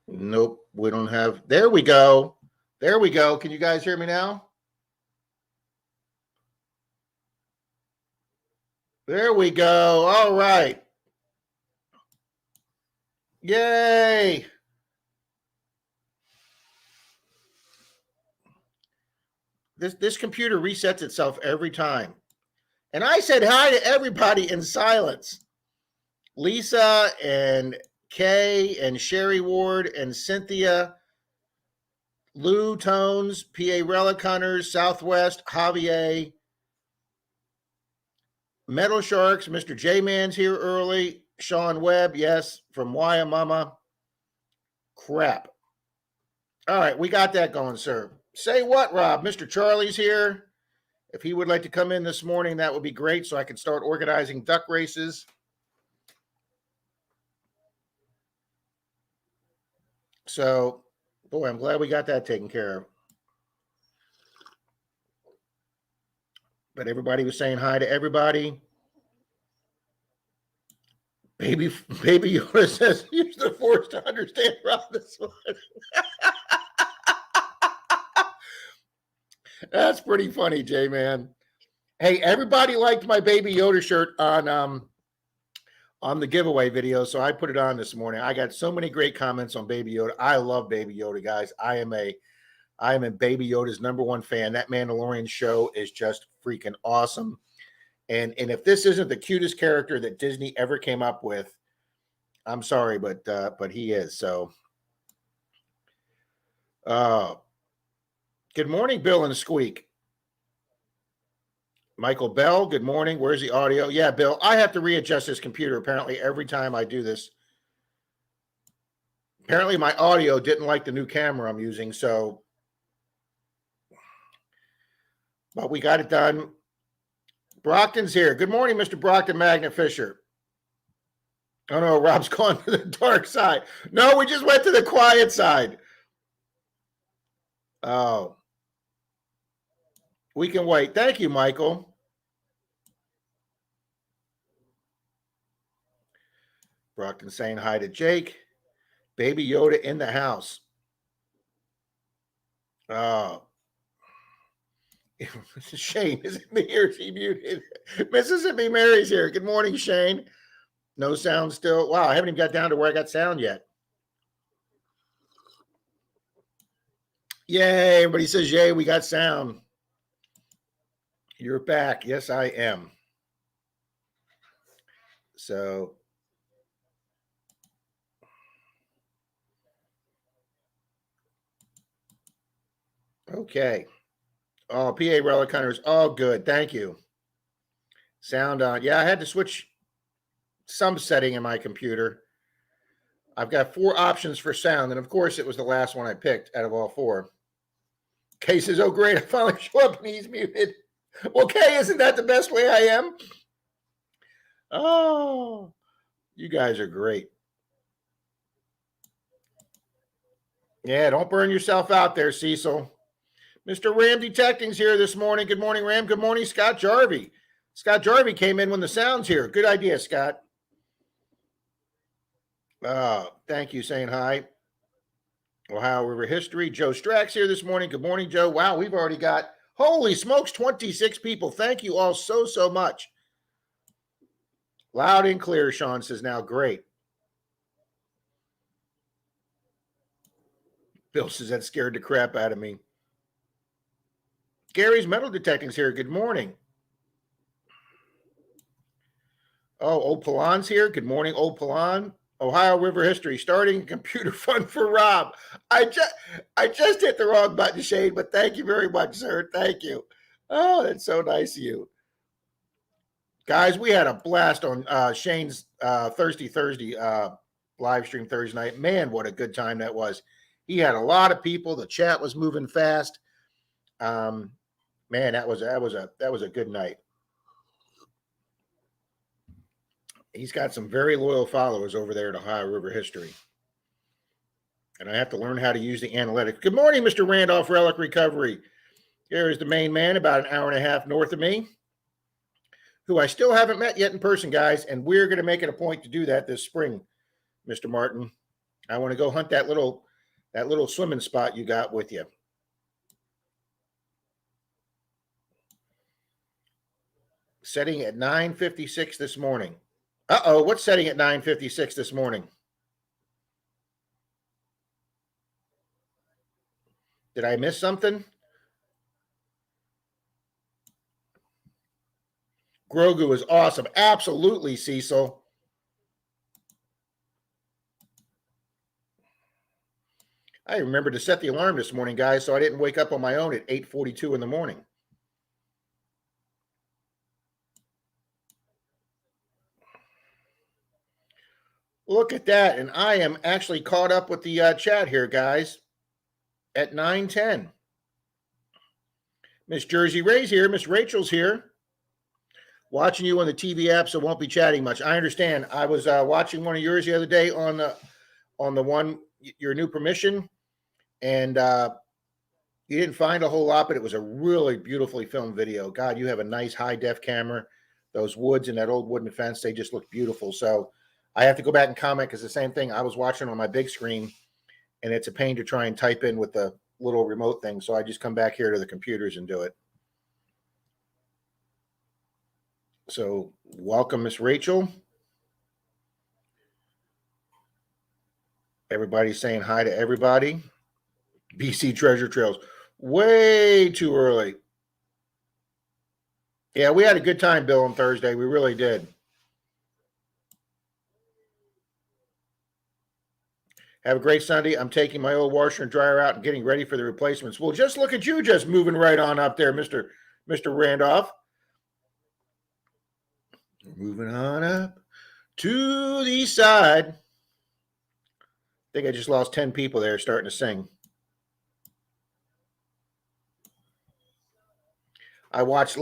Nope, we don't have. There we go. There we go. Can you guys hear me now? There we go. All right. Yay. This computer resets itself every time. And I said hi to everybody in silence. Lisa and Kay and Sherry Ward and Cynthia, Lou Tones, PA Relic Hunters, Southwest, Javier, Metal Sharks, Mr. J Man's here early, Sean Webb, yes, from Wyomama. Crap. All right, we got that going, sir. Say what, Rob? Mr. Charlie's here. If he would like to come in this morning, that would be great so I can start organizing duck races. So, boy, I'm glad we got that taken care of. But everybody was saying hi to everybody. Baby Yoda says, use the force to understand Rob this one. That's pretty funny, J-Man. Hey, everybody liked my Baby Yoda shirt on the giveaway video, so I put it on this morning. I got so many great comments on Baby Yoda. I love Baby Yoda, guys. I am a Baby Yoda's #1 fan. That Mandalorian show is just freaking awesome. And if this isn't the cutest character that Disney ever came up with, I'm sorry, but he is. So, good morning, Bill and Squeak. Michael Bell, good morning. Where's the audio? Yeah, Bill, I have to readjust this computer apparently every time I do this. Apparently my audio didn't like the new camera I'm using, so but we got it done. Brockton's here. Good morning, Mr. Brockton Magnet Fisher. Oh no, Rob's gone to the dark side. No, we just went to the quiet side. Oh. We can wait. Thank you, Michael. Brockton saying hi to Jake. Baby Yoda in the house. Shane, is it me or is he muted? Mississippi Mary's here. Good morning, Shane. No sound still. Wow, I haven't even got down to where I got sound yet. Yay, everybody says yay, we got sound. You're back. Yes, I am. So, okay. Oh, PA Relic Hunters. Oh, good. Thank you. Sound on. Yeah, I had to switch some setting in my computer. I've got 4 options for sound, and of course, it was the last one I picked out of all 4. Kay says, oh, great. I finally show up and he's muted. Well, Kay, isn't that the best way I am? Oh, you guys are great. Yeah, don't burn yourself out there, Cecil. Mr. Ram Detecting's here this morning. Good morning, Ram. Good morning, Scott Jarvie. Scott Jarvie came in when the sound's here. Good idea, Scott. Thank you, saying hi. Ohio River History. Joe Strack's here this morning. Good morning, Joe. Wow, we've already got, holy smokes, 26 people. Thank you all so much. Loud and clear, Sean says now. Great. Bill says that scared the crap out of me. Gary's Metal Detecting's here. Good morning. Oh, Old Palan's here. Good morning, Old Palan. Ohio River History, starting computer fun for Rob. I just hit the wrong button, Shane, but thank you very much, sir. Thank you. Oh, that's so nice of you. Guys, we had a blast on Shane's Thirsty Thursday live stream Thursday night. Man, what a good time that was. He had a lot of people. The chat was moving fast. Man, that was a good night. He's got some very loyal followers over there at Ohio River History. And I have to learn how to use the analytics. Good morning, Mr. Randolph Relic Recovery. Here is the main man about an hour and a half north of me, who I still haven't met yet in person, guys. And we're going to make it a point to do that this spring, Mr. Martin. I want to go hunt that little swimming spot you got with you. Setting at 9:56 this morning. Uh-oh, what's setting at 9:56 this morning? Did I miss something? Grogu is awesome. Absolutely, Cecil. I remembered to set the alarm this morning, guys, so I didn't wake up on my own at 8:42 in the morning. Look at that. And I am actually caught up with the chat here, guys, at 9:10. Miss Jersey Ray's here. Miss Rachel's here. Watching you on the TV app, so won't be chatting much. I understand. I was watching one of yours the other day on the one, your new permission, and you didn't find a whole lot, but it was a really beautifully filmed video. God, you have a nice high def camera. Those woods and that old wooden fence, they just look beautiful. So I have to go back and comment because the same thing, I was watching on my big screen and it's a pain to try and type in with the little remote thing. So I just come back here to the computers and do it. So welcome, Miss Rachel. Everybody's saying hi to everybody. BC Treasure Trails. Way too early. Yeah, we had a good time, Bill, on Thursday. We really did. Have a great Sunday. I'm taking my old washer and dryer out and getting ready for the replacements. Well, just look at you just moving right on up there, Mr. Randolph. Moving on up to the side. I think I just lost 10 people there starting to sing. I watched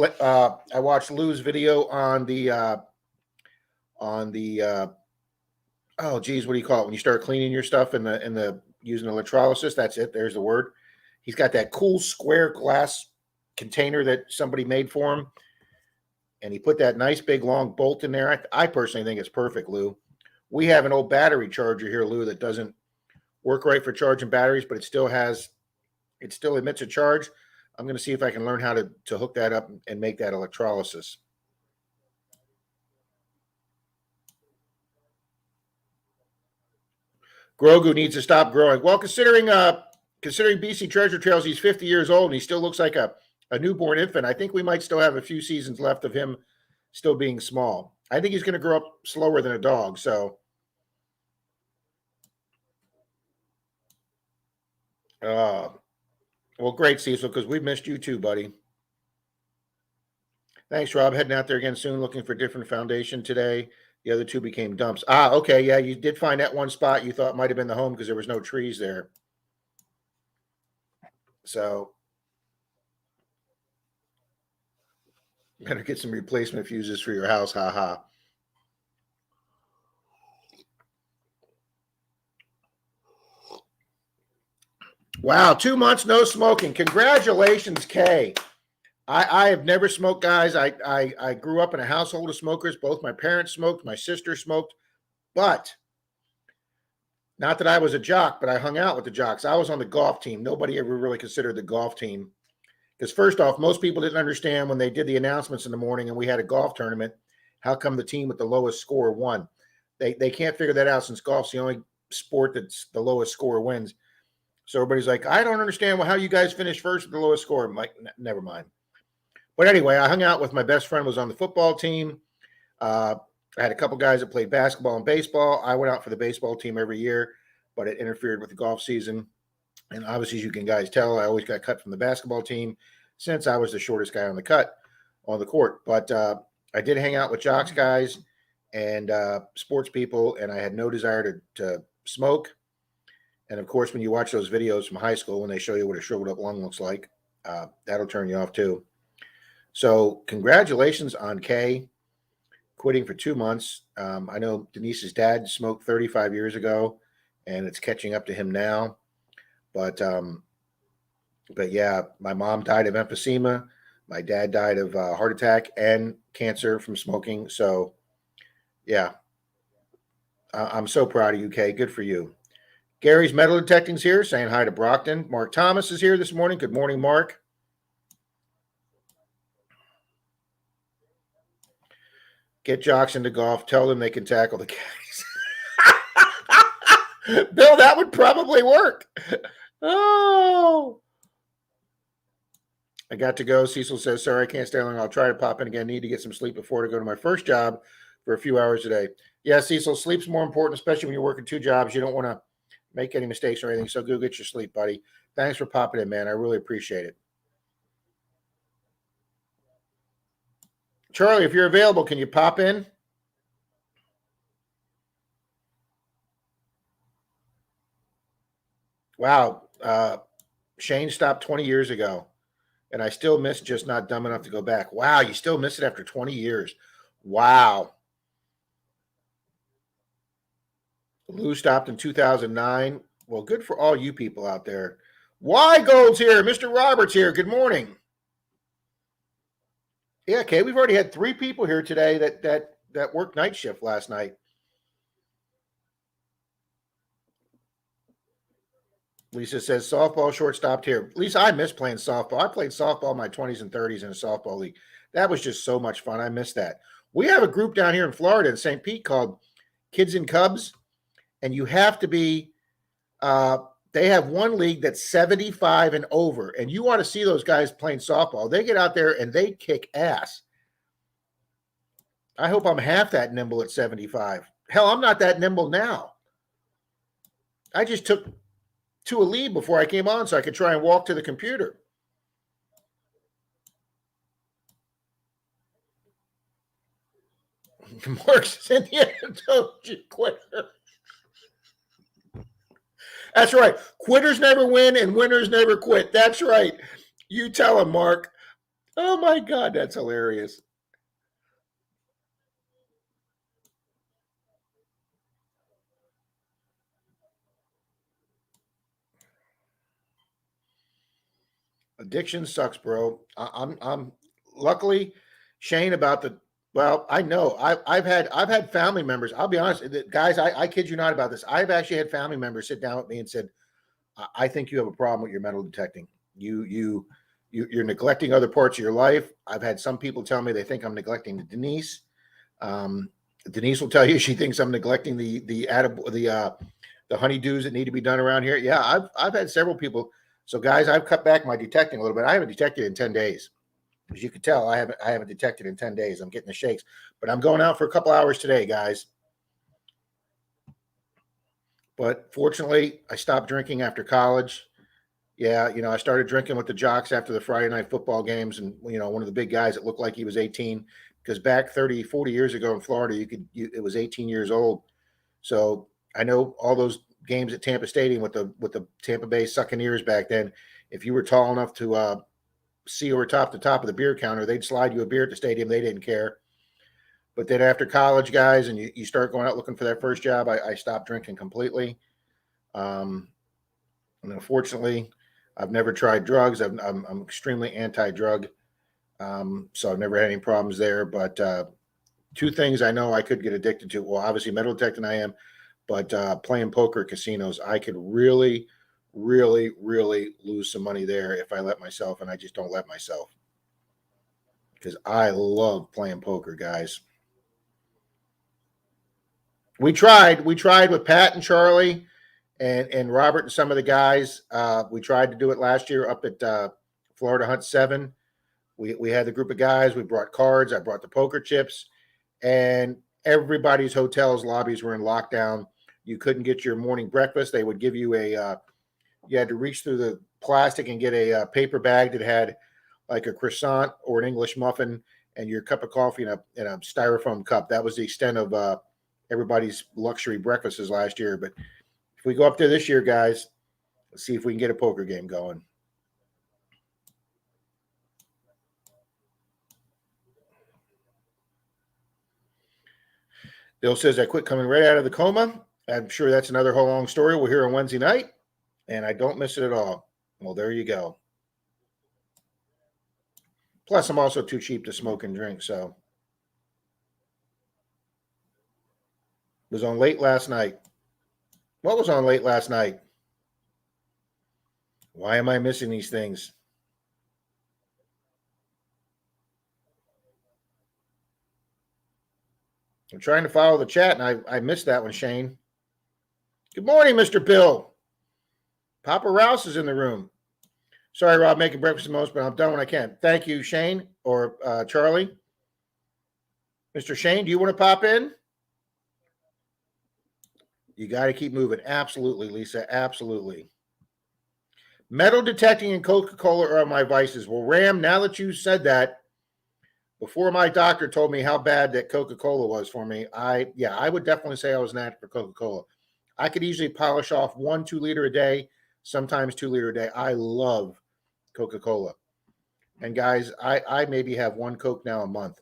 Lou's video on the oh geez, what do you call it when you start cleaning your stuff in the using electrolysis? That's it. There's the word. He's got that cool square glass container that somebody made for him, and he put that nice big long bolt in there. I personally think it's perfect, Lou. We have an old battery charger here, Lou, that doesn't work right for charging batteries, but it still emits a charge. I'm going to see if I can learn how to hook that up and make that electrolysis. Grogu needs to stop growing. Well, considering BC Treasure Trails, he's 50 years old and he still looks like a newborn infant. I think we might still have a few seasons left of him still being small. I think he's going to grow up slower than a dog. So, well, great, Cecil, because we've missed you too, buddy. Thanks, Rob. Heading out there again soon, looking for a different foundation today. The other two became dumps. Okay. Yeah, you did find that one spot you thought might have been the home because there was no trees there. So, better get some replacement fuses for your house. Ha ha. Wow, 2 months no smoking. Congratulations, Kay. I have never smoked, guys. I grew up in a household of smokers. Both my parents smoked, my sister smoked, but not that I was a jock, but I hung out with the jocks. I was on the golf team. Nobody ever really considered the golf team. Because first off, most people didn't understand when they did the announcements in the morning and we had a golf tournament, how come the team with the lowest score won? They can't figure that out since golf's the only sport that's the lowest score wins. So everybody's like, I don't understand how you guys finished first with the lowest score. I'm like, never mind. But anyway, I hung out with my best friend was on the football team. I had a couple guys that played basketball and baseball. I went out for the baseball team every year, but it interfered with the golf season. And obviously, as you can guys tell, I always got cut from the basketball team since I was the shortest guy on the court. But I did hang out with jocks guys and sports people, and I had no desire to smoke. And of course, when you watch those videos from high school, when they show you what a shriveled up lung looks like, that'll turn you off too. So congratulations on Kay quitting for 2 months. I know Denise's dad smoked 35 years ago, and it's catching up to him now. But yeah, my mom died of emphysema. My dad died of heart attack and cancer from smoking. So yeah, I'm so proud of you, Kay. Good for you. Gary's Metal Detecting's here, saying hi to Brockton. Mark Thomas is here this morning. Good morning, Mark. Get jocks into golf. Tell them they can tackle the caddies. Bill, that would probably work. Oh. I got to go. Cecil says, sorry, I can't stay long. I'll try to pop in again. Need to get some sleep before to go to my first job for a few hours a day. Yeah, Cecil, sleep's more important, especially when you're working 2 jobs. You don't want to make any mistakes or anything. So go get your sleep, buddy. Thanks for popping in, man. I really appreciate it. Charlie, if you're available, can you pop in? Wow. Shane stopped 20 years ago, and I still miss just not dumb enough to go back. Wow, you still miss it after 20 years. Wow. Lou stopped in 2009. Well, good for all you people out there. Y Gold's here. Mr. Roberts here. Good morning. Yeah, okay. We've already had 3 people here today that worked night shift last night. Lisa says softball short stopped here. Lisa, I miss playing softball. I played softball in my 20s and 30s in a softball league. That was just so much fun. I miss that. We have a group down here in Florida in St. Pete called Kids and Cubs, and you have to be they have one league that's 75 and over, and you want to see those guys playing softball. They get out there and they kick ass. I hope I'm half that nimble at 75. Hell, I'm not that nimble now. I just took to a lead before I came on so I could try and walk to the computer. Mark's in the end. Told you, quitter. That's right. Quitters never win and winners never quit. That's right. You tell him, Mark. Oh my God, that's hilarious. Addiction sucks, bro. I'm luckily Shane about the well, I know I've had family members. I'll be honest, guys, I kid you not about this. I've actually had family members sit down with me and said, I think you have a problem with your metal detecting. You're neglecting other parts of your life. I've had some people tell me they think I'm neglecting Denise. Um, Denise will tell you she thinks I'm neglecting the honeydews that need to be done around here. Yeah, I've had several people. So guys, I've cut back my detecting a little bit. I haven't detected in 10 days. As you can tell, I haven't detected in 10 days. I'm getting the shakes. But I'm going out for a couple hours today, guys. But fortunately, I stopped drinking after college. Yeah, I started drinking with the jocks after the Friday night football games, and one of the big guys that looked like he was 18, because back 30, 40 years ago in Florida, it was 18 years old. So I know all those games at Tampa Stadium with the Tampa Bay Succaneers back then. If you were tall enough to see over the top of the beer counter, they'd slide you a beer at the stadium. They didn't care. But then after college, guys, and you start going out looking for that first job, I stopped drinking completely. And unfortunately, I've never tried drugs. I'm extremely anti-drug, so I've never had any problems there. But 2 things I know I could get addicted to. Well, obviously metal detecting I am, but playing poker at casinos, I could really, really, really lose some money there if I let myself, and I just don't let myself because I love playing poker, guys. We tried with Pat and Charlie and Robert and some of the guys. We tried to do it last year up at Florida Hunt 7. We had the group of guys. We brought cards. I brought the poker chips, and everybody's hotels lobbies were in lockdown. You couldn't get your morning breakfast. They would give you you had to reach through the plastic and get a paper bag that had like a croissant or an English muffin and your cup of coffee in a styrofoam cup. That was the extent of everybody's luxury breakfasts last year. But if we go up there this year, guys, let's see if we can get a poker game going. Bill says I quit coming right out of the coma. I'm sure that's another whole long story. We're here on Wednesday night, and I don't miss it at all. Well, there you go. Plus, I'm also too cheap to smoke and drink, so was on late last night. What was on late last night? Why am I missing these things? I'm trying to follow the chat, and I missed that one, Shane. Good morning, Mr. Bill. Papa Rouse is in the room. Sorry, Rob, making breakfast the most, but I'm done when I can. Thank you, Shane or Charlie. Mr. Shane, do you want to pop in? You got to keep moving. Absolutely, Lisa. Absolutely. Metal detecting and Coca-Cola are my vices. Well, Ram, now that you said that, before my doctor told me how bad that Coca-Cola was for me, I would definitely say I was an addict for Coca-Cola. I could easily polish off 1 2-liter a day, sometimes 2-liter a day. I love Coca-Cola. And guys, I maybe have 1 Coke now a month.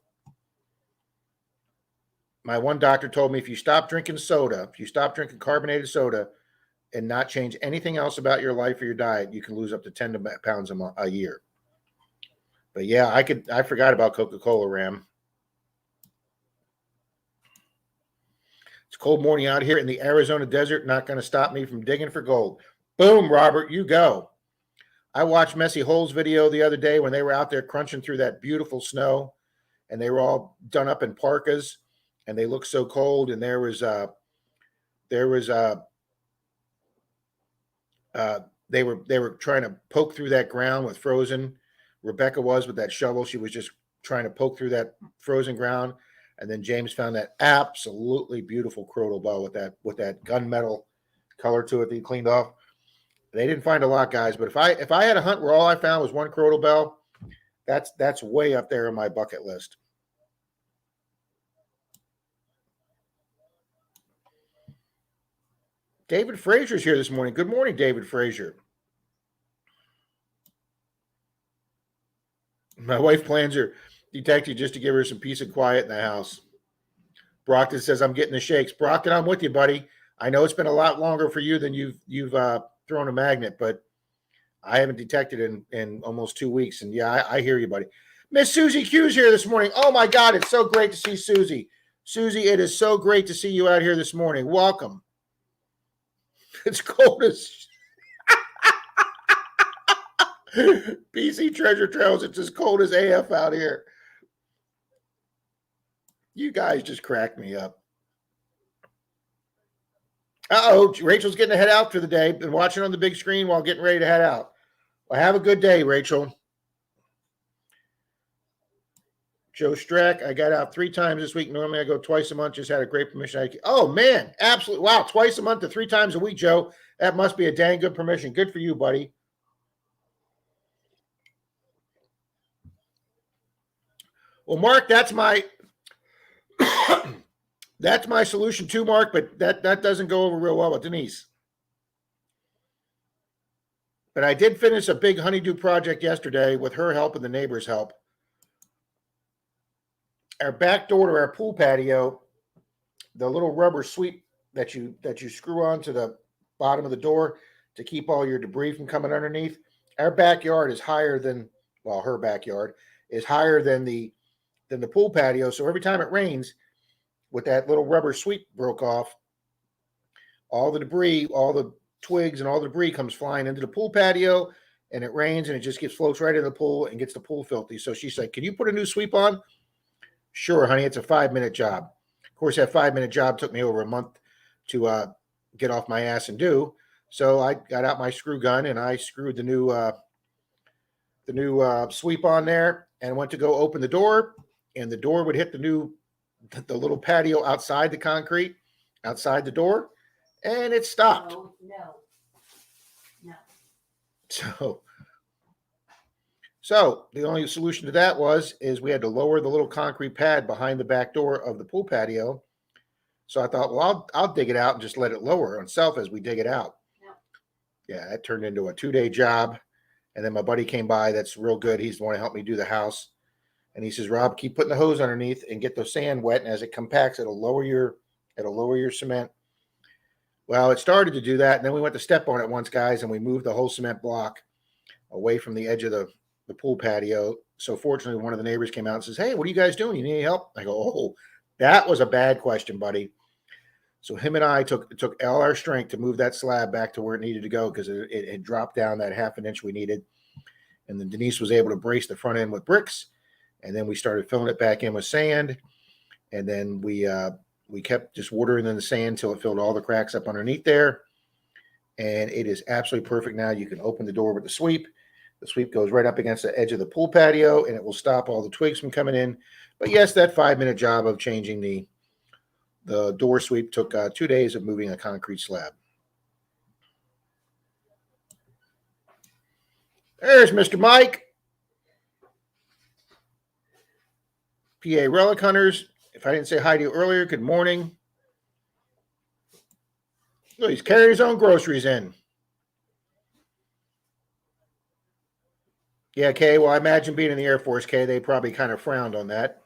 My one doctor told me if you stop drinking soda, if you stop drinking carbonated soda and not change anything else about your life or your diet, you can lose up to 10 pounds a year. But yeah, I forgot about Coca-Cola, Ram. It's a cold morning out here in the Arizona desert, not going to stop me from digging for gold. Boom, Robert, you go. I watched Messy Hole's video the other day when they were out there crunching through that beautiful snow, and they were all done up in parkas, and they looked so cold. And there was they were trying to poke through that ground with frozen. Rebecca was with that shovel. She was just trying to poke through that frozen ground. And then James found that absolutely beautiful crottle bow with that gunmetal color to it that he cleaned off. They didn't find a lot, guys. But if I had a hunt where all I found was 1 crottle bell, that's way up there on my bucket list. David Frazier's here this morning. Good morning, David Frazier. My wife plans her detective just to give her some peace and quiet in the house. Brockton says, I'm getting the shakes. Brockton, I'm with you, buddy. I know it's been a lot longer for you than you've thrown a magnet, but I haven't detected in almost 2 weeks. And yeah, I hear you, buddy. Miss Susie Q's here this morning. Oh my God, it's so great to see Susie. Susie, it is so great to see you out here this morning. Welcome. It's cold as BC Treasure Trails. It's as cold as AF out here. You guys just cracked me up. Uh-oh, Rachel's getting to head out for the day. Been watching on the big screen while getting ready to head out. Well, have a good day, Rachel. Joe Strack, I got out 3 times this week. Normally I go twice a month. Just had a great permission. Oh, man, absolutely. Wow, twice a month to 3 times a week, Joe. That must be a dang good permission. Good for you, buddy. Well, Mark, that's my that's my solution too, Mark, but that doesn't go over real well with Denise. But I did finish a big honeydew project yesterday with her help and the neighbors' help. Our back door to our pool patio, the little rubber sweep that you screw onto the bottom of the door to keep all your debris from coming underneath. Our backyard is higher than, well, her backyard is higher than the pool patio. So every time it rains, with that little rubber sweep broke off, all the debris, all the twigs and all the debris comes flying into the pool patio, and it rains and it just floats right into the pool and gets the pool filthy. So she said, can you put a new sweep on? Sure, honey. It's a 5-minute job. Of course, that 5-minute job took me over a month to get off my ass and do. So I got out my screw gun and I screwed the new sweep on there and went to go open the door, and the door would hit the little patio outside the concrete, outside the door, and it stopped. No. So the only solution to that is we had to lower the little concrete pad behind the back door of the pool patio. So I thought, well, I'll dig it out and just let it lower on itself as we dig it out. Yeah, that turned into a 2-day job. And then my buddy came by. That's real good. He's the one to help me do the house. And he says, Rob, keep putting the hose underneath and get the sand wet. And as it compacts, it'll lower your cement. Well, it started to do that. And then we went to step on it once, guys, and we moved the whole cement block away from the edge of the pool patio. So fortunately, one of the neighbors came out and says, hey, what are you guys doing? You need any help? I go, oh, that was a bad question, buddy. So him and I took all our strength to move that slab back to where it needed to go because it had dropped down that half an inch we needed. And then Denise was able to brace the front end with bricks. And then we started filling it back in with sand. And then we kept just watering in the sand till it filled all the cracks up underneath there. And it is absolutely perfect now. You can open the door with the sweep. The sweep goes right up against the edge of the pool patio, and it will stop all the twigs from coming in. But yes, that 5-minute job of changing the door sweep took 2 days of moving a concrete slab. There's Mr. Mike. PA Relic Hunters. If I didn't say hi to you earlier, good morning. Look, he's carrying his own groceries in. Yeah, Kay. Well, I imagine being in the Air Force, Kay, they probably kind of frowned on that.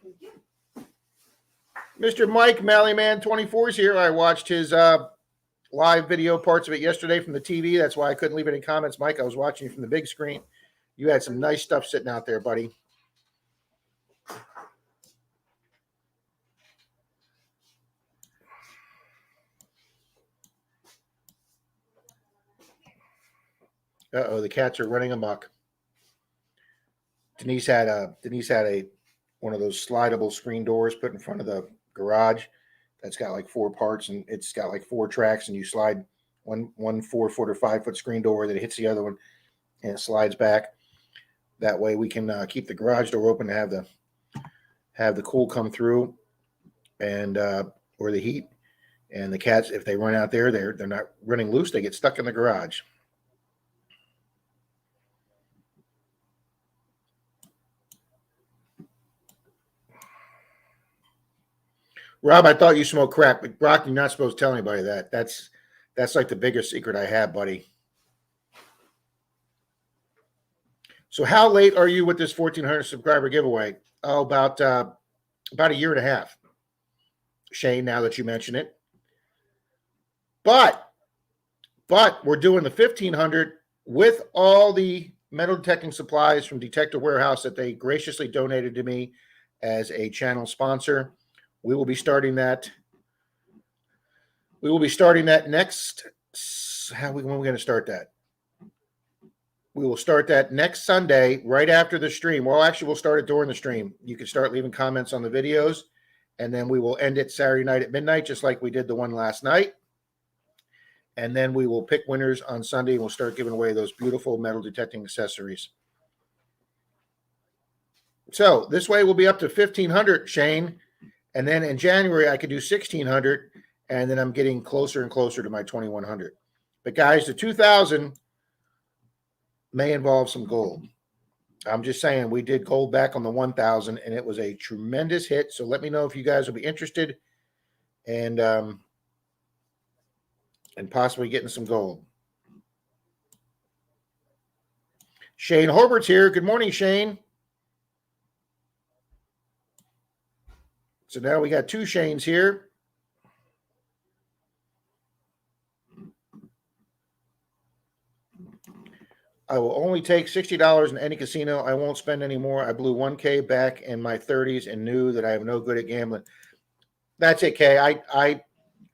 Mr. Mike Mallyman 24 is here. I watched his live video parts of it yesterday from the TV. That's why I couldn't leave any comments, Mike. I was watching you from the big screen. You had some nice stuff sitting out there, buddy. Uh-oh, the cats are running amok. Denise had a one of those slidable screen doors put in front of the garage that's got like 4 parts, and it's got like 4 tracks, and you slide one 4-foot or 5-foot screen door that hits the other one, and it slides back. That way we can keep the garage door open to have the cool come through, and or the heat. And the cats, if they run out there, they're not running loose. They get stuck in the garage. Rob, I thought you smoked crack, but Brock, you're not supposed to tell anybody that. That's like the biggest secret I have, buddy. So how late are you with this 1,400 subscriber giveaway? Oh, about a year and a half, Shane, now that you mention it. But we're doing the 1,500 with all the metal detecting supplies from Detector Warehouse that they graciously donated to me as a channel sponsor. We will be starting that. Next. When are we going to start that? We will start that next Sunday, right after the stream. Well, actually, we'll start it during the stream. You can start leaving comments on the videos, and then we will end it Saturday night at midnight, just like we did the one last night. And then we will pick winners on Sunday, and we'll start giving away those beautiful metal detecting accessories. So this way we'll be up to 1,500, Shane. And then in January, I could do 1,600, and then I'm getting closer and closer to my 2,100. But guys, the 2,000 may involve some gold. I'm just saying, we did gold back on the 1,000, and it was a tremendous hit. So let me know if you guys will be interested, and possibly getting some gold. Shane Horbert's here. Good morning, Shane. So now we got 2 Shanes here. I will only take $60 in any casino. I won't spend any more. I blew $1K back in my 30s and knew that I am no good at gambling. That's it, Kay.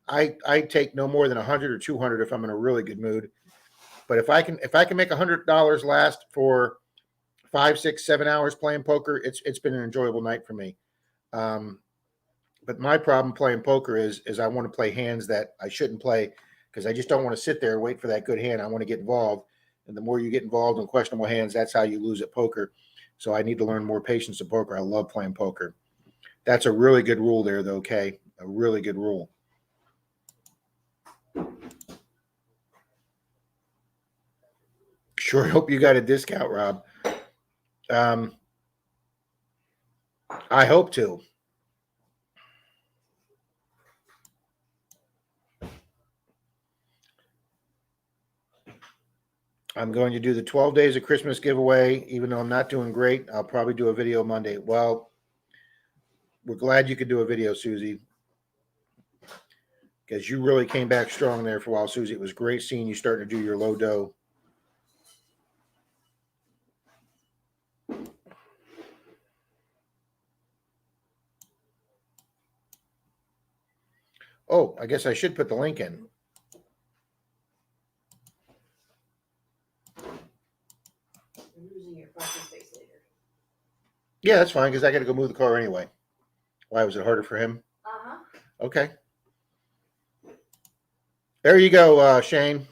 I take no more than 100 or 200 if I'm in a really good mood. But if I can make $100 last for 5, 6, 7 hours playing poker, it's been an enjoyable night for me. But my problem playing poker is I want to play hands that I shouldn't play, because I just don't want to sit there and wait for that good hand. I want to get involved. And the more you get involved in questionable hands, that's how you lose at poker. So I need to learn more patience at poker. I love playing poker. That's a really good rule there, though, Kay. A really good rule. Sure hope you got a discount, Rob. I hope to. I'm going to do the 12 days of Christmas giveaway, even though I'm not doing great. I'll probably do a video Monday. Well, we're glad you could do a video, Susie, because you really came back strong there for a while, Susie. It was great seeing you starting to do your low dough. Oh, I guess I should put the link in. Yeah, that's fine because I got to go move the car anyway. Why was it harder for him? Okay. There you go, Shane.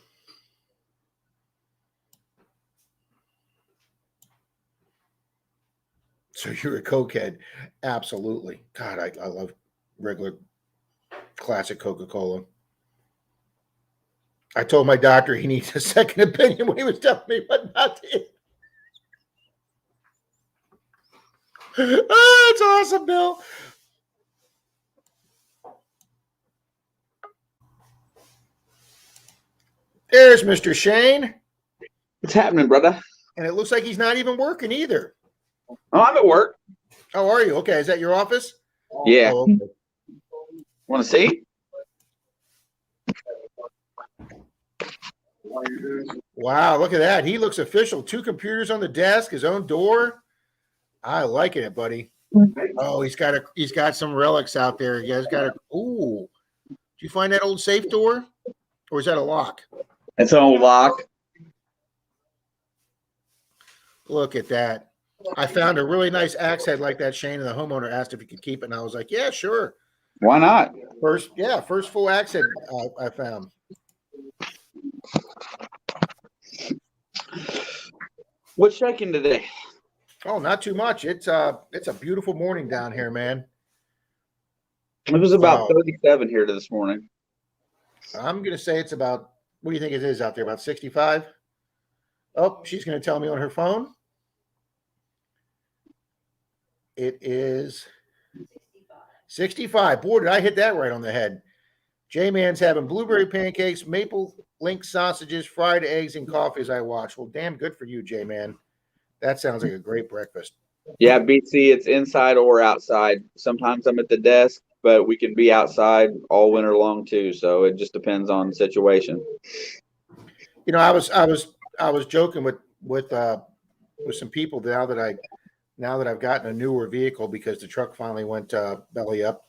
So you're a cokehead. Absolutely. God, I love regular classic Coca-Cola. I told my doctor he needs a second opinion when he was telling me what not to eat. Oh, that's awesome, Bill. There's Mr. Shane. What's happening, brother? And it looks like he's not even working either. Oh, I'm at work. How are you? Okay, is that your office? Yeah. Oh, okay. Want to see? Wow, look at that. He looks official. 2 computers on the desk, his own door. I liking it, buddy. Oh, he's got some relics out there. You guys got a ooh. Did you find that old safe door? Or is that a lock? It's an old lock. Look at that. I found a really nice axe head like that, Shane, and the homeowner asked if he could keep it, and I was like, yeah, sure. Why not? First full axe head I found. What's shaking today? Oh, not too much. It's a beautiful morning down here, man. It was about 37 here this morning. I'm gonna say it's about, what do you think it is out there? About 65? Oh, she's gonna tell me on her phone. It is 65. Boy, did I hit that right on the head. J-Man's having blueberry pancakes, maple link sausages, fried eggs, and coffee as I watch. Well, damn good for you, J-Man. That sounds like a great breakfast. Yeah, BC, it's inside or outside. Sometimes I'm at the desk, but we can be outside all winter long too. So it just depends on the situation. You know, I was joking with some people now that I've gotten a newer vehicle because the truck finally went belly up.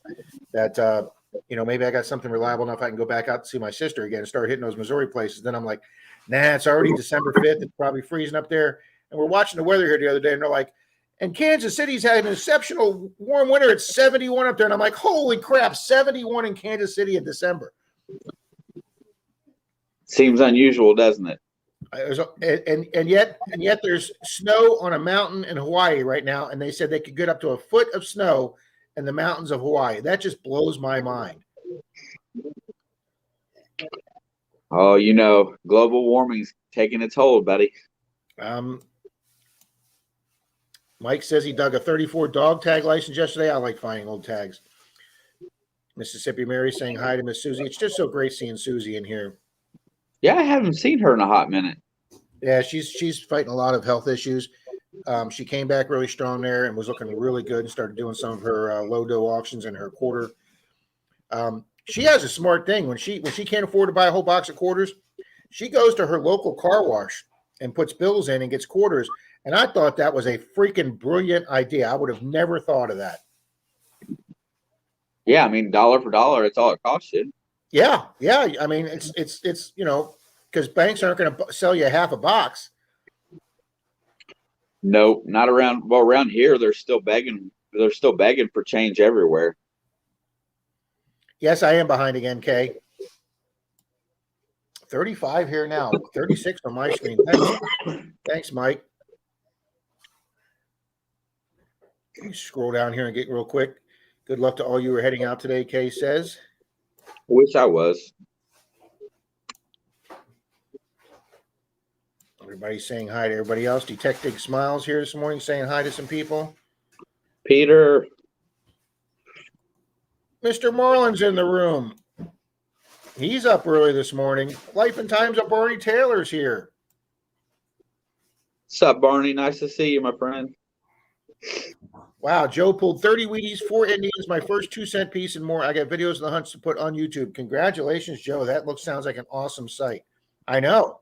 That maybe I got something reliable enough I can go back out to see my sister again and start hitting those Missouri places. Then I'm like, nah, it's already December 5th. It's probably freezing up there. And we're watching the weather here the other day, and they're like, and Kansas City's had an exceptional warm winter. It's 71 up there. And I'm like, holy crap, 71 in Kansas City in December. Seems unusual, doesn't it? And yet there's snow on a mountain in Hawaii right now, and they said they could get up to a foot of snow in the mountains of Hawaii. That just blows my mind. Oh, global warming's taking its hold, buddy. Mike says he dug a 34 dog tag license yesterday. I like finding old tags. Mississippi Mary saying hi to Miss Susie. It's just so great seeing Susie in here. Yeah, I haven't seen her in a hot minute. Yeah, she's fighting a lot of health issues. She came back really strong there and was looking really good and started doing some of her low dough auctions and her quarter. She has a smart thing. When she can't afford to buy a whole box of quarters, she goes to her local car wash and puts bills in and gets quarters. And I thought that was a freaking brilliant idea. I would have never thought of that. Yeah, I mean, dollar for dollar, it's all it costs you. Yeah. I mean, it's because banks aren't going to sell you half a box. Nope, not around. Well, around here, they're still begging. They're still begging for change everywhere. Yes, I am behind again, Kay. 35 here now. 36 on my screen. Thanks, Mike. Let me scroll down here and get real quick. Good luck to all you who are heading out today, Kay says. Wish I was. Everybody's saying hi to everybody else. Detecting Smiles here this morning saying hi to some people. Peter. Mr. Marlin's in the room. He's up early this morning. Life and Times of Barney Taylor's here. What's up, Barney? Nice to see you, my friend. Wow, Joe pulled 30 Wheaties, 4 Indians, my first 2-cent piece and more. I got videos of the hunts to put on YouTube. Congratulations, Joe. That sounds like an awesome site. I know.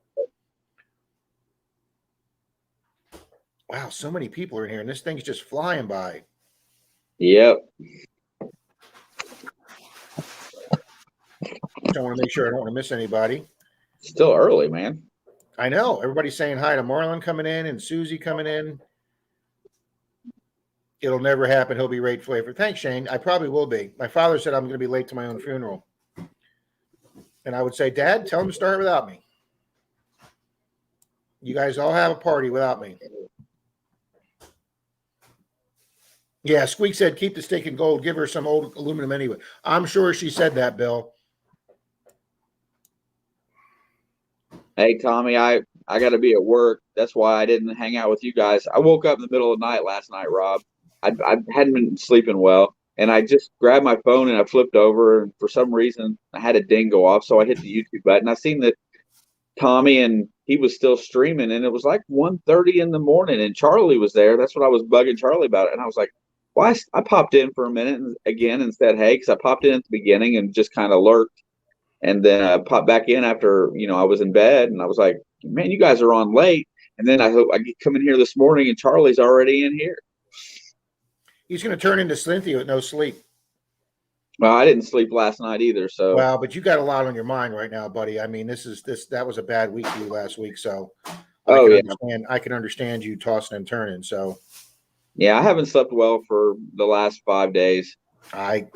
Wow, so many people are in here, and this thing's just flying by. Yep. I want to make sure I don't want to miss anybody. Still early, man. I know. Everybody's saying hi to Marlon coming in and Susie coming in. It'll never happen. He'll be late for. Thanks, Shane. I probably will be. My father said I'm going to be late to my own funeral. And I would say, Dad, tell him to start without me. You guys all have a party without me. Yeah, Squeak said, keep the steak in gold. Give her some old aluminum anyway. I'm sure she said that, Bill. Hey, Tommy, I got to be at work. That's why I didn't hang out with you guys. I woke up in the middle of the night last night, Rob. I hadn't been sleeping well, and I just grabbed my phone and I flipped over, and for some reason I had a ding go off, so I hit the YouTube button. I seen that Tommy and he was still streaming, and it was like 1:30 in the morning, and Charlie was there. That's what I was bugging Charlie about, and I was like, "Why?" I popped in for a minute again and said, "Hey," because I popped in at the beginning and just kind of lurked, and then I popped back in after I was in bed, and I was like, "Man, you guys are on late." And then I come in here this morning, and Charlie's already in here. He's going to turn into Cynthia with no sleep. Well, I didn't sleep last night either, so. Well, but you got a lot on your mind right now, buddy. I mean, that was a bad week for you last week, so I can understand you tossing and turning. So, yeah, I haven't slept well for the last 5 days. I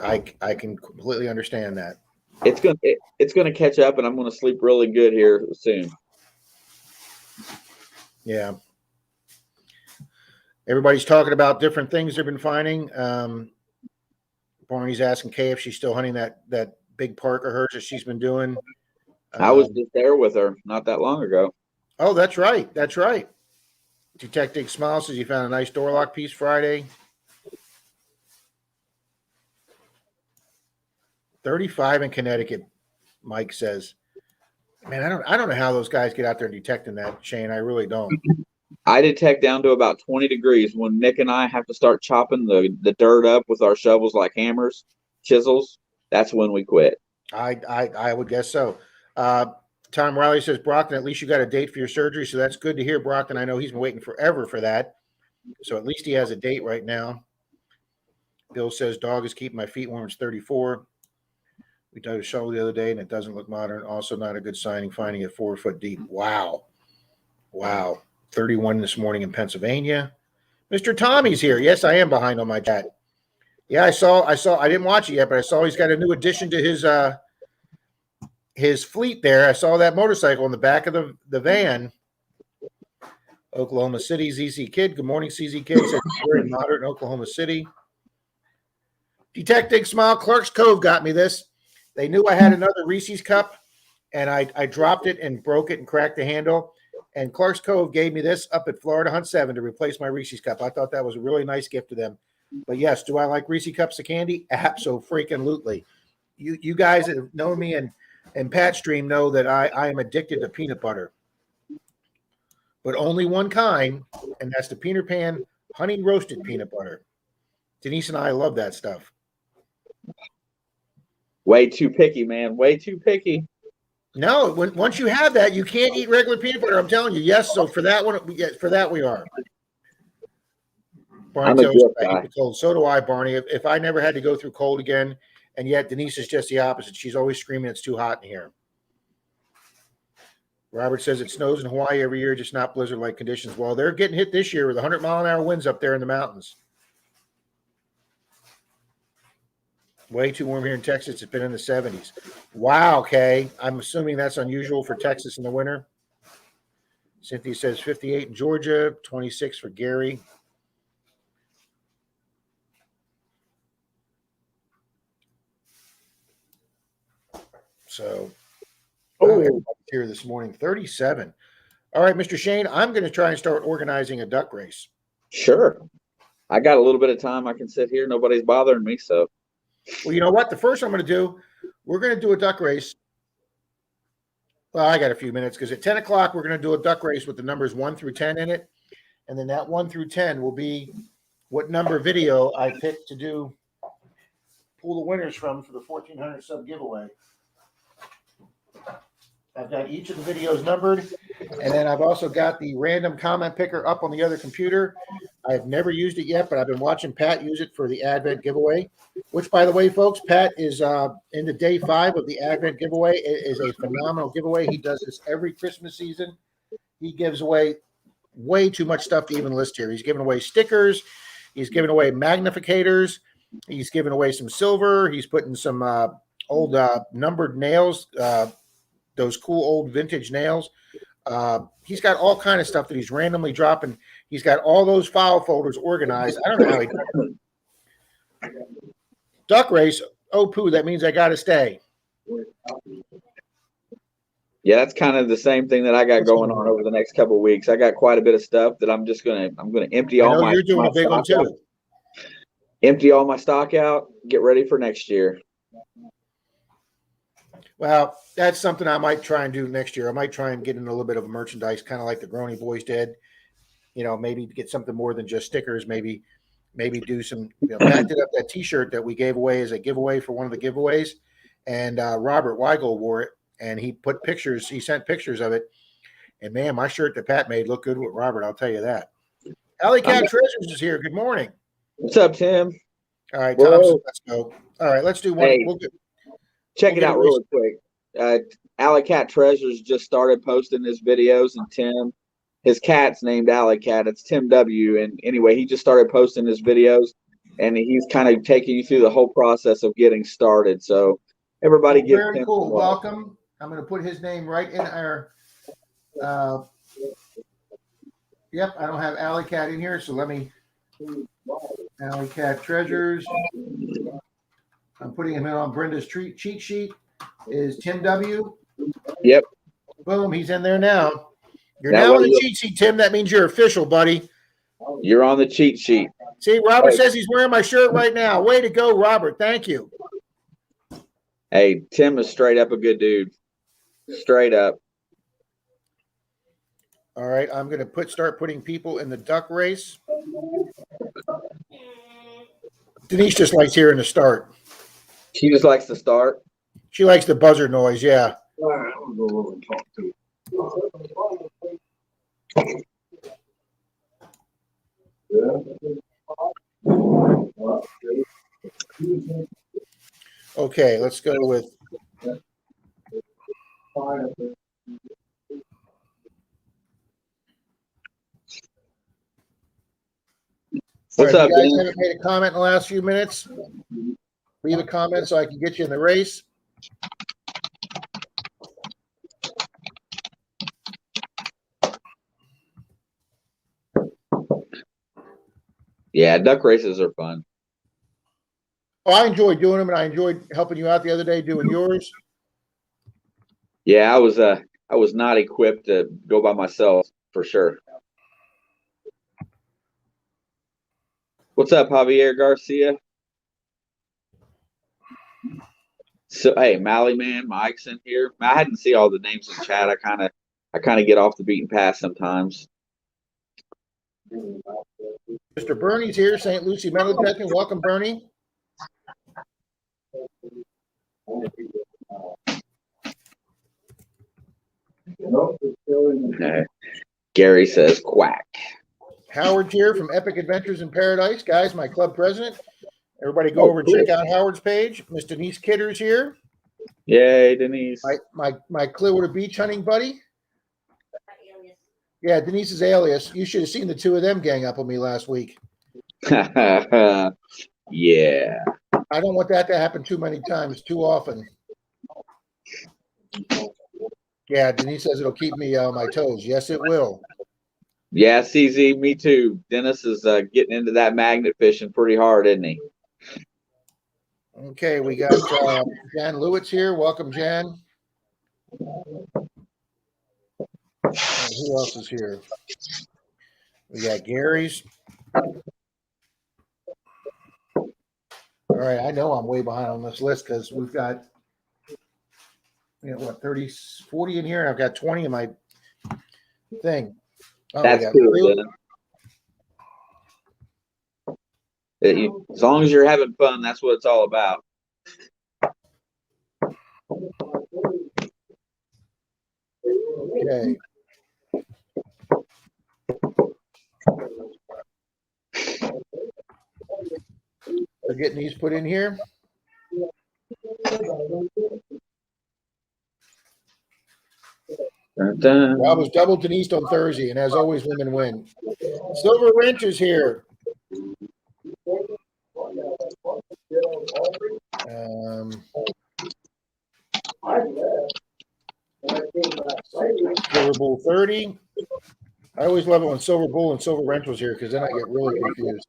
can completely understand that. It's gonna catch up, and I'm gonna sleep really good here soon. Yeah. Everybody's talking about different things they've been finding. Barney's asking Kay if she's still hunting that big park of hers that she's been doing. I was just there with her not that long ago. Oh, that's right. That's right. Detective Smile says you found a nice door lock piece Friday. 35 in Connecticut, Mike says. Man, I don't know how those guys get out there detecting that, Shane. I really don't. I detect down to about 20 degrees when Nick and I have to start chopping the dirt up with our shovels like hammers, chisels. That's when we quit. I would guess so. Tom Riley says, Brockton, at least you got a date for your surgery, so that's good to hear, Brockton. I know he's been waiting forever for that, so at least he has a date right now. Bill says, dog is keeping my feet warm. It's 34. We dug a shovel the other day, and it doesn't look modern. Also not a good signing, finding it 4 foot deep. Wow. 31 this morning in Pennsylvania. Mr. Tommy's here. Yes, I am behind on my chat. Yeah, I saw. I didn't watch it yet, but I saw he's got a new addition to his fleet there. I saw that motorcycle in the back of the van. Oklahoma City, ZZ Kid. Good morning, CZ Kid. Says very moderate in Oklahoma City. Detective Smile, Clark's Cove got me this. They knew I had another Reese's cup, and I dropped it and broke it and cracked the handle. And Clark's Cove gave me this up at Florida Hunt 7 to replace my Reese's cup. I thought that was a really nice gift to them. But yes, do I like Reese's cups of candy? Abso-freaking-lutely. You guys that have known me and Pat Stream know that I am addicted to peanut butter. But only one kind, and that's the Peter Pan honey roasted peanut butter. Denise and I love that stuff. Way too picky, man. Way too picky. No, once you have that, you can't eat regular peanut butter. I'm telling you, yes. So for that one, we are. Barney tells me I hate the cold. So do I, Barney. If I never had to go through cold again, and yet Denise is just the opposite. She's always screaming it's too hot in here. Robert says it snows in Hawaii every year, just not blizzard-like conditions. Well, they're getting hit this year with 100-mile-an-hour winds up there in the mountains. Way too warm here in Texas. It's been in the 70s. Wow, Kay. I'm assuming that's unusual for Texas in the winter. Cynthia says 58 in Georgia, 26 for Gary. So, here this morning, 37. All right, Mr. Shane, I'm going to try and start organizing a duck race. Sure. I got a little bit of time. I can sit here. Nobody's bothering me, so. Well, you know what? The first I'm going to do, we're going to do a duck race. Well, I got a few minutes because at 10 o'clock, we're going to do a duck race with the numbers 1 through 10 in it. And then that 1 through 10 will be what number video I picked to pull the winners from for the 1,400 sub giveaway. I've got each of the videos numbered, and then I've also got the random comment picker up on the other computer. I've never used it yet, but I've been watching Pat use it for the Advent giveaway, which, by the way, folks, Pat is into day 5 of the Advent giveaway. It is a phenomenal giveaway. He does this every Christmas season. He gives away way too much stuff to even list here. He's giving away stickers. He's giving away magnificators. He's giving away some silver. He's putting some old numbered nails, those cool old vintage nails. He's got all kind of stuff that he's randomly dropping. He's got all those file folders organized. I don't know how he does it. Duck race. Oh, poo. That means I got to stay. Yeah, that's kind of the same thing that I got going on over the next couple of weeks. I got quite a bit of stuff that I'm gonna empty all my. You're doing a big one too. Empty all my stock out. Get ready for next year. Well, that's something I might try and do next year. I might try and get in a little bit of merchandise, kind of like the Grony Boys did. Maybe get something more than just stickers. Maybe do some. Matt did up that T-shirt that we gave away as a giveaway for one of the giveaways, and Robert Weigel wore it, and he put pictures. He sent pictures of it, and man, my shirt that Pat made looked good with Robert. I'll tell you that. Alley Cat Treasures is here. Good morning. What's up, Tim? All right, Thompson, let's go. All right, let's do one. Hey, check it out really quick. Alley Cat Treasures just started posting his videos, and Tim. His cat's named Alley Cat. It's Tim W. And anyway, he just started posting his videos, and he's kind of taking you through the whole process of getting started. So everybody give very cool. Welcome. I'm going to put his name right in our. Yep, I don't have Alley Cat in here, so let me. Alley Cat Treasures. I'm putting him in on Brenda's cheat sheet. Is Tim W. Yep. Boom, he's in there now. You're now on the cheat sheet, Tim. That means you're official, buddy. You're on the cheat sheet. See, Robert says he's wearing my shirt right now. Way to go, Robert. Thank you. Hey, Tim is straight up a good dude. Straight up. All right, I'm going to start putting people in the duck race. Denise just likes hearing the start. She just likes to start? She likes the buzzer noise, yeah. All right, I'm going to go over and talk to you. Okay, let's go with. What's up, you guys Dan? haven't made a comment in the last few minutes? Leave a comment so I can get you in the race. Yeah, duck races are fun. Oh, I enjoyed doing them, and I enjoyed helping you out the other day doing yours. Yeah, I was not equipped to go by myself for sure. What's up, Javier Garcia? So hey, Mally Man, Mike's in here. I hadn't seen all the names in chat. I kind of get off the beaten path sometimes. Mr. Bernie's here, St. Lucie Metal Detecting. Welcome, Bernie. Gary says quack. Howard's here from Epic Adventures in Paradise. Guys, my club president. Everybody go over and check out Howard's page. Miss Denise Kidder's here. Yay, Denise. My Clearwater Beach hunting buddy. Yeah, Denise's alias. You should have seen the two of them gang up on me last week. Yeah. I don't want that to happen too many times, too often. Yeah, Denise says it'll keep me on my toes. Yes, it will. Yeah, CZ, me too. Dennis is getting into that magnet fishing pretty hard, isn't he? Okay, we got Jan Lewitz here. Welcome, Jan. Who else is here? We got Gary's. All right, I know I'm way behind on this list because we've got, 30, 40 in here. I've got 20 in my thing. Oh, that's cool. As long as you're having fun, that's what it's all about. Okay. We're getting these put in here. Dun, dun. Rob was double Denise on Thursday, and as always, women win. Silver Wrench is here. Silver Bull 30. I always love it when Silver Bull and Silver Wrench was here because then I get really confused.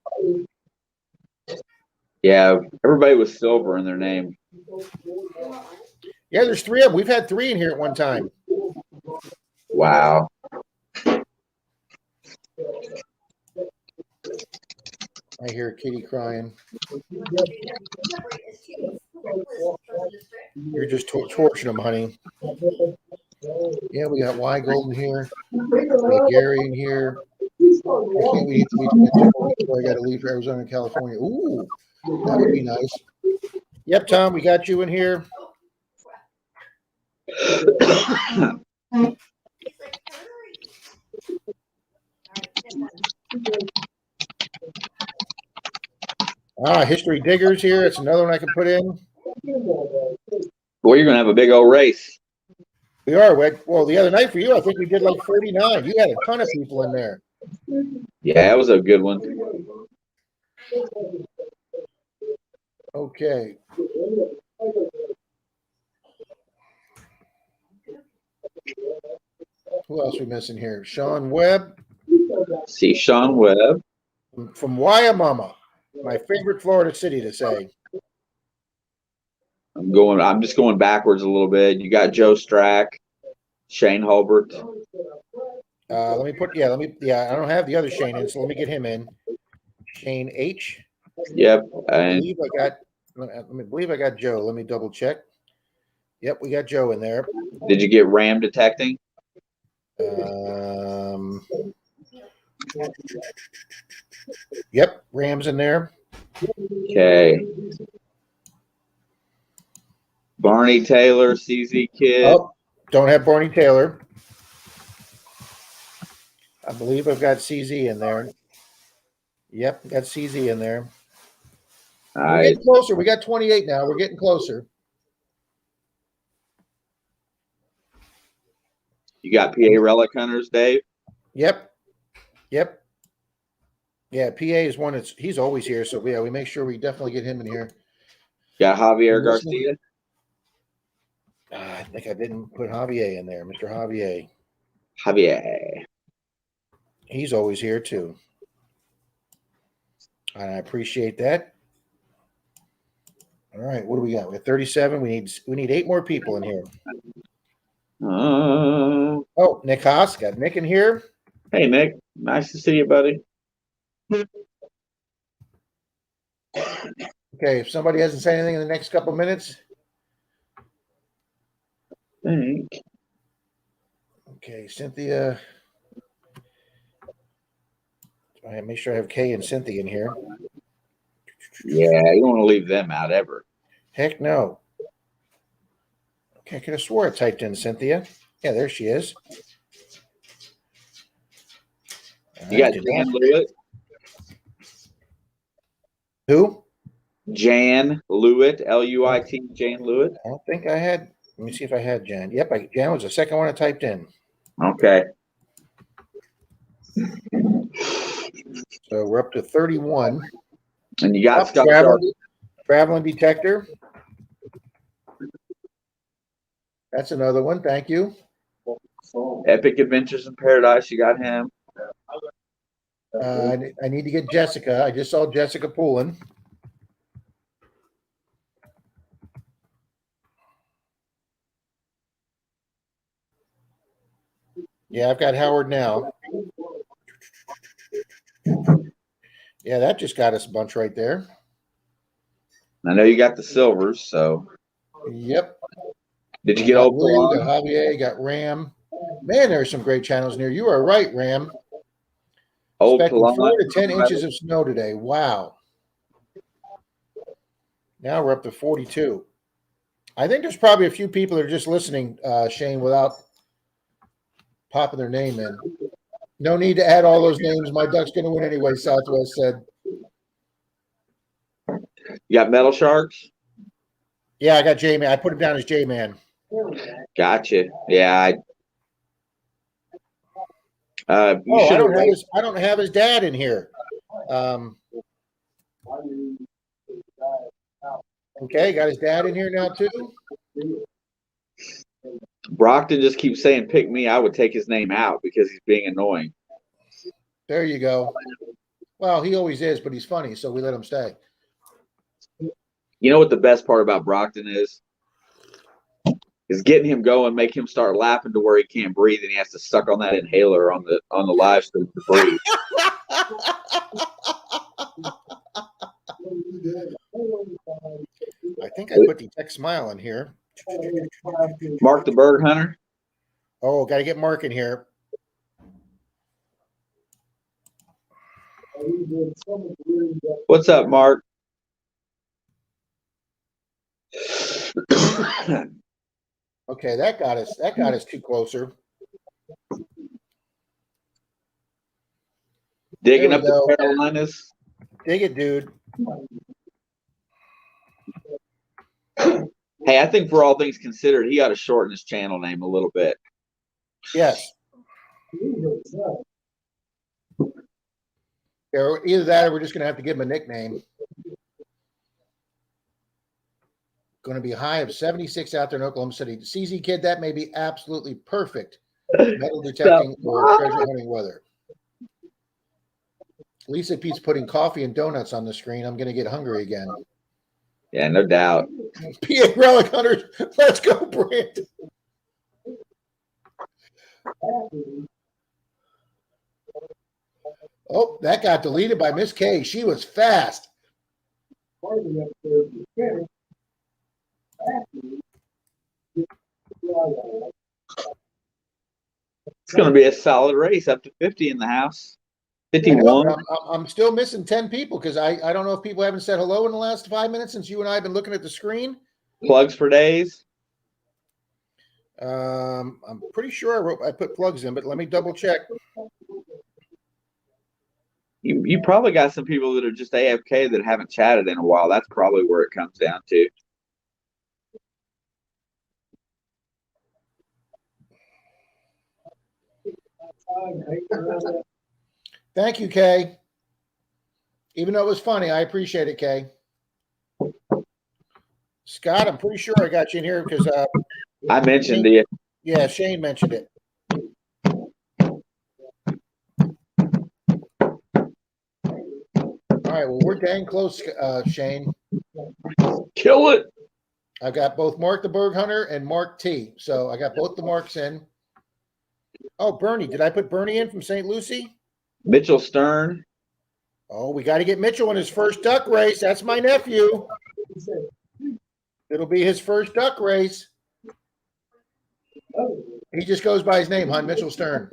Yeah, everybody was silver in their name. Yeah, there's 3 of them. We've had 3 in here at one time. Wow. I hear Kitty crying. You're just torching them, honey. Yeah, we got Weigold in here. We got Gary in here. I can't wait to meet before I got to leave for Arizona and California. Ooh, that would be nice. Yep, Tom, we got you in here. History Diggers here. It's another one I can put in. Boy, you're going to have a big old race. We are. Well, the other night for you, I think we did like 49. You had a ton of people in there. Yeah, that was a good one. Okay. Who else are we missing here? Sean Webb. See Sean Webb. From Wyomama, my favorite Florida city to say. I'm just going backwards a little bit. You got Joe Strack, Shane Hulbert. I don't have the other Shane in, so let me get him in. Shane H. Yep. I believe I got Joe. Let me double check. Yep, we got Joe in there. Did you get Ram detecting? Yep, Ram's in there. Okay. Barney Taylor, CZ Kid. Oh, don't have Barney Taylor. I believe I've got CZ in there. Yep, got CZ in there. All We're right. getting closer. We got 28 now. We're getting closer. You got PA Relic Hunters, Dave? Yep. Yeah, PA is one he's always here, so yeah, we make sure we definitely get him in here. Got Javier Garcia? I think I didn't put Javier in there, Mr. Javier. Javier. He's always here too. And I appreciate that. All right, what do we got? We have 37. We need 8 more people in here. Oh, Nick Haas. Got Nick in here. Hey, Nick. Nice to see you, buddy. Okay, if somebody hasn't said anything in the next couple minutes. Okay, Cynthia. I make sure I have Kay and Cynthia in here. Yeah, you don't want to leave them out ever. Heck no. Okay, I could have swore I typed in Cynthia. Yeah, there she is. You got Jan Lewitt? Who? Jan Lewitt, L-U-I-T, Jan Lewitt. I don't think I had. Let me see if I had Jan. Yep, Jan was the second one I typed in. Okay. So we're up to 31. And you got Scott Traveling Detector. That's another one. Thank you. Epic Adventures in Paradise. You got him. I need to get Jessica. I just saw Jessica Poulin. Yeah, I've got Howard now. Yeah, that just got us a bunch right there. I know you got the silvers, so. Yep. Did you get old Lou, got Javier, got Ram. Man, there's some great channels near. You are right, Ram. Old Expecting 4 to 10 inches of snow today. Wow. Now we're up to 42. I think there's probably a few people that are just listening, Shane, without popping their name in. No need to add all those names. My duck's going to win anyway, Southwest said. You got Metal Sharks? Yeah, I got J-Man. I put him down as J-Man. Gotcha. Yeah. You Oh, should have I don't have his dad in here. Okay, got his dad in here now too. Brockton just keeps saying pick me. I would take his name out because he's being annoying. There you go. Well, he always is, but he's funny, so we let him stay. You know what the best part about Brockton is? Is getting him going, make him start laughing to where he can't breathe and he has to suck on that inhaler on the live stream to breathe. I think I put Detect Smile in here. Mark the Berg Hunter. Oh, got to get Mark in here. What's up, Mark? Okay, that got us too closer. Digging up the Carolinas. Dig it, dude. Hey, I think for all things considered, he ought to shorten his channel name a little bit. Yes. Yeah, either that or we're just going to have to give him a nickname. Going to be a high of 76 out there in Oklahoma City. CZ Kid, that may be absolutely perfect metal detecting or treasure hunting weather. Lisa Pete's putting coffee and donuts on the screen. I'm going to get hungry again. Yeah, no doubt. PA Relic Hunters, let's go, Brent. Oh, that got deleted by Miss K. She was fast. It's going to be a solid race, up to 50 in the house. 51. I'm still missing 10 people because I don't know if people haven't said hello in the last 5 minutes since you and I have been looking at the screen. Plugs for days. I'm pretty sure I put plugs in, but let me double check. You probably got some people that are just AFK that haven't chatted in a while. That's probably where it comes down to. Thank you, Kay. Even though it was funny, I appreciate it, Kay. Scott, I'm pretty sure I got you in here because I mentioned it. Yeah, Shane mentioned it. All right, well, we're dang close, Shane. Kill it. I got both Mark the Berg Hunter and Mark T. So I got both the marks in. Oh, Bernie. Did I put Bernie in from St. Lucie? Mitchell Stern. Oh, we got to get Mitchell in his first duck race. That's my nephew. It'll be his first duck race. He just goes by his name, Hunt, Mitchell Stern.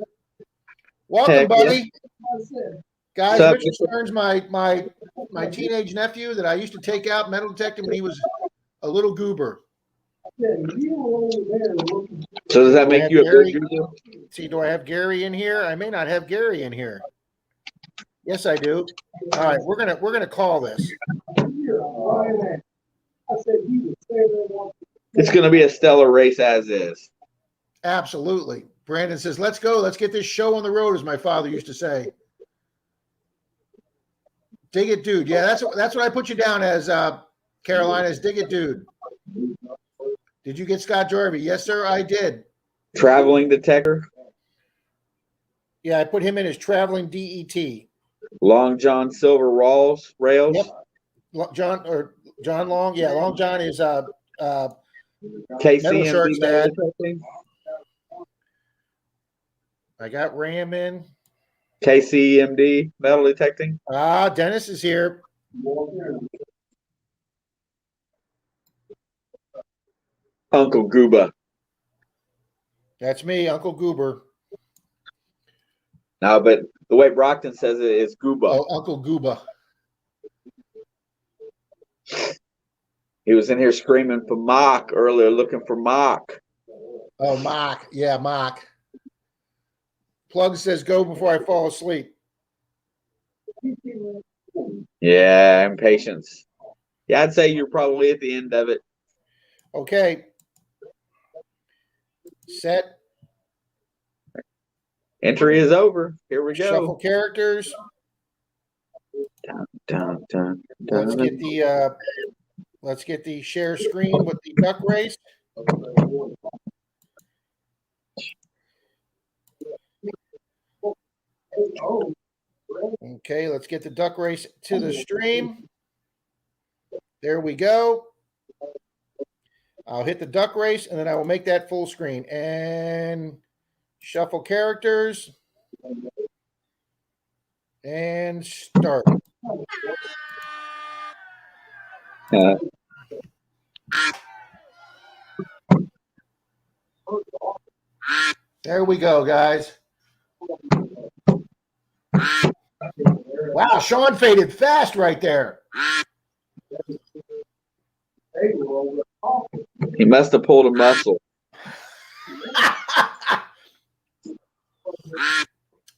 Welcome, Heck, buddy. yeah. Guys, What's up, Mitchell Stern's my teenage nephew that I used to take out metal detecting when he was a little goober. So does that make you a Gary? good goober? See, do I have Gary in here? I may not have Gary in here. Yes, I do. All right, we're gonna call this. It's gonna be a stellar race as is. Absolutely. Brandon says, "Let's go. Let's get this show on the road," as my father used to say. Dig it, dude. Yeah, that's what I put you down as, Carolina's Dig it, dude. Did you get Scott Jarvie? Yes, sir, I did. Traveling detector. Yeah, I put him in as traveling DET. Long John Silver rails. Yep. John Long. Yeah, Long John is Metal Shark's dad. I got Ram in. KCMD metal detecting. Dennis is here. Uncle Gooba. That's me, Uncle Goober. No, but the way Brockton says it is Gooba. Oh, Uncle Gooba. He was in here screaming for Mock earlier, looking for Mock. Oh, Mock. Yeah, Mock. Plug says, "Go before I fall asleep." Yeah, impatience. Yeah, I'd say you're probably at the end of it. Okay. Set. Entry is over. Here we Shuffle go. characters. Dun, dun, dun, Let's dun. get the share screen with the duck race. Okay, let's get the duck race to the stream. There we go. I'll hit the duck race and then I will make that full screen and shuffle characters and start. Uh, There we go, guys. Wow, Sean faded fast right there. he must have pulled a muscle.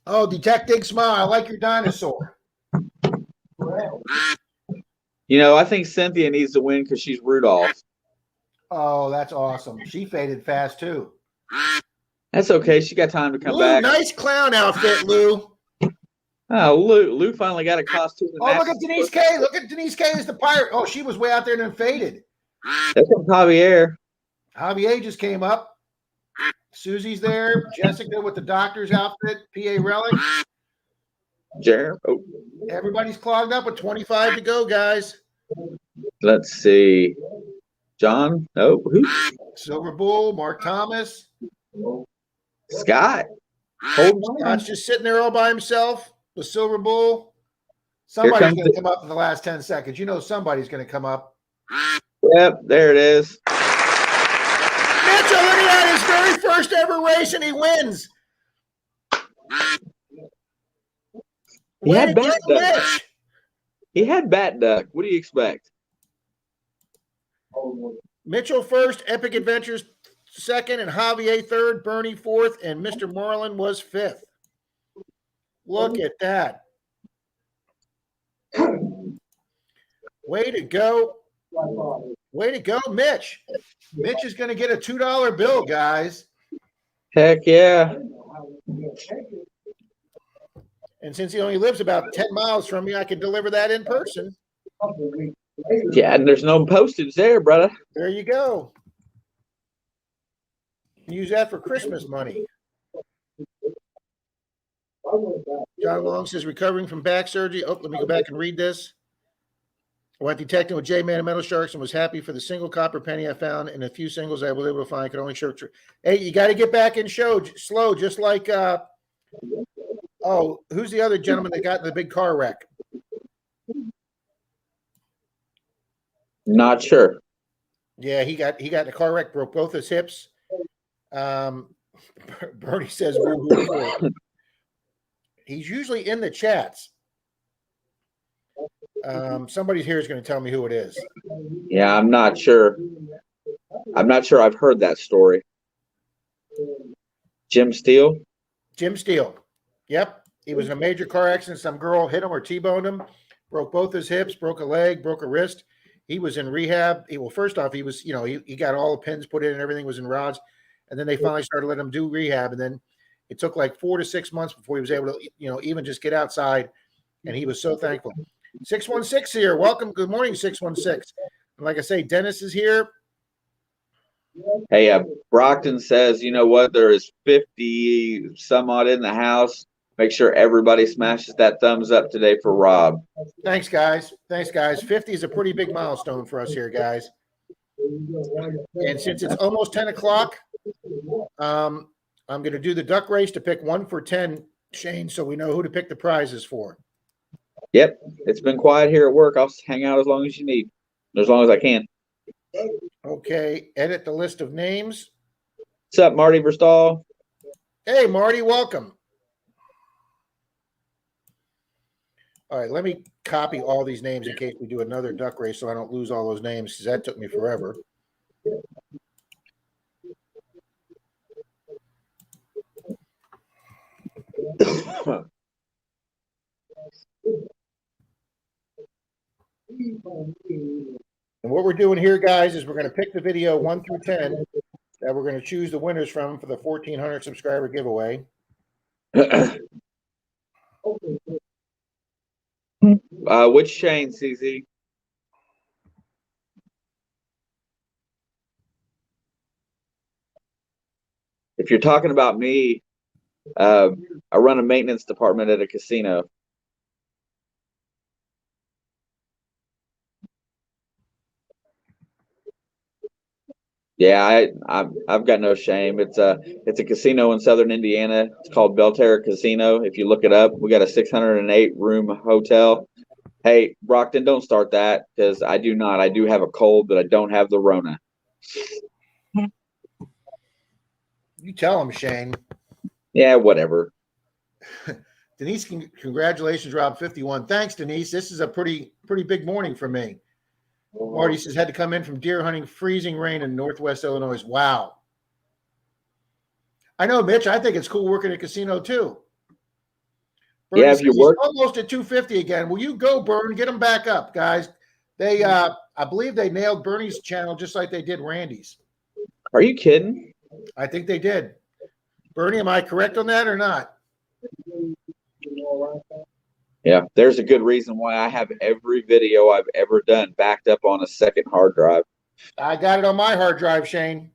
Oh, detecting smile. I like your dinosaur. You know, I think Cynthia needs to win because she's Rudolph. Oh, that's awesome. She faded fast too. That's okay. She got time to come Lou, back. nice clown outfit, Lou. Oh, Lou finally got a costume. Oh, look at Denise K. Look at Denise K as the pirate. Oh, she was way out there and then faded. That's from Javier. Javier just came up. Susie's there. Jessica with the doctor's outfit. PA Relic. Jeremy. Oh. Everybody's clogged up with 25 to go, guys. Let's see. John? No. Who? Silver Bull, Mark Thomas. Scott. Scott's just sitting there all by himself. The Silver Bull. Somebody's going to come up in the last 10 seconds. You know somebody's going to come up. Yep, there it is. Mitchell, look at that. His very first ever race, and he wins. He had bat duck. He had bat duck. What do you expect? Mitchell first, Epic Adventures second, and Javier third, Bernie fourth, and Mr. Marlin was fifth. Look at that. Way to go. Way to go, Mitch. Mitch is going to get a $2 bill, guys. Heck yeah. And since he only lives about 10 miles from me, I can deliver that in person. Yeah, and there's no postage there, brother. There you go. Use that for Christmas money. John Long says, recovering from back surgery. Oh, let me go back and read this. I went detecting with J-Man and Metal Sharks and was happy for the single copper penny I found and a few singles I was able to find. Could only show. Hey, you got to get back in show slow, just like who's the other gentleman that got in the big car wreck? Not sure. Yeah, he got in a car wreck, broke both his hips. Bernie says he's usually in the chats. Somebody here is going to tell me who it is. Yeah, I'm not sure. I'm not sure I've heard that story. Jim Steele? Jim Steele. Yep. He was in a major car accident. Some girl hit him or T-boned him, broke both his hips, broke a leg, broke a wrist. He was in rehab. First off, he was, he got all the pins put in and everything was in rods. And then they finally started letting him do rehab. And then it took like 4 to 6 months before he was able to, even just get outside. And he was so thankful. 616 here. Welcome. Good morning, 616. And like I say, Dennis is here. Hey, Brockton says, you know what? There is 50 some odd in the house. Make sure everybody smashes that thumbs up today for Rob. Thanks, guys. 50 is a pretty big milestone for us here, guys. And since it's almost 10 o'clock, I'm going to do the duck race to pick 1 for 10, Shane, so we know who to pick the prizes for. Yep. It's been quiet here at work. I'll hang out as long as you need, as long as I can. Okay. Edit the list of names. What's up, Marty Verstahl? Hey, Marty, welcome. All right, let me copy all these names in case we do another duck race so I don't lose all those names because that took me forever. And what we're doing here, guys, is we're going to pick the video 1 through 10 that we're going to choose the winners from for the 1,400 subscriber giveaway. Which Shane, CZ? If you're talking about me, I run a maintenance department at a casino. Yeah, I've got no shame. It's a casino in southern Indiana. It's called Belterra Casino. If you look it up, we got a 608 room hotel. Hey, Brockton, don't start that because I do not. I do have a cold, but I don't have the Rona. You tell him, Shane. Yeah, whatever. Denise, congratulations, Rob. 51. Thanks, Denise. This is a pretty big morning for me. Marty says had to come in from deer hunting, freezing rain in Northwest Illinois. Wow. I know, Mitch. I think it's cool working at a casino too. Bernie Yeah, if you work almost at 250 again. Will you go, Bern? Get them back up, guys. They, I believe they nailed Bernie's channel just like they did Randy's. Are you kidding? I think they did. Bernie, am I correct on that or not? Yeah, there's a good reason why I have every video I've ever done backed up on a second hard drive. I got it on my hard drive, Shane.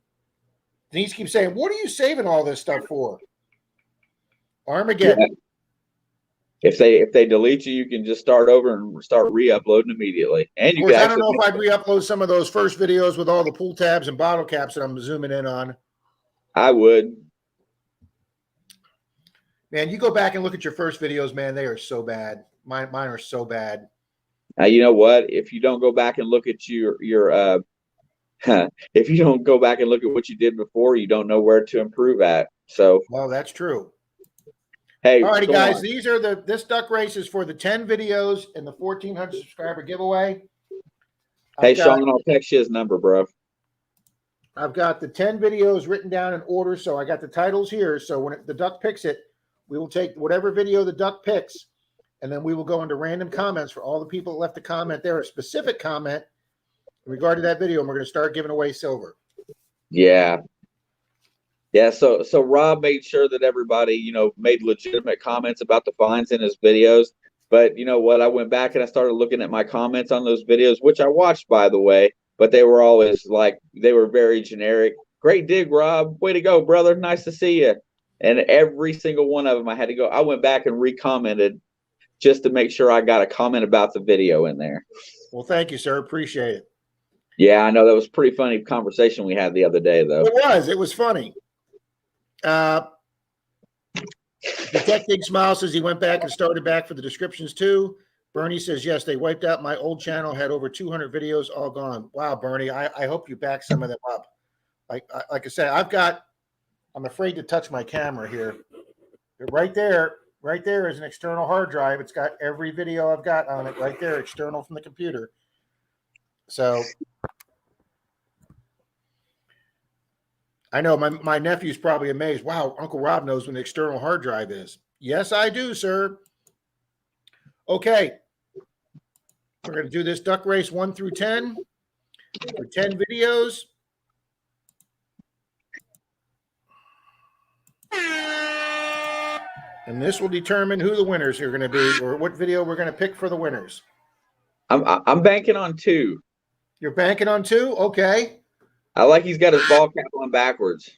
Denise keeps saying, what are you saving all this stuff for? Armageddon. Yeah. If they delete you, you can just start over and start re-uploading immediately. And you Of course, can I don't know if I'd re-upload some of those first videos with all the pull tabs and bottle caps that I'm zooming in on. I would. Man, you go back and look at your first videos, man, they are so bad. Mine are so bad. You know what? If you don't go back and look at your if you don't go back and look at what you did before, you don't know where to improve at. So, well, that's true. Hey, all righty, guys. These are this duck race is for the 10 videos in the 1,400 subscriber giveaway. Hey, Sean, I'll text you his number, bro. I've got the 10 videos written down in order, so I got the titles here. So when the duck picks it, we will take whatever video the duck picks, and then we will go into random comments for all the people that left a comment there, a specific comment in regard to that video, and we're going to start giving away silver. Yeah. Yeah, so Rob made sure that everybody, made legitimate comments about the finds in his videos. But you know what? I went back and I started looking at my comments on those videos, which I watched, by the way, but they were always they were very generic. Great dig, Rob. Way to go, brother. Nice to see you. And every single one of them, I went back and recommented just to make sure I got a comment about the video in there. Well, thank you, sir. Appreciate it. Yeah, I know that was a pretty funny conversation we had the other day, though. It was funny. Detective Smile says he went back and started back for the descriptions too. Bernie says, yes, they wiped out my old channel, had over 200 videos, all gone. Wow, Bernie, I hope you back some of them up. Like I said, I'm afraid to touch my camera here. Right there is an external hard drive. It's got every video I've got on it right there, external from the computer. So I know my nephew's probably amazed. Wow, Uncle Rob knows what an external hard drive is. Yes, I do, sir. Okay. We're going to do this duck race 1 through 10 for 10 videos. And this will determine who the winners are going to be or what video we're going to pick for the winners. I'm banking on 2. You're banking on 2? Okay. I like he's got his ball cap on backwards.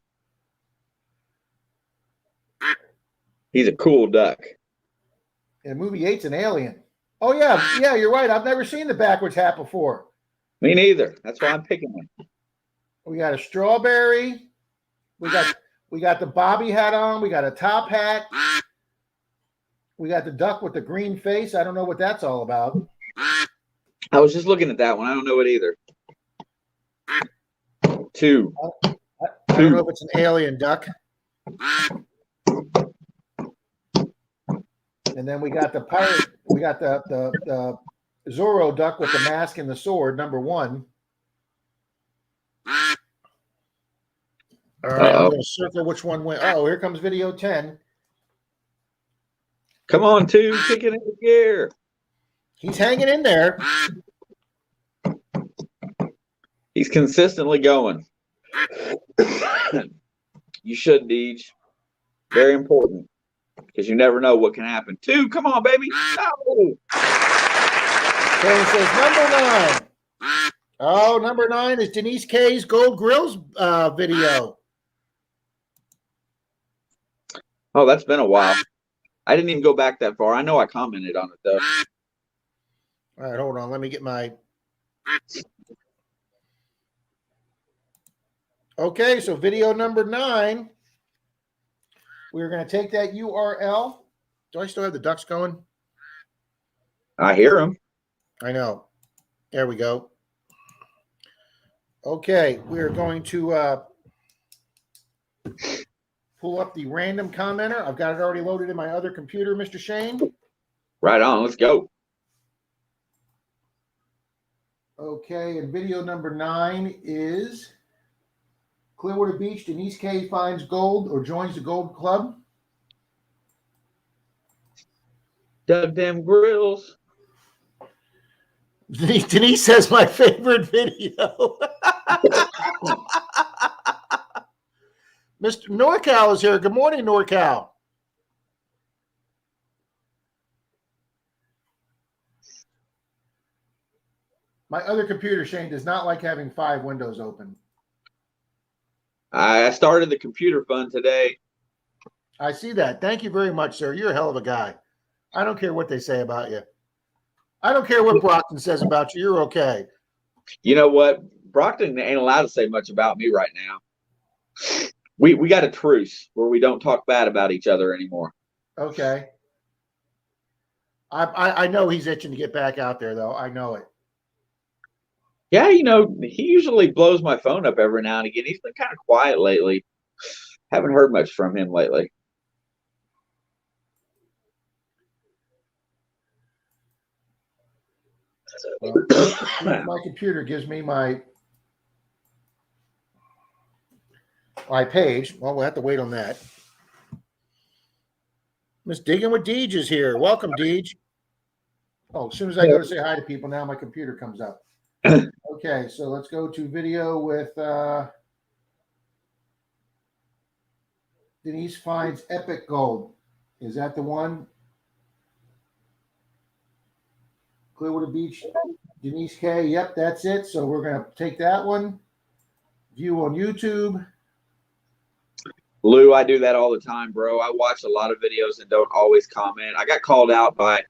He's a cool duck. And movie 8's an alien. Oh, yeah, you're right. I've never seen the backwards hat before. Me neither. That's why I'm picking him. We got a strawberry. We got the Bobby hat on. We got a top hat. We got the duck with the green face. I don't know what that's all about. I was just looking at that one. I don't know it either. 2. I don't know if it's an alien duck. And then we got the pirate. We got the Zorro duck with the mask and the sword, number 1. All right, I'm going to circle which one went. Oh, here comes video 10. Come on, 2, kick it into gear. He's hanging in there. He's consistently going. You should, Deej. Very important because you never know what can happen. 2, come on, baby. No. So it says number 9. Oh, number 9 is Denise K's Gold Grills video. Oh, that's been a while. I didn't even go back that far. I know I commented on it, though. All right, hold on. Let me get my... Okay, so video number 9. We're going to take that URL. Do I still have the ducks going? I hear him. I know. There we go. Okay, we're going to pull up the random commenter. I've got it already loaded in my other computer, Mr. Shane. Right on. Let's go. Okay, and video number 9 is Clearwater Beach. Denise K finds gold or joins the gold club. Dug them grills. Denise says my favorite video. Mr. NorCal is here. Good morning, NorCal. My other computer, Shane, does not like having 5 windows open. I started the computer fund today. I see that. Thank you very much, sir. You're a hell of a guy. I don't care what they say about you. I don't care what Brockton says about you. You're okay. You know what? Brockton ain't allowed to say much about me right now. We got a truce where we don't talk bad about each other anymore. Okay. I know he's itching to get back out there, though. I know it. Yeah, you know, he usually blows my phone up every now and again. He's been kind of quiet lately. Haven't heard much from him lately. Well, my computer gives me my page. Well, we'll have to wait on that. Miss Digging with Deej is here. Welcome, Deej. Oh, as soon as I go to say hi to people, now my computer comes up. Okay, so let's go to video with Denise finds epic gold. Is that the one? Clearwater Beach, Denise K. Yep, that's it. So we're going to take that one. View on YouTube. Lou, I do that all the time, bro. I watch a lot of videos and don't always comment. I got called out by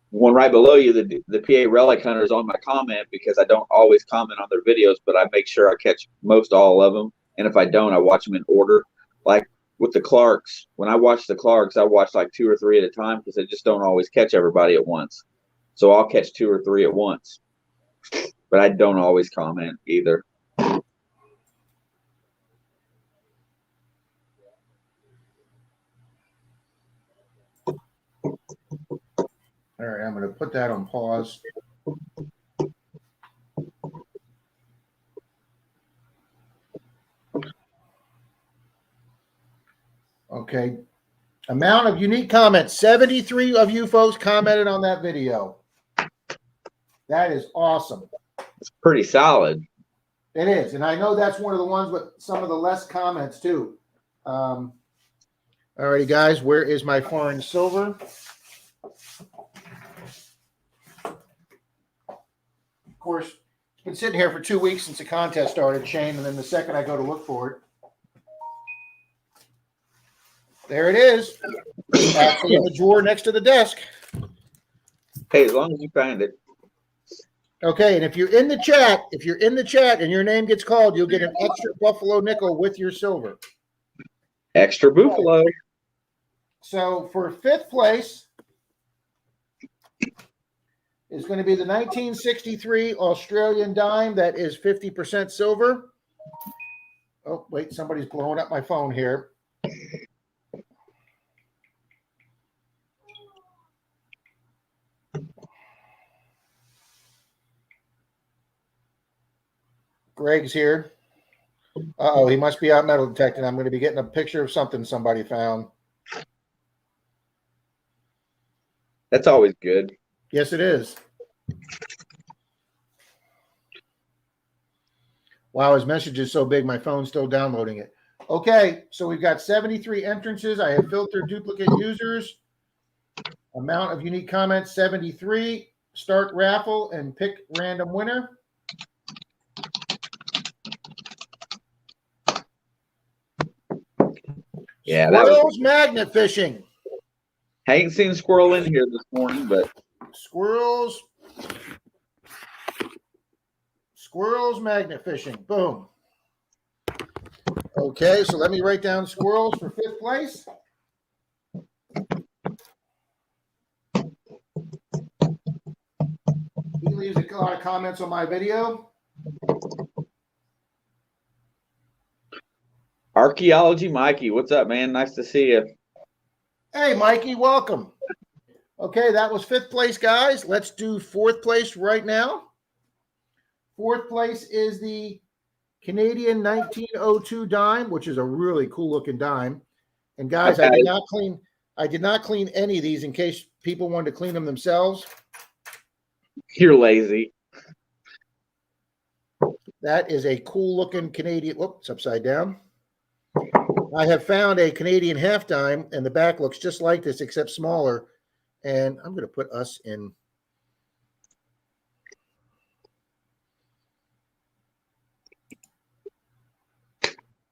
one right below you, the PA Relic Hunters, on my comment because I don't always comment on their videos, but I make sure I catch most all of them. And if I don't, I watch them in order. Like with the Clarks, when I watch the Clarks, I watch like 2 or 3 at a time because I just don't always catch everybody at once. So I'll catch 2 or 3 at once. But I don't always comment either. All right, I'm going to put that on pause. Okay. Amount of unique comments. 73 of you folks commented on that video. That is awesome. It's pretty solid. It is. And I know that's one of the ones with some of the less comments, too. All righty, guys. Where is my foreign silver? Of course, it's been sitting here for 2 weeks since the contest started, Shane, and then the second I go to look for it, there it is. Actually in the drawer next to the desk. Hey, as long as you find it. Okay, and if you're in the chat and your name gets called, you'll get an extra Buffalo nickel with your silver. Extra Buffalo. So for 5th place is going to be the 1963 Australian dime. That is 50% silver. Oh, wait, somebody's blowing up my phone here. Greg's here. Uh-oh, he must be out metal detecting. I'm going to be getting a picture of something somebody found. That's always good. Yes, it is. Wow, his message is so big, my phone's still downloading it. Okay, so we've got 73 entrances. I have filtered duplicate users. Amount of unique comments, 73. Start raffle and pick random winner. Yeah, Squirrels magnet fishing. I ain't seen a squirrel in here this morning, but Squirrels magnet fishing. Boom. Okay, so let me write down squirrels for 5th place. He leaves a lot of comments on my video. Archaeology Mikey, what's up, man? Nice to see you. Hey, Mikey, welcome. Okay, that was 5th place, guys. Let's do 4th place right now. 4th place is the Canadian 1902 dime, which is a really cool looking dime. And guys, I did not clean any of these in case people wanted to clean them themselves. You're lazy. That is a cool looking Canadian. Whoops, upside down. I have found a Canadian half dime, and the back looks just like this, except smaller. And I'm going to put us in.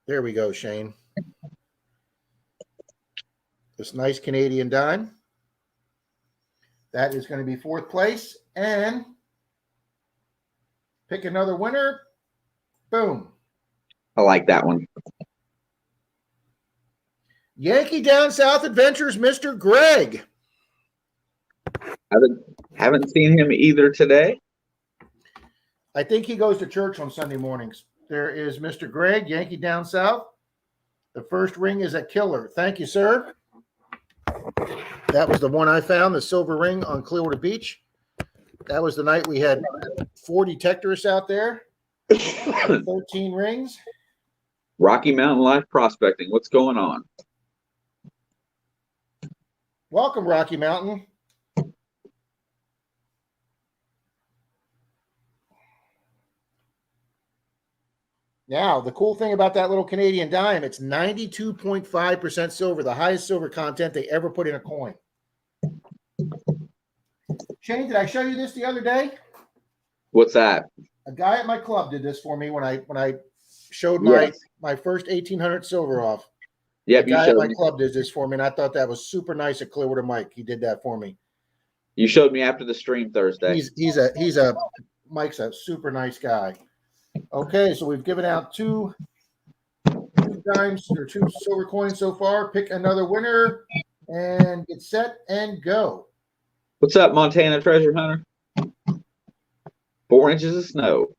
There we go, Shane. This nice Canadian dime. That is going to be 4th place. And pick another winner. Boom. I like that one. Yankee Down South Adventures, Mr. Greg. Haven't seen him either today. I think he goes to church on Sunday mornings. There is Mr. Greg, Yankee Down South. The first ring is a killer. Thank you, sir. That was the one I found, the silver ring on Clearwater Beach. That was the night we had 4 detectorists out there. 13 rings. Rocky Mountain Life Prospecting. What's going on? Welcome, Rocky Mountain. Now, the cool thing about that little Canadian dime, it's 92.5% silver, the highest silver content they ever put in a coin. Shane, did I show you this the other day? What's that? A guy at my club did this for me when I showed Yes. my first 1800 silver off. Yep, The you guy at showed my me. club did this for me, and I thought that was super nice at Clearwater Mike. He did that for me. You showed me after the stream Thursday. Mike's a super nice guy. Okay, so we've given out two dimes or 2 silver coins so far. Pick another winner and get set and go. What's up, Montana Treasure Hunter? 4 inches of snow.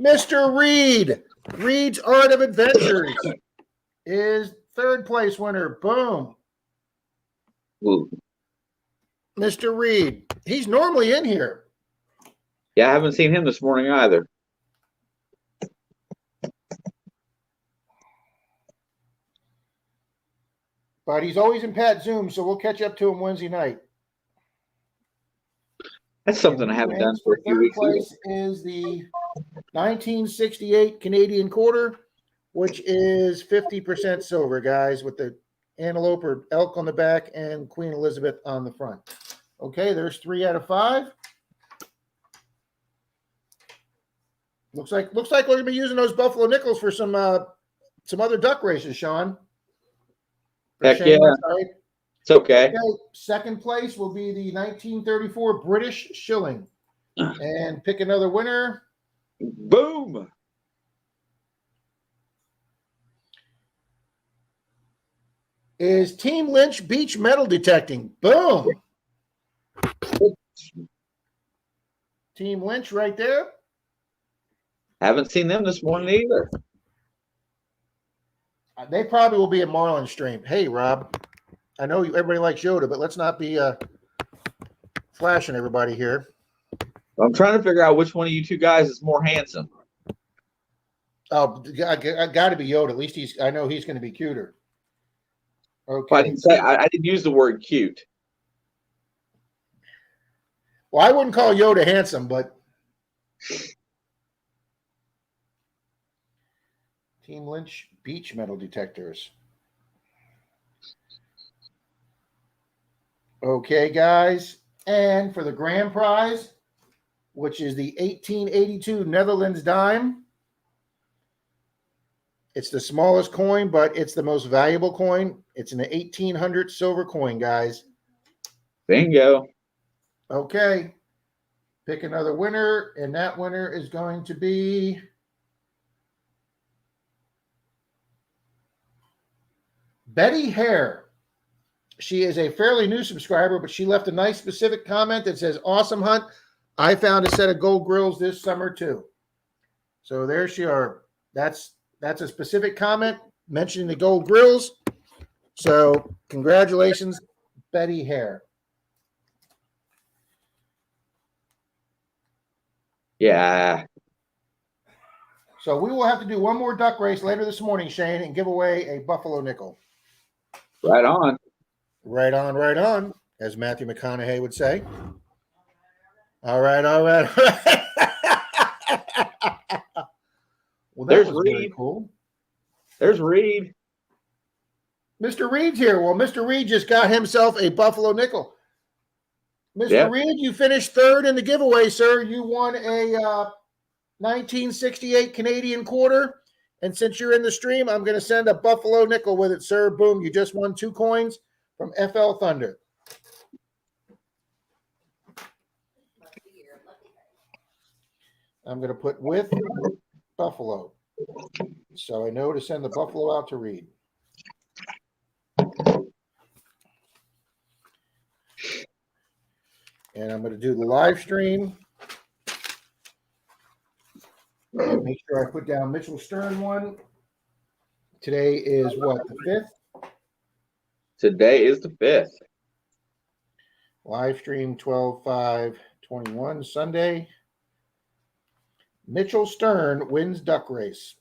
Mr. Reed, Reed's Art of Adventures is 3rd place winner. Boom. Ooh. Mr. Reed, he's normally in here. Yeah, I haven't seen him this morning either. But he's always in Pat Zoom, so we'll catch up to him Wednesday night. That's something I haven't done for a few 3rd weeks. place is the 1968 Canadian quarter, which is 50% silver, guys, with the antelope or elk on the back and Queen Elizabeth on the front. Okay, there's 3 out of 5. Looks like we're going to be using those Buffalo nickels for some other duck races, Sean. Heck yeah. Right? It's okay. Okay, 2nd place will be the 1934 British shilling. And pick another winner. Boom. Is Team Lynch Beach metal detecting. Boom. Team Lynch right there. Haven't seen them this morning either. They probably will be a Marlin stream. Hey, Rob, I know everybody likes Yoda, but let's not be flashing everybody here. I'm trying to figure out which one of you two guys is more handsome. Oh, I got to be Yoda. At least I know he's going to be cuter. Okay. Well, I didn't use the word cute. Well, I wouldn't call Yoda handsome, but Team Lynch beach metal detectors. Okay, guys. And for the grand prize, which is the 1882 Netherlands dime, it's the smallest coin, but it's the most valuable coin. It's an 1800 silver coin, guys. Bingo. Okay. Pick another winner, and that winner is going to be Betty Hare. She is a fairly new subscriber, but she left a nice specific comment that says, "Awesome hunt. I found a set of gold grills this summer too." So there she are. That's a specific comment mentioning the gold grills. So congratulations, Betty Hare. Yeah. So we will have to do one more duck race later this morning, Shane, and give away a Buffalo nickel. Right on. Right on, right on, as Matthew McConaughey would say. All right, all right, all right. Well, that There's was very Reed. cool. There's Reed. Mr. Reed's here. Well, Mr. Reed just got himself a Buffalo nickel. Mr. Yep. Reed, you finished third in the giveaway, sir. You won a 1968 Canadian quarter. And since you're in the stream, I'm going to send a Buffalo nickel with it, sir. Boom. You just won 2 coins from FL Thunder. I'm going to put with Buffalo. So I know to send the Buffalo out to Reed. And I'm going to do the live stream. And make sure I put down Mitchell Stern one. Today is what, the 5th? Today is the 5th. Live stream 12/5/21 Sunday. Mitchell Stern wins duck race.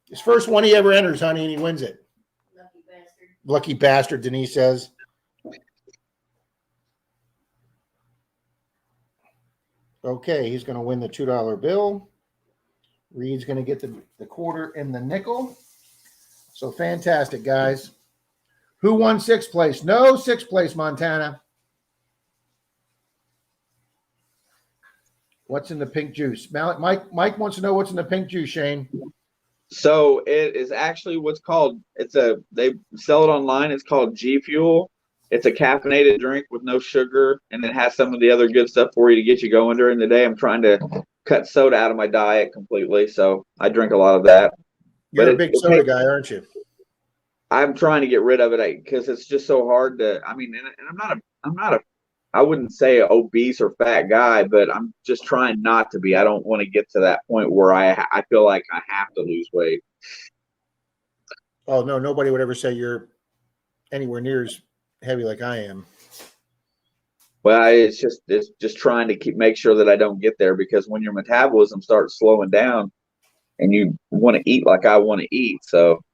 His first one he ever enters, honey, and he wins it. Lucky bastard. Lucky bastard, Denise says. Okay, he's going to win the $2 bill. Reed's going to get the quarter and the nickel. So fantastic, guys. Who won 6th place? No 6th place, Montana. What's in the pink juice? Mike wants to know what's in the pink juice, Shane. So it is actually what's called, they sell it online. It's called G Fuel. It's a caffeinated drink with no sugar, and it has some of the other good stuff for you to get you going during the day. I'm trying to cut soda out of my diet completely, so I drink a lot of that. You're a big soda guy, aren't you? I'm trying to get rid of it because it's just so hard to. I mean, and I'm not a. I wouldn't say obese or fat guy, but I'm just trying not to be. I don't want to get to that point where I feel like I have to lose weight. Oh no, nobody would ever say you're anywhere near as heavy like I am. Well, it's just trying to make sure that I don't get there, because when your metabolism starts slowing down and you want to eat like I want to eat. So,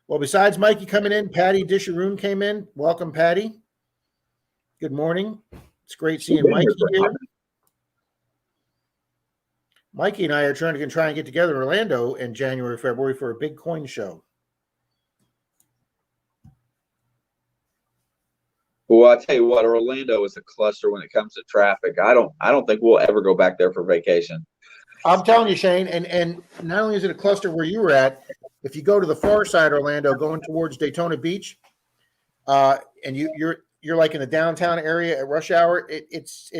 well, besides Mikey coming in, Patty Disharoon came in. Welcome, Patty. Good morning. It's great seeing Mikey here. Mikey and I are trying to get together in Orlando in January, February for a big coin show. well, I tell you what, Orlando is a cluster when it comes to traffic. I don't think we'll ever go back there for vacation. I'm telling you, Shane, and not only is it a cluster where you were at, if you go to the far side of Orlando, going towards Daytona Beach, and you're like in the downtown area at rush hour, it's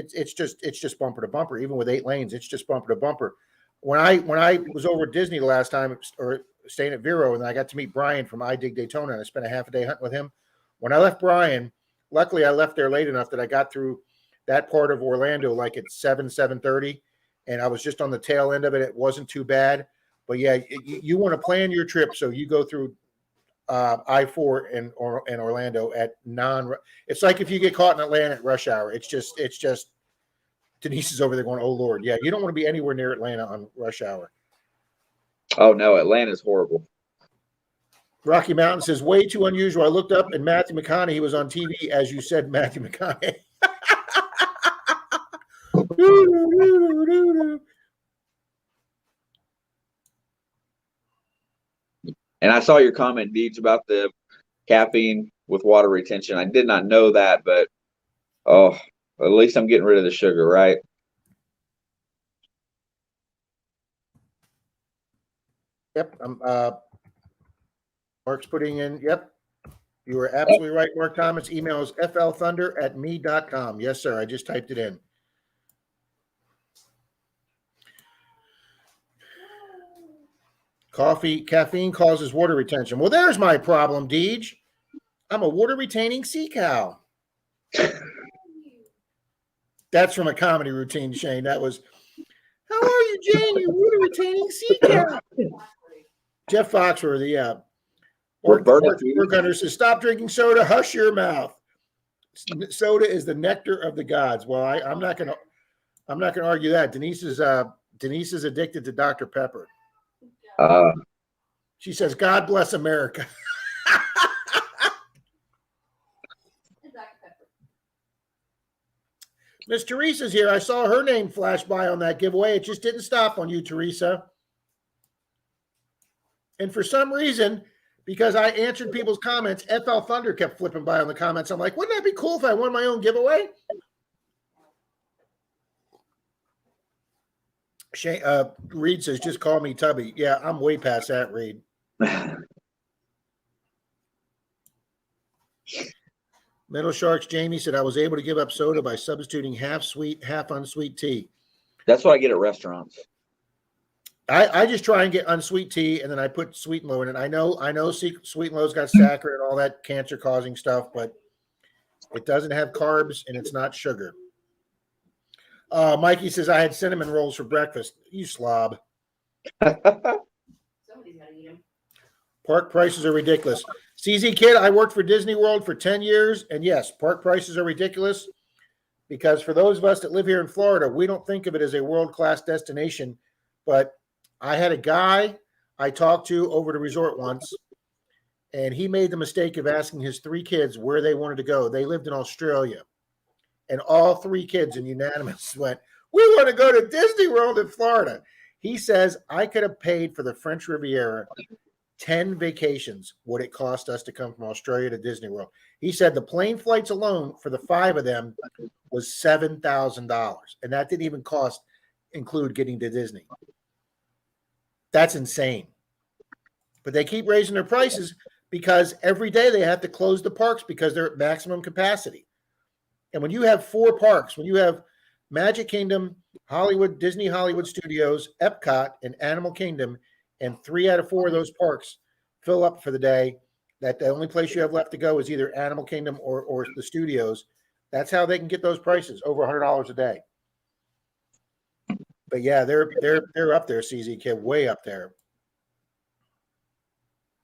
just bumper to bumper. Even with 8 lanes, it's just bumper to bumper. When I was over at Disney the last time, or staying at Vero, and I got to meet Brian from I Dig Daytona, and I spent a half a day hunting with him. When I left Brian, luckily I left there late enough that I got through that part of Orlando like at 7:30. And I was just on the tail end of it. It wasn't too bad. But, yeah, you want to plan your trip so you go through I-4 in Orlando at it's like if you get caught in Atlanta at rush hour. It's just Denise is over there going, oh, Lord. Yeah, you don't want to be anywhere near Atlanta on rush hour. Oh, no, Atlanta's horrible. Rocky Mountain says, way too unusual. I looked up and Matthew McConaughey was on TV, as you said, Matthew McConaughey. And I saw your comment, Deeds, about the caffeine with water retention. I did not know that, but at least I'm getting rid of the sugar, right? Yep. Mark's putting in, yep. You were absolutely right, Mark Thomas. Email is flthunder@me.com. Yes, sir. I just typed it in. Caffeine causes water retention. Well, there's my problem, Deej. I'm a water retaining sea cow. That's from a comedy routine, Shane. That was, how are you, Jane? You water retaining sea cow. Jeff Foxworthy, yeah. Mark Gunner says, stop drinking soda, hush your mouth. Soda is the nectar of the gods. Well, I'm not gonna argue that. Denise is addicted to Dr. Pepper. She says, God bless America. Miss Teresa's here. I saw her name flash by on that giveaway. It just didn't stop on you, Teresa. And for some reason, because I answered people's comments, FL Thunder kept flipping by on the comments. I'm like, wouldn't that be cool if I won my own giveaway? Shane, Reed says, just call me Tubby. Yeah, I'm way past that, Reed. Metal Sharks Jamie said, I was able to give up soda by substituting half sweet, half unsweet tea. That's what I get at restaurants. I just try and get unsweet tea, and then I put sweet and low in it. I know sweet and low's got saccharin and all that cancer-causing stuff, but it doesn't have carbs, and it's not sugar. Mikey says, I had cinnamon rolls for breakfast. You slob. Somebody's got to eat them. Park prices are ridiculous. CZ Kid, I worked for Disney World for 10 years, and yes, park prices are ridiculous because for those of us that live here in Florida, we don't think of it as a world-class destination, but I had a guy I talked to over the resort once, and he made the mistake of asking his 3 kids where they wanted to go. They lived in Australia, and all 3 kids in unanimous went, we want to go to Disney World in Florida. He says, I could have paid for the French Riviera 10 vacations what it cost us to come from Australia to Disney World. He said the plane flights alone for the 5 of them was $7,000, and that didn't even include getting to Disney. That's insane. But they keep raising their prices because every day they have to close the parks because they're at maximum capacity. And when you have 4 parks, when you have Magic Kingdom, Disney Hollywood Studios, Epcot, and Animal Kingdom, and 3 out of 4 of those parks fill up for the day, that the only place you have left to go is either Animal Kingdom or the studios. That's how they can get those prices, over $100 a day. But yeah, they're up there, CZ Kid, way up there.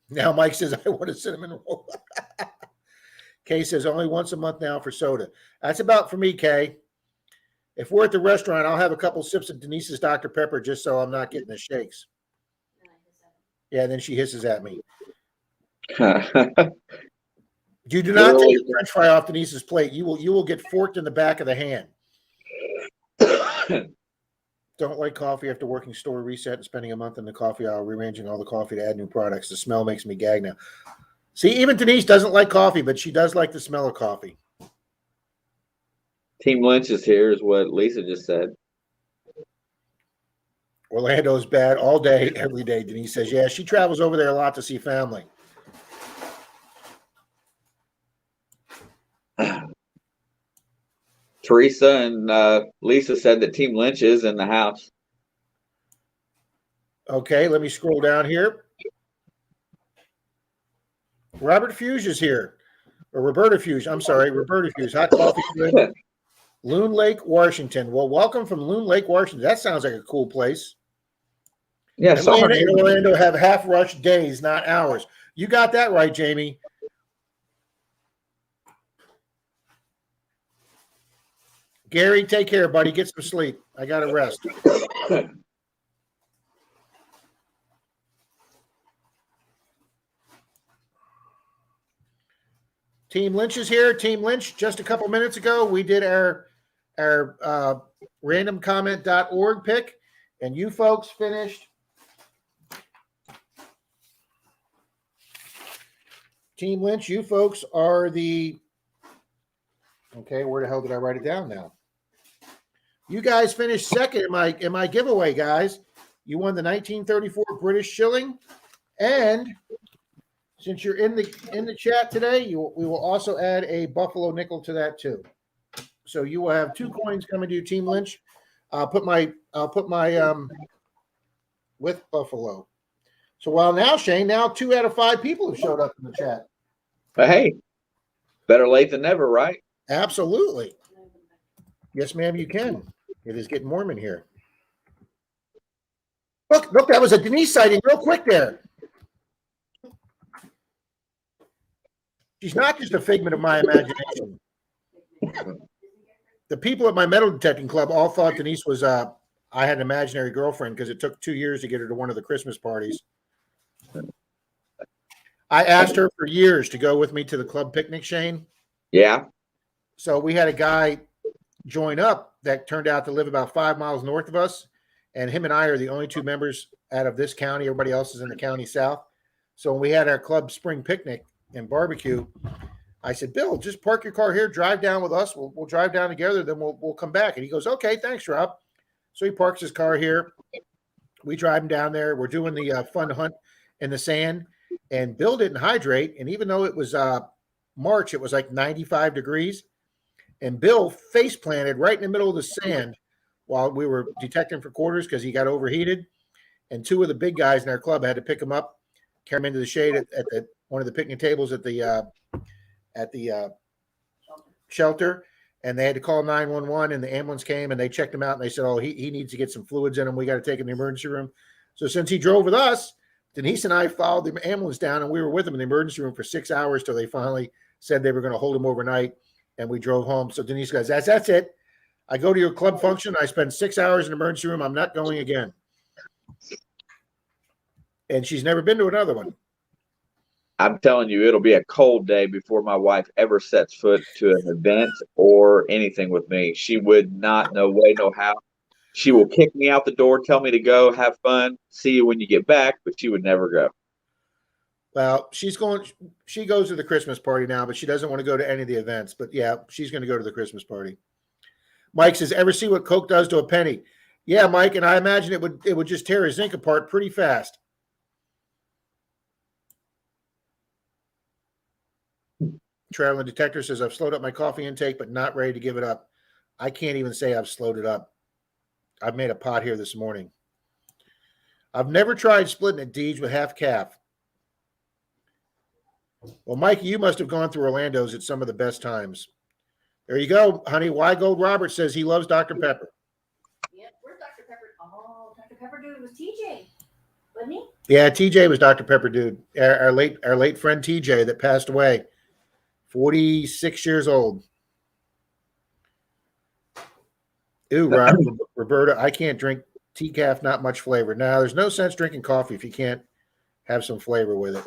Now Mike says, I want a cinnamon roll. Kay says, only once a month now for soda. That's about for me, Kay. If we're at the restaurant, I'll have a couple sips of Denise's Dr. Pepper just so I'm not getting the shakes. Yeah, and then she hisses at me. You do not take a French fry off Denise's plate. You will get forked in the back of the hand. Don't like coffee after working store reset and spending a month in the coffee aisle rearranging all the coffee to add new products. The smell makes me gag now. See, even Denise doesn't like coffee, but she does like the smell of coffee. Team Lynch is here, is what Lisa just said. Orlando's bad all day, every day, Denise says. Yeah, she travels over there a lot to see family. Teresa and Lisa said that Team Lynch is in the house. Okay, let me scroll down here. Robert Fuge is here. Or Roberta Fuge. I'm sorry, Roberta Fuge. Hot coffee. Good. Loon Lake, Washington. Well, welcome from Loon Lake, Washington. That sounds like a cool place. Yeah, Atlanta and Orlando have half rush days, not hours. You got that right, Jamie. Gary, take care, buddy. Get some sleep. I got to rest. Team Lynch is here. Team Lynch, just a couple minutes ago, we did our randomcomment.org pick, and you folks finished Team Lynch, you folks are the. Okay, where the hell did I write it down now? You guys finished second in my giveaway, guys. You won the 1934 British shilling, and since you're in the chat today, we will also add a Buffalo nickel to that too. So you will have 2 coins coming to you, Team Lynch. I'll put my with Buffalo. So while now, Shane, now 2 out of 5 people have showed up in the chat. But hey, better late than never, right? Absolutely. Yes, ma'am, you can. It is getting warm in here. Look, that was a Denise sighting real quick there. She's not just a figment of my imagination. The people at my metal detecting club all thought Denise was I had an imaginary girlfriend because it took 2 years to get her to one of the Christmas parties. I asked her for years to go with me to the club picnic, Shane. Yeah. So we had a guy join up that turned out to live about 5 miles north of us. And him and I are the only 2 members out of this county. Everybody else is in the county south. So when we had our club spring picnic and barbecue, I said, Bill, just park your car here, drive down with us. We'll drive down together, then we'll come back. And he goes, okay, thanks, Rob. So he parks his car here. We drive him down there. We're doing the fun hunt in the sand. And Bill didn't hydrate. And even though it was March, it was like 95 degrees. And Bill face planted right in the middle of the sand while we were detecting for quarters because he got overheated. And 2 of the big guys in our club had to pick him up, carry him into the shade at one of the picnic tables at the shelter. And they had to call 911, and the ambulance came, and they checked him out, and they said, oh, he needs to get some fluids in him. We got to take him to the emergency room. So since he drove with us, Denise and I followed the ambulance down, and we were with him in the emergency room for 6 hours till they finally said they were going to hold him overnight, and we drove home. So Denise goes, that's it. I go to your club function. I spend 6 hours in the emergency room. I'm not going again. And she's never been to another one. I'm telling you, it'll be a cold day before my wife ever sets foot to an event or anything with me. She would not, no way, no how. She will kick me out the door, tell me to go, have fun, see you when you get back, but she would never go. Well, she goes to the Christmas party now, but she doesn't want to go to any of the events. But yeah, she's going to go to the Christmas party. Mike says, ever see what Coke does to a penny? Yeah, Mike, and I imagine it would just tear a zinc apart pretty fast. Traveling Detector says, I've slowed up my coffee intake, but not ready to give it up. I can't even say I've slowed it up. I've made a pot here this morning. I've never tried splitting it, Deej, with half calf. Well, Mikey, you must have gone through Orlando's at some of the best times. There you go, honey. Why Gold Robert says he loves Dr. Pepper. Yep, where's Dr. Pepper? Oh, Dr. Pepper dude was TJ, wasn't he? Yeah, TJ was Dr. Pepper dude. Our late friend TJ that passed away. 46 years old. Ooh, Roberta, I can't drink decaf, not much flavor. Now, there's no sense drinking coffee if you can't have some flavor with it.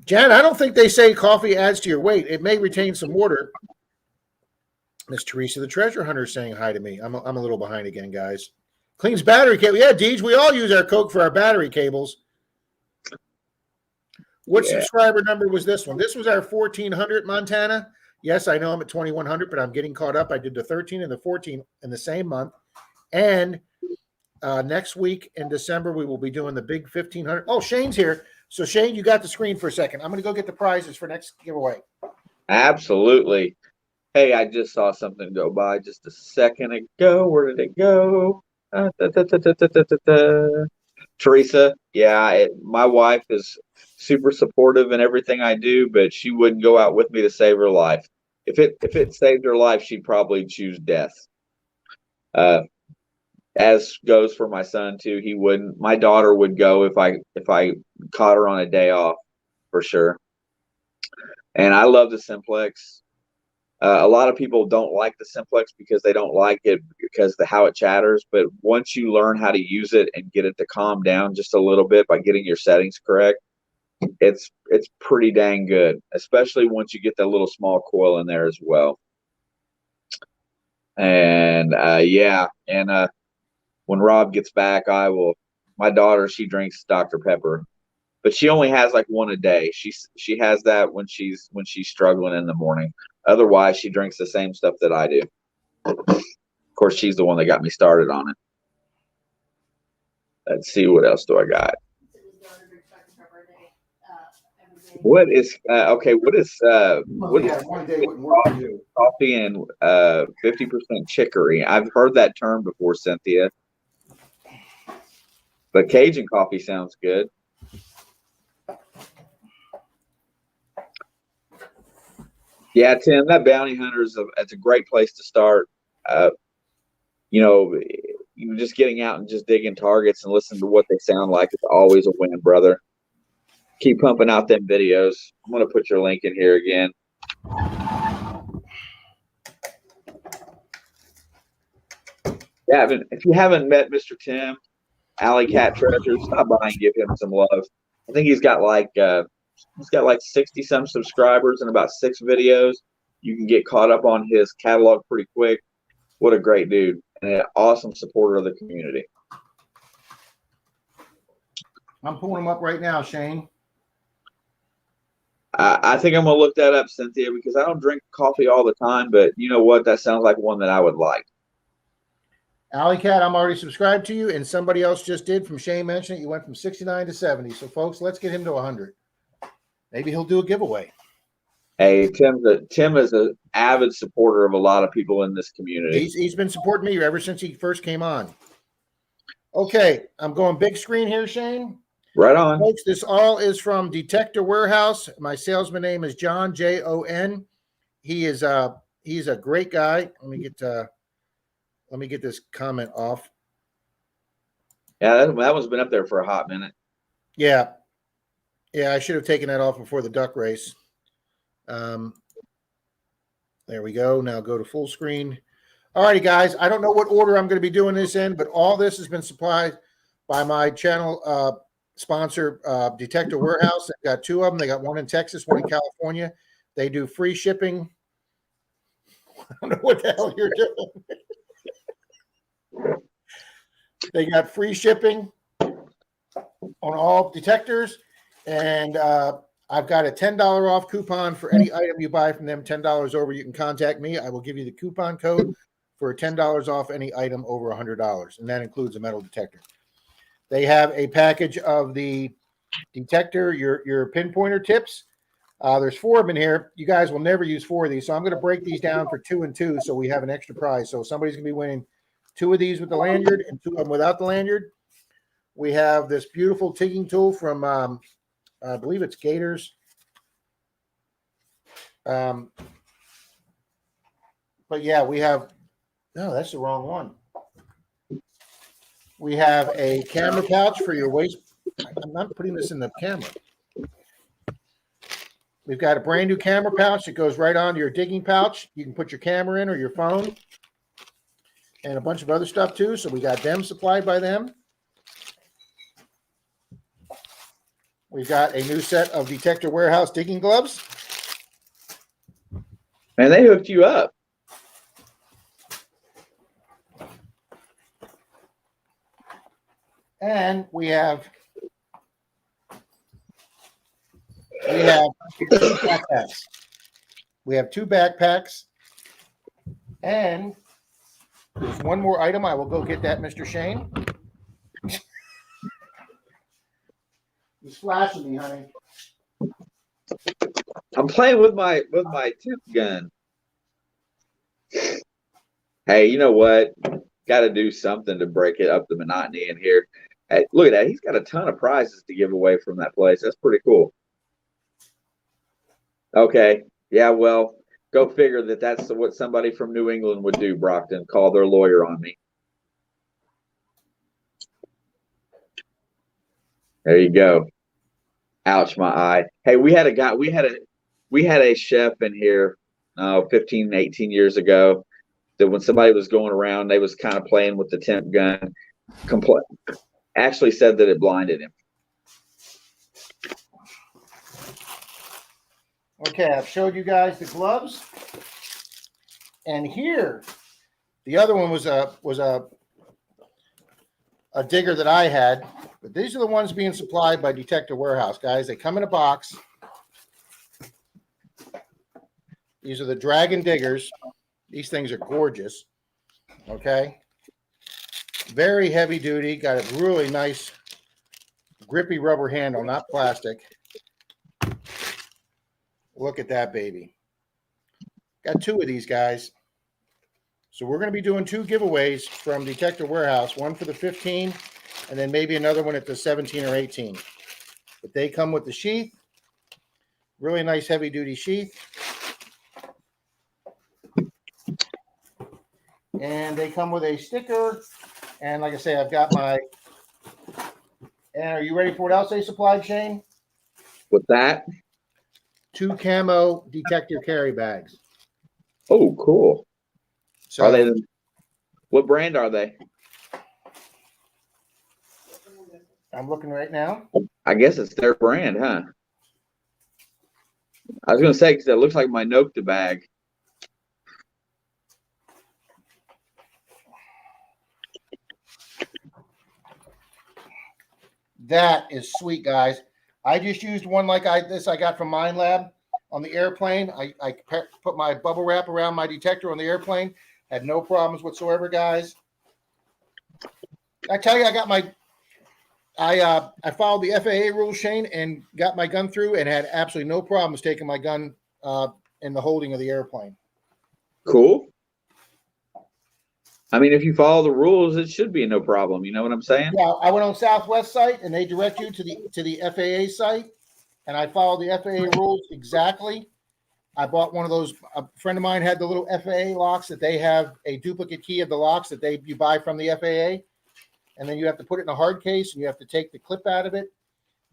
Jan, I don't think they say coffee adds to your weight. It may retain some water. Miss Teresa, the treasure hunter, is saying hi to me. I'm a little behind again, guys. Cleans battery cable. Yeah, Deej, we all use our Coke for our battery cables. What subscriber number was this one? This was our 1400 Montana. Yes, I know I'm at 2100, but I'm getting caught up. I did the 13 and the 14 in the same month. And next week in December, we will be doing the big 1500. Oh, Shane's here. So, Shane, you got the screen for a second. I'm going to go get the prizes for next giveaway. Absolutely. Hey, I just saw something go by just a second ago. Where did it go? Teresa, yeah, my wife is super supportive in everything I do, but she wouldn't go out with me to save her life. If it saved her life, she'd probably choose death. As goes for my son too. He wouldn't. My daughter would go if I caught her on a day off, for sure. And I love the Simplex. A lot of people don't like the Simplex because they don't like it because of how it chatters. But once you learn how to use it and get it to calm down just a little bit by getting your settings correct, it's pretty dang good, especially once you get that little small coil in there as well. And when Rob gets back, I will. My daughter, she drinks Dr. Pepper, but she only has like one a day. She has that when she's struggling in the morning. Otherwise, she drinks the same stuff that I do. Of course, she's the one that got me started on it. Let's see, what else do I got? What is okay? What is one day wouldn't work for you. coffee and 50% chicory? I've heard that term before, Cynthia. But Cajun coffee sounds good. Yeah, Tim, that Bounty Hunter it's a great place to start. You know, just getting out and just digging targets and listening to what they sound like is always a win, brother. Keep pumping out them videos. I'm going to put your link in here again. Yeah, if you haven't met Mr. Tim, Alley Cat Treasure, stop by and give him some love. I think he's got like 60 some subscribers and about 6 videos. You can get caught up on his catalog pretty quick. What a great dude and an awesome supporter of the community. I'm pulling them up right now, Shane. I think I'm going to look that up, Cynthia, because I don't drink coffee all the time, but you know what? That sounds like one that I would like. Alley Cat, I'm already subscribed to you, and somebody else just did. From Shane mentioned it, you went from 69 to 70. So, folks, let's get him to 100. Maybe he'll do a giveaway. Hey, Tim is an avid supporter of a lot of people in this community. He's been supporting me ever since he first came on. Okay, I'm going big screen here, Shane. Right on. Folks, this all is from Detector Warehouse. My salesman name is John, Jon. He's a great guy. Let me get this comment off. Yeah, that one's been up there for a hot minute. Yeah, I should have taken that off before the duck race. There we go. Now go to full screen. All righty, guys. I don't know what order I'm going to be doing this in, but all this has been supplied by my channel sponsor, Detector Warehouse. They've got 2 of them. They got one in Texas, one in California. They do free shipping. I don't know what the hell you're doing. They got free shipping on all detectors, and I've got a $10 off coupon for any item you buy from them. $10 over, you can contact me. I will give you the coupon code for $10 off any item over $100, and that includes a metal detector. They have a package of the detector, your pinpointer tips. There's 4 of them in here. You guys will never use 4 of these, so I'm going to break these down for 2 and 2, so we have an extra prize. So somebody's going to be winning 2 of these with the lanyard and 2 of them without the lanyard. We have this beautiful tigging tool from, I believe it's Gators. But yeah, we have, no, that's the wrong one. We have a camera pouch for your waist. I'm not putting this in the camera. We've got a brand new camera pouch that goes right onto your digging pouch. You can put your camera in or your phone and a bunch of other stuff too. So we got them supplied by them. We've got a new set of Detector Warehouse digging gloves. Man, they hooked you up. And we have 2 backpacks. We have 2 backpacks. And there's one more item. I will go get that, Mr. Shane. He's flashing me, honey. I'm playing with my tip gun. Hey, you know what? Got to do something to break it up the monotony in here. Hey, look at that. He's got a ton of prizes to give away from that place. That's pretty cool. Okay. Yeah, well, go figure that's what somebody from New England would do, Brockton. Call their lawyer on me. There you go. Ouch, my eye. Hey, we had a chef in here 15, 18 years ago that when somebody was going around, they was kind of playing with the temp gun, actually said that it blinded him. Okay, I've showed you guys the gloves. And here, the other one was a a digger that I had, but these are the ones being supplied by Detector Warehouse, guys. They come in a box. These are the Dragon Diggers. These things are gorgeous. Okay. Very heavy duty. Got a really nice grippy rubber handle, not plastic. Look at that baby. Got two of these guys. So we're going to be doing two giveaways from Detector Warehouse, one for the 15 and then maybe another one at the 17 or 18. But they come with the sheath. Really nice heavy duty sheath. And they come with a sticker. And like I say, I've got my, and are you ready for what else they supplied, Shane? With that? 2 camo detector carry bags. Oh, cool. So Are they? What brand are they? I'm looking right now. I guess it's their brand, huh? I was gonna say because it looks like my Nokta bag. That is sweet, guys. I just used one like this I got from Mind Lab on the airplane. I put my bubble wrap around my detector on the airplane. Had no problems whatsoever, guys. I tell you, I got my I followed the FAA rules, Shane, and got my gun through and had absolutely no problems taking my gun in the holding of the airplane. Cool. I mean, if you follow the rules, it should be no problem. You know what I'm saying? Yeah, I went on Southwest site and they direct you to the FAA site, and I followed the FAA rules exactly. I bought one of those. A friend of mine had the little FAA locks that they have a duplicate key of the locks that you buy from the FAA, and then you have to put it in a hard case and you have to take the clip out of it,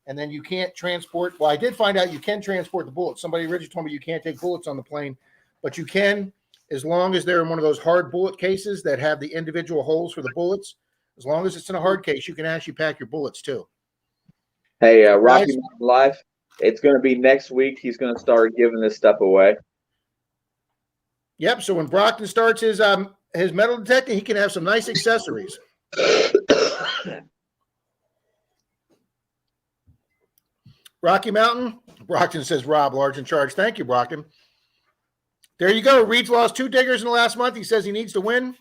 and then you can't transport. Well, I did find out you can transport the bullets. Somebody originally told me you can't take bullets on the plane, but you can as long as they're in one of those hard bullet cases that have the individual holes for the bullets. As long as it's in a hard case, you can actually pack your bullets too. Hey, Rocky Mountain Life, it's going to be next week. He's going to start giving this stuff away. Yep. So when Brockton starts his metal detecting, he can have some nice accessories. Rocky Mountain. Brockton says, Rob, large in charge. Thank you, Brockton. There you go. Reed's lost 2 diggers in the last month. He says he needs to win.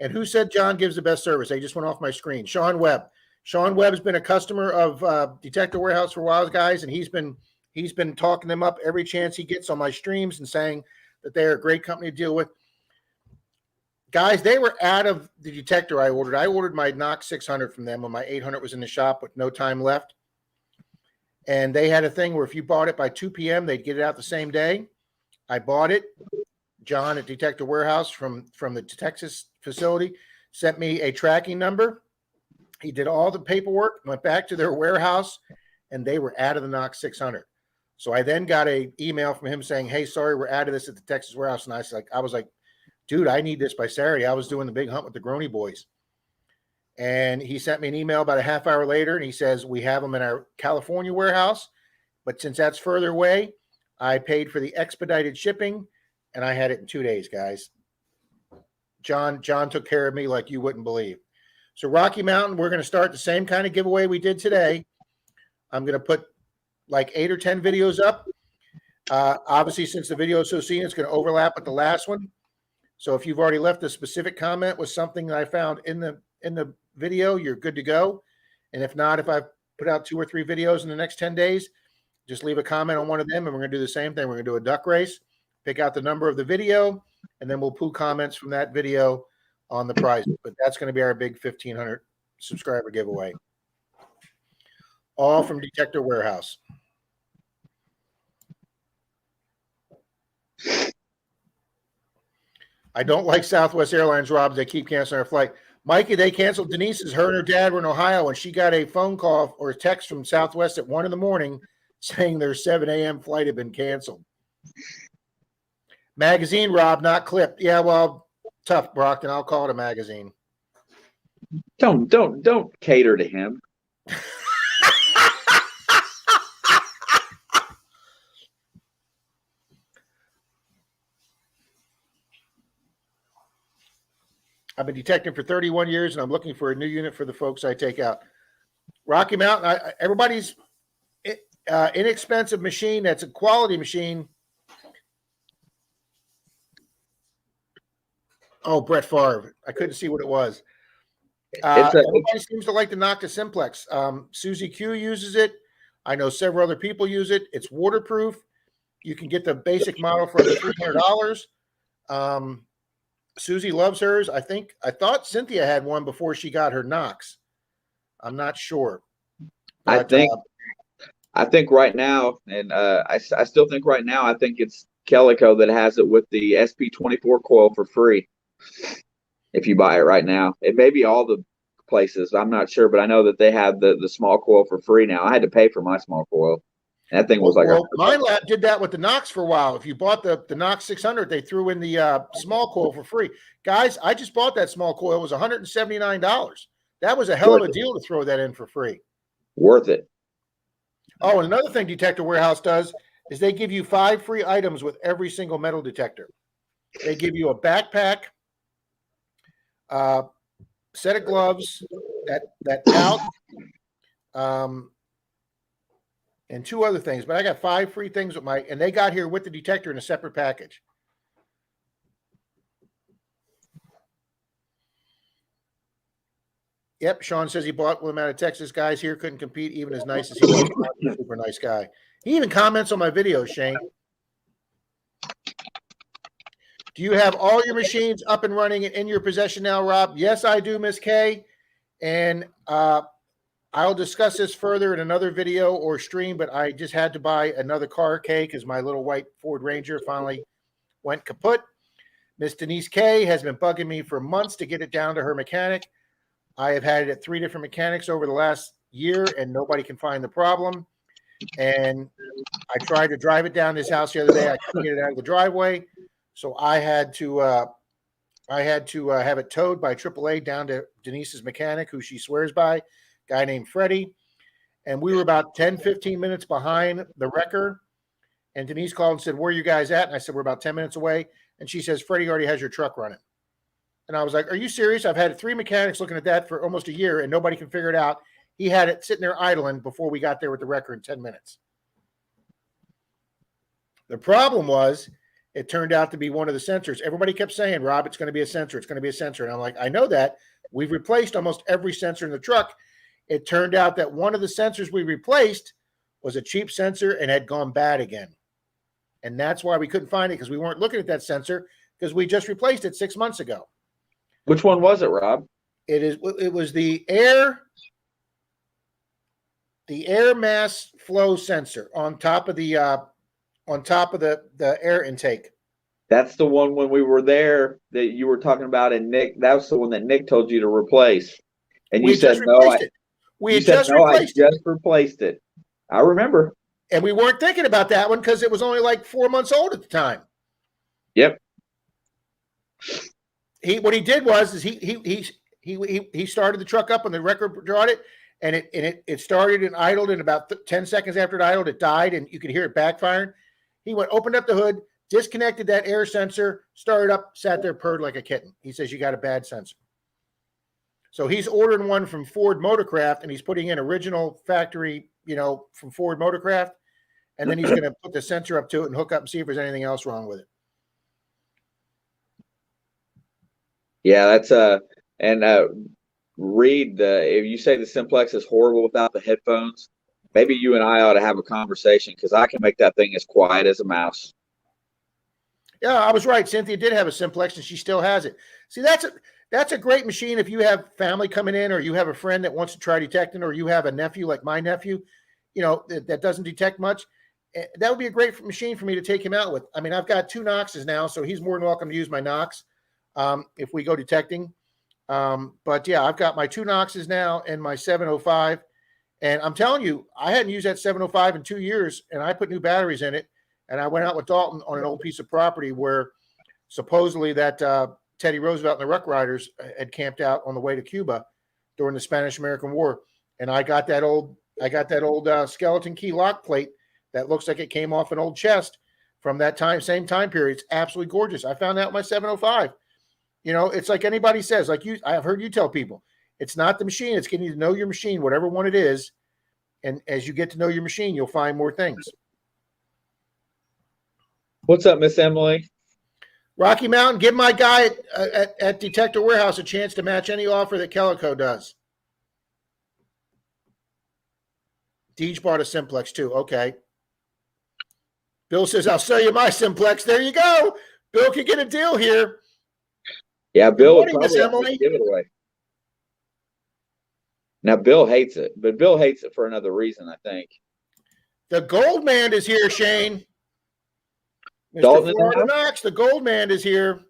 And who said John gives the best service? They just went off my screen. Sean Webb. Sean Webb's been a customer of Detector Warehouse for a while, guys, and he's been talking them up every chance he gets on my streams and saying that they're a great company to deal with. Guys, they were out of the detector I ordered. I ordered my Knox 600 from them when my 800 was in the shop with no time left. And they had a thing where if you bought it by 2 p.m., they'd get it out the same day. I bought it. John at Detector Warehouse from the Texas facility sent me a tracking number. He did all the paperwork, went back to their warehouse, and they were out of the Knox 600. So I then got an email from him saying, hey, sorry, we're out of this at the Texas warehouse. And I was like, dude, I need this by Saturday. I was doing the big hunt with the Grony boys. And he sent me an email about a half hour later, and he says, we have them in our California warehouse. But since that's further away, I paid for the expedited shipping, and I had it in 2 days, guys. John took care of me like you wouldn't believe. So Rocky Mountain, we're going to start the same kind of giveaway we did today. I'm going to put like 8 or 10 videos up. Obviously, since the video is so seen, it's going to overlap with the last one. So if you've already left a specific comment with something that I found in the video, you're good to go. And if not, if I put out 2 or 3 videos in the next 10 days, just leave a comment on one of them, and we're going to do the same thing. We're going to do a duck race, pick out the number of the video, and then we'll pull comments from that video on the prize. But that's going to be our big 1,500 subscriber giveaway. All from Detector Warehouse. I don't like Southwest Airlines, Rob. They keep canceling our flight. Mikey, they canceled Denise's. Her and her dad were in Ohio, and she got a phone call or a text from Southwest at 1 a.m. saying their 7 a.m. flight had been canceled. Magazine, Rob, not clipped. Yeah, well, tough, Brockton. I'll call it a magazine. Don't cater to him. I've been detecting for 31 years, and I'm looking for a new unit for the folks I take out. Rocky Mountain, everybody's inexpensive machine. That's a quality machine. Oh, Brett Favre. I couldn't see what it was. Everybody seems to like the Nocta Simplex. Susie Q uses it. I know several other people use it. It's waterproof. You can get the basic model for under $300. Susie loves hers. I thought Cynthia had one before she got her Knox. I'm not sure. But, I think right now, and I still think right now, I think it's Calico that has it with the SP24 coil for free. If you buy it right now, it may be all the places. I'm not sure, but I know that they have the small coil for free now. I had to pay for my small coil. And that thing was my lab did that with the Knox for a while. If you bought the Knox 600, they threw in the small coil for free. Guys, I just bought that small coil. It was $179. That was a hell of a deal to throw that in for free. Worth it. Oh, and another thing Detector Warehouse does is they give you 5 free items with every single metal detector. They give you a backpack, set of gloves, that pouch, and 2 other things. But I got 5 free things with and they got here with the detector in a separate package. Yep, Sean says he bought them out of Texas. Guys here couldn't compete, even as nice as he was. Super nice guy. He even comments on my videos, Shane. Do you have all your machines up and running and in your possession now, Rob? Yes, I do, Miss Kay. And I'll discuss this further in another video or stream, but I just had to buy another car, Kay, because my little white Ford Ranger finally went kaput. Miss Denise Kay has been bugging me for months to get it down to her mechanic. I have had it at 3 different mechanics over the last year, and nobody can find the problem. And I tried to drive it down this house the other day. I couldn't get it out of the driveway. So I had to have it towed by AAA down to Denise's mechanic, who she swears by, a guy named Freddie. And we were about 10, 15 minutes behind the wrecker. And Denise called and said, "Where are you guys at?" And I said, "We're about 10 minutes away." And she says, "Freddie already has your truck running." And I was like, "Are you serious? I've had 3 mechanics looking at that for almost a year, and nobody can figure it out." He had it sitting there idling before we got there with the wrecker in 10 minutes. The problem was, it turned out to be one of the sensors. Everybody kept saying, "Rob, it's going to be a sensor. It's going to be a sensor." And I'm like, "I know that. We've replaced almost every sensor in the truck." It turned out that one of the sensors we replaced was a cheap sensor and had gone bad again. And that's why we couldn't find it, because we weren't looking at that sensor, because we just replaced it 6 months ago. Which one was it, Rob? It was the air mass flow sensor on top of the air intake. That's the one when we were there that you were talking about, and Nick. That was the one that Nick told you to replace, and you said no. I just replaced it. I remember. And we weren't thinking about that one because it was only like 4 months old at the time. Yep. What he did was he started the truck up on the wrecker brought it, and it started and idled, and about 10 seconds after it idled, it died, and you could hear it backfiring. He opened up the hood, disconnected that air sensor, started up, sat there, purred like a kitten. He says, "You got a bad sensor." So he's ordering one from Ford Motorcraft, and he's putting in original factory, from Ford Motorcraft, and then he's going to put the sensor up to it and hook up and see if there's anything else wrong with it. Yeah, that's Reed, if you say the Simplex is horrible without the headphones, maybe you and I ought to have a conversation, because I can make that thing as quiet as a mouse. Yeah, I was right. Cynthia did have a Simplex, and she still has it. See, that's a great machine if you have family coming in, or you have a friend that wants to try detecting, or you have a nephew like my nephew, that doesn't detect much. That would be a great machine for me to take him out with. I mean, I've got 2 Knoxes now, so he's more than welcome to use my Knox if we go detecting. But yeah, I've got my 2 Knoxes now and my 705. And I'm telling you, I hadn't used that 705 in 2 years, and I put new batteries in it. And I went out with Dalton on an old piece of property where supposedly that Teddy Roosevelt and the Ruck Riders had camped out on the way to Cuba during the Spanish-American War. And I got that old skeleton key lock plate that looks like it came off an old chest from that same time period. It's absolutely gorgeous. I found out my 705. You know, it's like anybody says, like I've heard you tell people, it's not the machine, it's getting to know your machine, whatever one it is. And as you get to know your machine, you'll find more things. What's up, Miss Emily? Rocky Mountain, give my guy at Detector Warehouse a chance to match any offer that Calico does. Deej bought a Simplex too. Okay. Bill says, I'll sell you my Simplex. There you go. Bill can get a deal here. Yeah, Bill would morning, Miss probably Emily. give it away. Now, Bill hates it, but Bill hates it for another reason, I think. The Gold Man is here, Shane. Mr. Dalton in the Florida house? Knox, the Gold Man is here.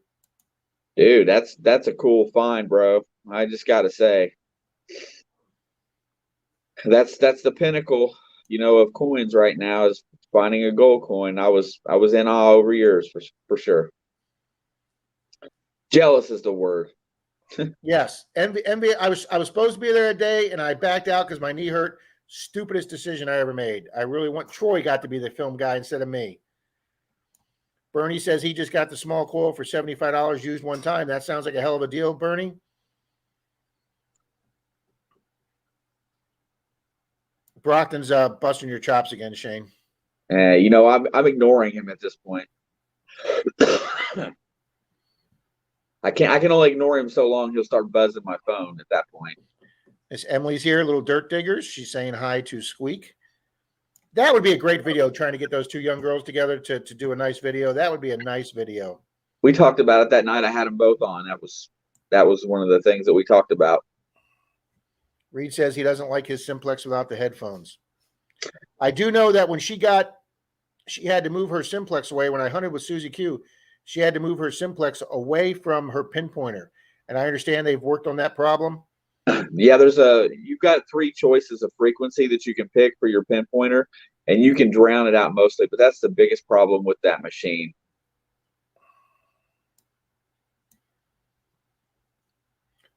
Dude, that's a cool find, bro. I just got to say. That's the pinnacle, of coins right now is finding a gold coin. I was in awe over years for sure. Jealous is the word. Yes. Envy. I was supposed to be there a day and I backed out because my knee hurt. Stupidest decision I ever made. I really want Troy got to be the film guy instead of me. Bernie says he just got the small coil for $75 used one time. That sounds like a hell of a deal, Bernie. Brockton's busting your chops again, Shane. I'm ignoring him at this point. I can only ignore him so long he'll start buzzing my phone at that point. Miss Emily's here, Little Dirt Diggers. She's saying hi to Squeak. That would be a great video, trying to get those two young girls together to do a nice video. That would be a nice video. We talked about it that night. I had them both on. That was one of the things that we talked about. Reed says he doesn't like his Simplex without the headphones. I do know that when she had to move her Simplex away. When I hunted with Susie Q, she had to move her Simplex away from her pinpointer. And I understand they've worked on that problem. Yeah, you've got 3 choices of frequency that you can pick for your pinpointer, and you can drown it out mostly, but that's the biggest problem with that machine.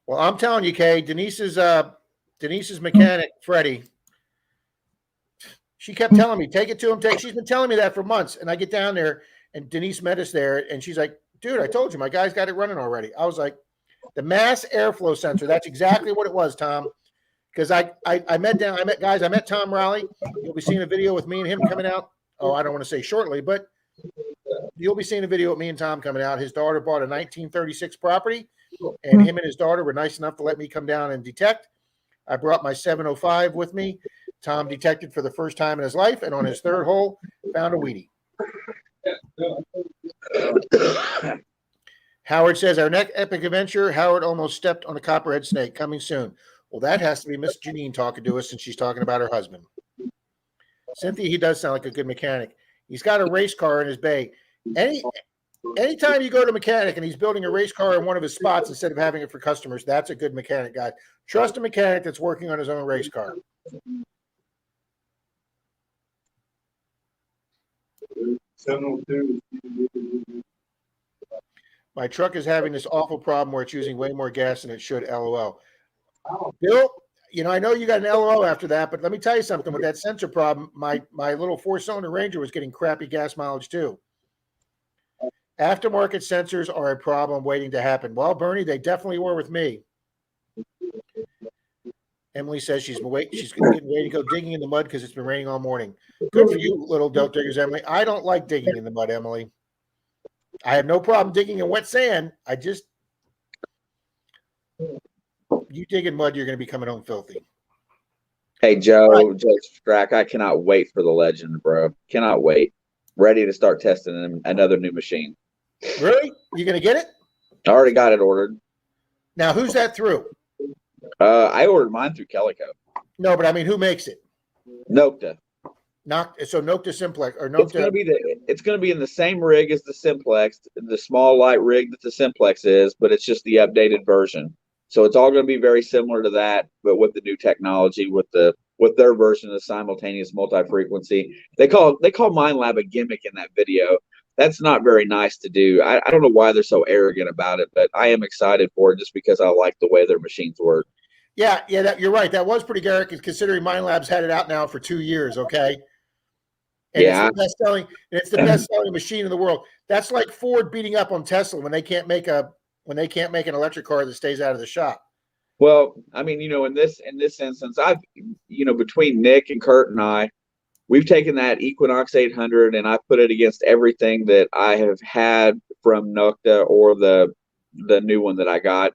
Well, I'm telling you, Kay, Denise's mechanic, Freddie, she kept telling me, take it to him. She's been telling me that for months. And I get down there and Denise met us there and she's like, dude, I told you my guy's got it running already. I was like, the mass airflow sensor. That's exactly what it was, Tom. Because I met Tom Raleigh. You'll be seeing a video with me and him coming out. Oh, I don't want to say shortly, but you'll be seeing a video with me and Tom coming out. His daughter bought a 1936 property, and him and his daughter were nice enough to let me come down and detect. I brought my 705 with me. Tom detected for the first time in his life, and on his third hole, found a Wheatie. Howard says, our next epic adventure, Howard almost stepped on a copperhead snake, coming soon. Well, that has to be Miss Janine talking to us since she's talking about her husband. Cynthia, he does sound like a good mechanic. He's got a race car in his bay. Anytime you go to a mechanic and he's building a race car in one of his spots instead of having it for customers, that's a good mechanic, guy. Trust a mechanic that's working on his own race car. My truck is having this awful problem where it's using way more gas than it should, LOL. Bill, I know you got an LOL after that, but let me tell you something. With that sensor problem, my little 4-cylinder Ranger was getting crappy gas mileage too. Aftermarket sensors are a problem waiting to happen. Well, Bernie, they definitely were with me. Emily says she's getting ready to go digging in the mud because it's been raining all morning. Good for you, little dirt diggers, Emily. I don't like digging in the mud, Emily. I have no problem digging in wet sand. You dig in mud, you're going to be coming home filthy. Hey, Joe Strack, I cannot wait for the Legend, bro. Cannot wait. Ready to start testing another new machine. Really? You going to get it? I already got it ordered. Now, who's that through? I ordered mine through Calico. No, but I mean, who makes it? Nocta. Nocta Simplex or Nocta. It's gonna be in the same rig as the Simplex, the small light rig that the Simplex is, but it's just the updated version. So it's all going to be very similar to that, but with the new technology, with their version of simultaneous multi-frequency. They call MindLab a gimmick in that video. That's not very nice to do. I don't know why they're so arrogant about it, but I am excited for it just because I like the way their machines work. Yeah, you're right. That was pretty arrogant considering MindLab's had it out now for 2 years. Okay. And yeah, it's the best selling machine in the world. That's like Ford beating up on Tesla when they can't make a when they can't make an electric car that stays out of the shop. Well, I mean, in this instance, between Nick and Kurt and I, we've taken that Equinox 800 and I put it against everything that I have had from Nokta or the new one that I got,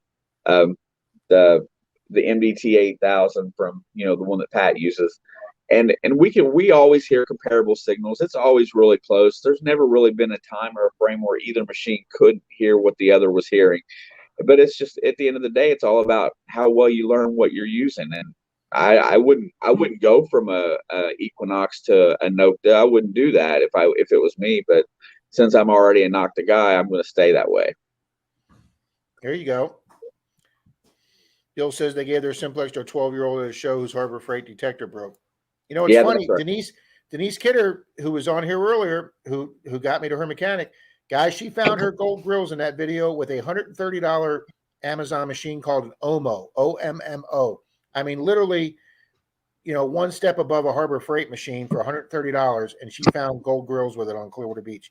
the MDT 8000 from the one that Pat uses, and we always hear comparable signals. It's always really close. There's never really been a time or a frame where either machine couldn't hear what the other was hearing. But it's just, at the end of the day, it's all about how well you learn what you're using. And I wouldn't go from a Equinox to a Nokta. I wouldn't do that if it was me. But since I'm already a Nokta guy, I'm going to stay that way. There you go. Bill says they gave their simplex to a 12-year-old at a show whose Harbor Freight detector broke. It's funny. Right. Denise Kidder, who was on here earlier, who got me to her mechanic, guys, she found her gold grills in that video with a $130 Amazon machine called an OMMO, OMMO. I mean, literally, one step above a Harbor Freight machine for $130, and she found gold grills with it on Clearwater Beach.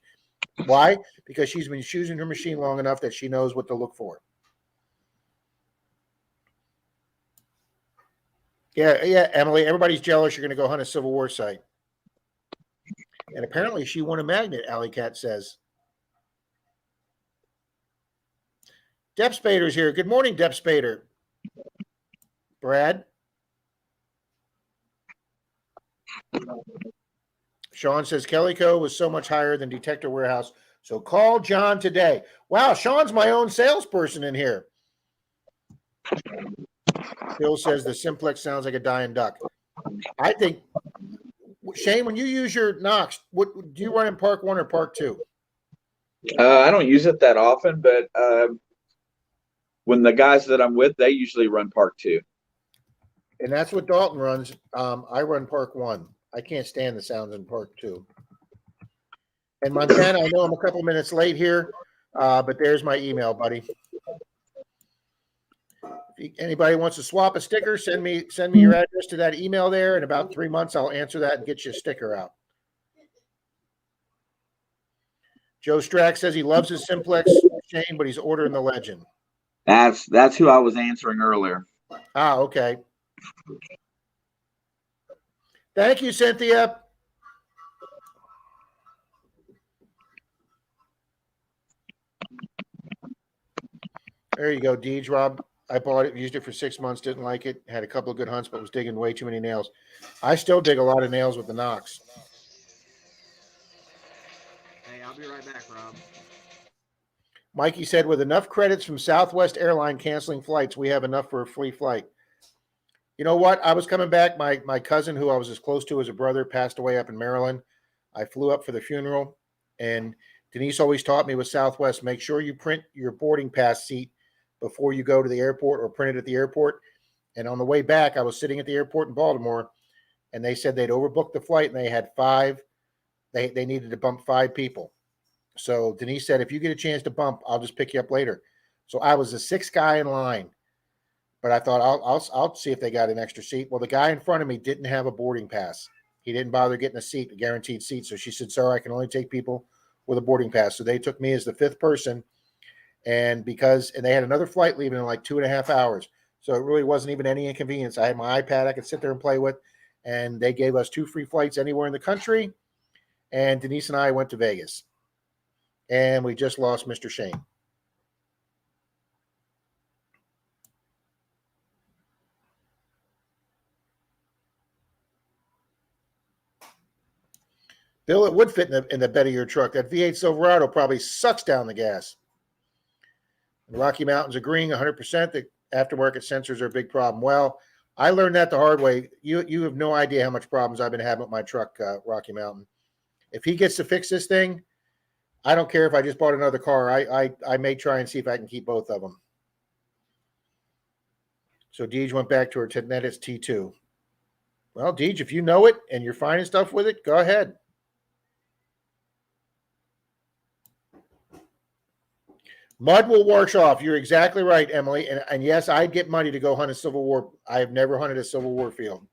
Why? Because she's been using her machine long enough that she knows what to look for. Yeah, Emily, everybody's jealous you're going to go hunt a Civil War site. And apparently she won a magnet, Alley Cat says. Dep Spader's here. Good morning, Dep Spader. Brad? Sean says Kellyco was so much higher than Detector Warehouse, so call John today. Wow, Sean's my own salesperson in here. Bill says the simplex sounds like a dying duck. I think, Shane, when you use your Knox, what do you run in Park 1 or Park 2? I don't use it that often, but when the guys that I'm with, they usually run Park 2. And that's what Dalton runs. I run Park 1. I can't stand the sounds in Park 2. And Montana, I know I'm a couple minutes late here, but there's my email, buddy. If anybody wants to swap a sticker, send me your address to that email there. In about 3 months, I'll answer that and get you a sticker out. Joe Strack says he loves his simplex, Shane, but he's ordering the Legend. That's who I was answering earlier. Ah, okay. Thank you, Cynthia. There you go, Deej, Rob. I bought it, used it for 6 months, didn't like it, had a couple of good hunts, but was digging way too many nails. I still dig a lot of nails with the Knox. Hey, I'll be right back, Rob. Mikey said, with enough credits from Southwest Airline canceling flights, we have enough for a free flight. You know what? I was coming back. My cousin, who I was as close to as a brother, passed away up in Maryland. I flew up for the funeral, and Denise always taught me with Southwest, make sure you print your boarding pass seat before you go to the airport or print it at the airport. And on the way back, I was sitting at the airport in Baltimore, and they said they'd overbooked the flight, and they had 5. They needed to bump 5 people. So Denise said, if you get a chance to bump, I'll just pick you up later. So I was the 6th guy in line, but I thought I'll see if they got an extra seat. Well, the guy in front of me didn't have a boarding pass. He didn't bother getting a seat, a guaranteed seat. So she said, sir, I can only take people with a boarding pass. So they took me as the 5th person. And they had another flight leaving in like 2.5 hours. So it really wasn't even any inconvenience. I had my iPad I could sit there and play with, and they gave us 2 free flights anywhere in the country. And Denise and I went to Vegas, and we just lost Mr. Shane. Bill, it would fit in the bed of your truck. That V8 Silverado probably sucks down the gas. The Rocky Mountains agreeing 100% that aftermarket sensors are a big problem. Well, I learned that the hard way. You have no idea how much problems I've been having with my truck, Rocky Mountain. If he gets to fix this thing, I don't care if I just bought another car. I may try and see if I can keep both of them. So Deej went back to her Tennetis T2. Well, Deej, if you know it and you're finding stuff with it, go ahead. Mud will wash off. You're exactly right, Emily. And yes, I'd get money to go hunt a Civil War. I have never hunted a Civil War field.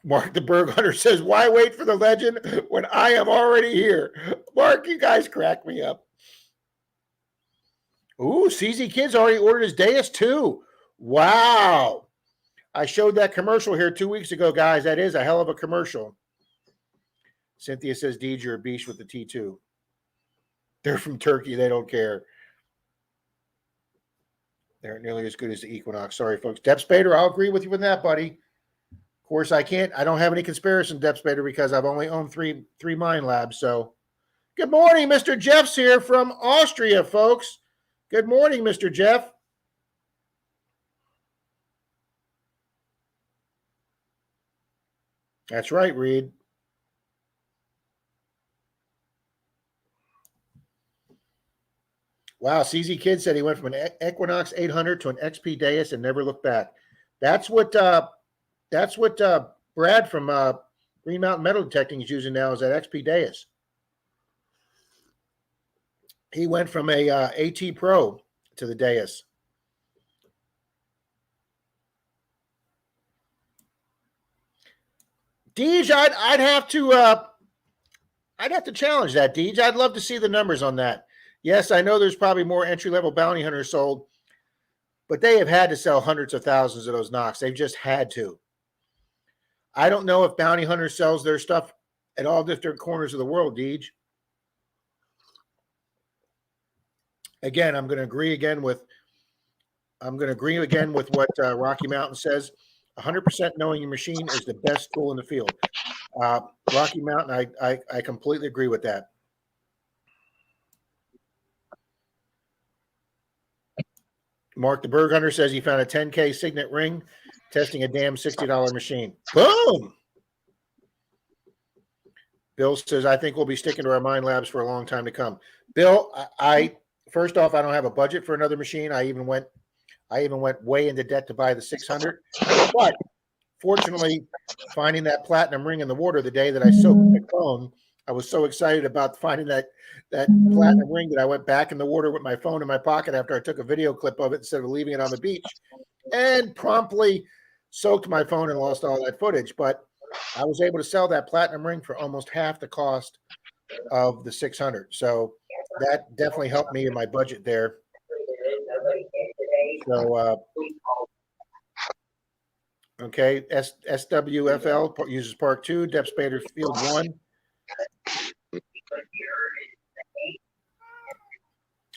Mark the Berg Hunter says, why wait for the Legend when I am already here? Mark, you guys crack me up. Ooh, CZ Kids already ordered his Deus too. Wow. I showed that commercial here 2 weeks ago, guys. That is a hell of a commercial. Cynthia says, Deej, you're a beast with the T2. They're from Turkey. They don't care. They aren't nearly as good as the Equinox. Sorry, folks. Depth Spader, I'll agree with you with that, buddy. Of course, I don't have any comparison, Depth Spader, because I've only owned three mine labs. So, good morning, Mr. Jeff's here from Austria, folks. Good morning, Mr. Jeff. That's right, Reed. Wow, CZ Kid said he went from an Equinox 800 to an XP Deus and never looked back. That's what Brad from Green Mountain Metal Detecting is using now, is that XP Deus. He went from a AT Pro to the Deus. Deej, I'd have to challenge that, Deej. I'd love to see the numbers on that. Yes, I know there's probably more entry-level bounty hunters sold, but they have had to sell hundreds of thousands of those Nox. They've just had to. I don't know if Bounty Hunter sells their stuff at all different corners of the world, Deej. Again, I'm going to agree again with what Rocky Mountain says. 100% knowing your machine is the best tool in the field. Rocky Mountain, I completely agree with that. Mark the Berg Hunter says he found a 10K Signet ring testing a damn $60 machine. Boom! Bill says, I think we'll be sticking to our mine labs for a long time to come. Bill, first off, I don't have a budget for another machine. I even went way into debt to buy the 600. But fortunately, finding that platinum ring in the water the day that I soaked my phone, I was so excited about finding that platinum ring that I went back in the water with my phone in my pocket after I took a video clip of it instead of leaving it on the beach, and promptly soaked my phone and lost all that footage. But I was able to sell that platinum ring for almost half the cost of the 600. So that definitely helped me in my budget there. So, okay, SWFL uses Park 2, Depth Spader Field 1.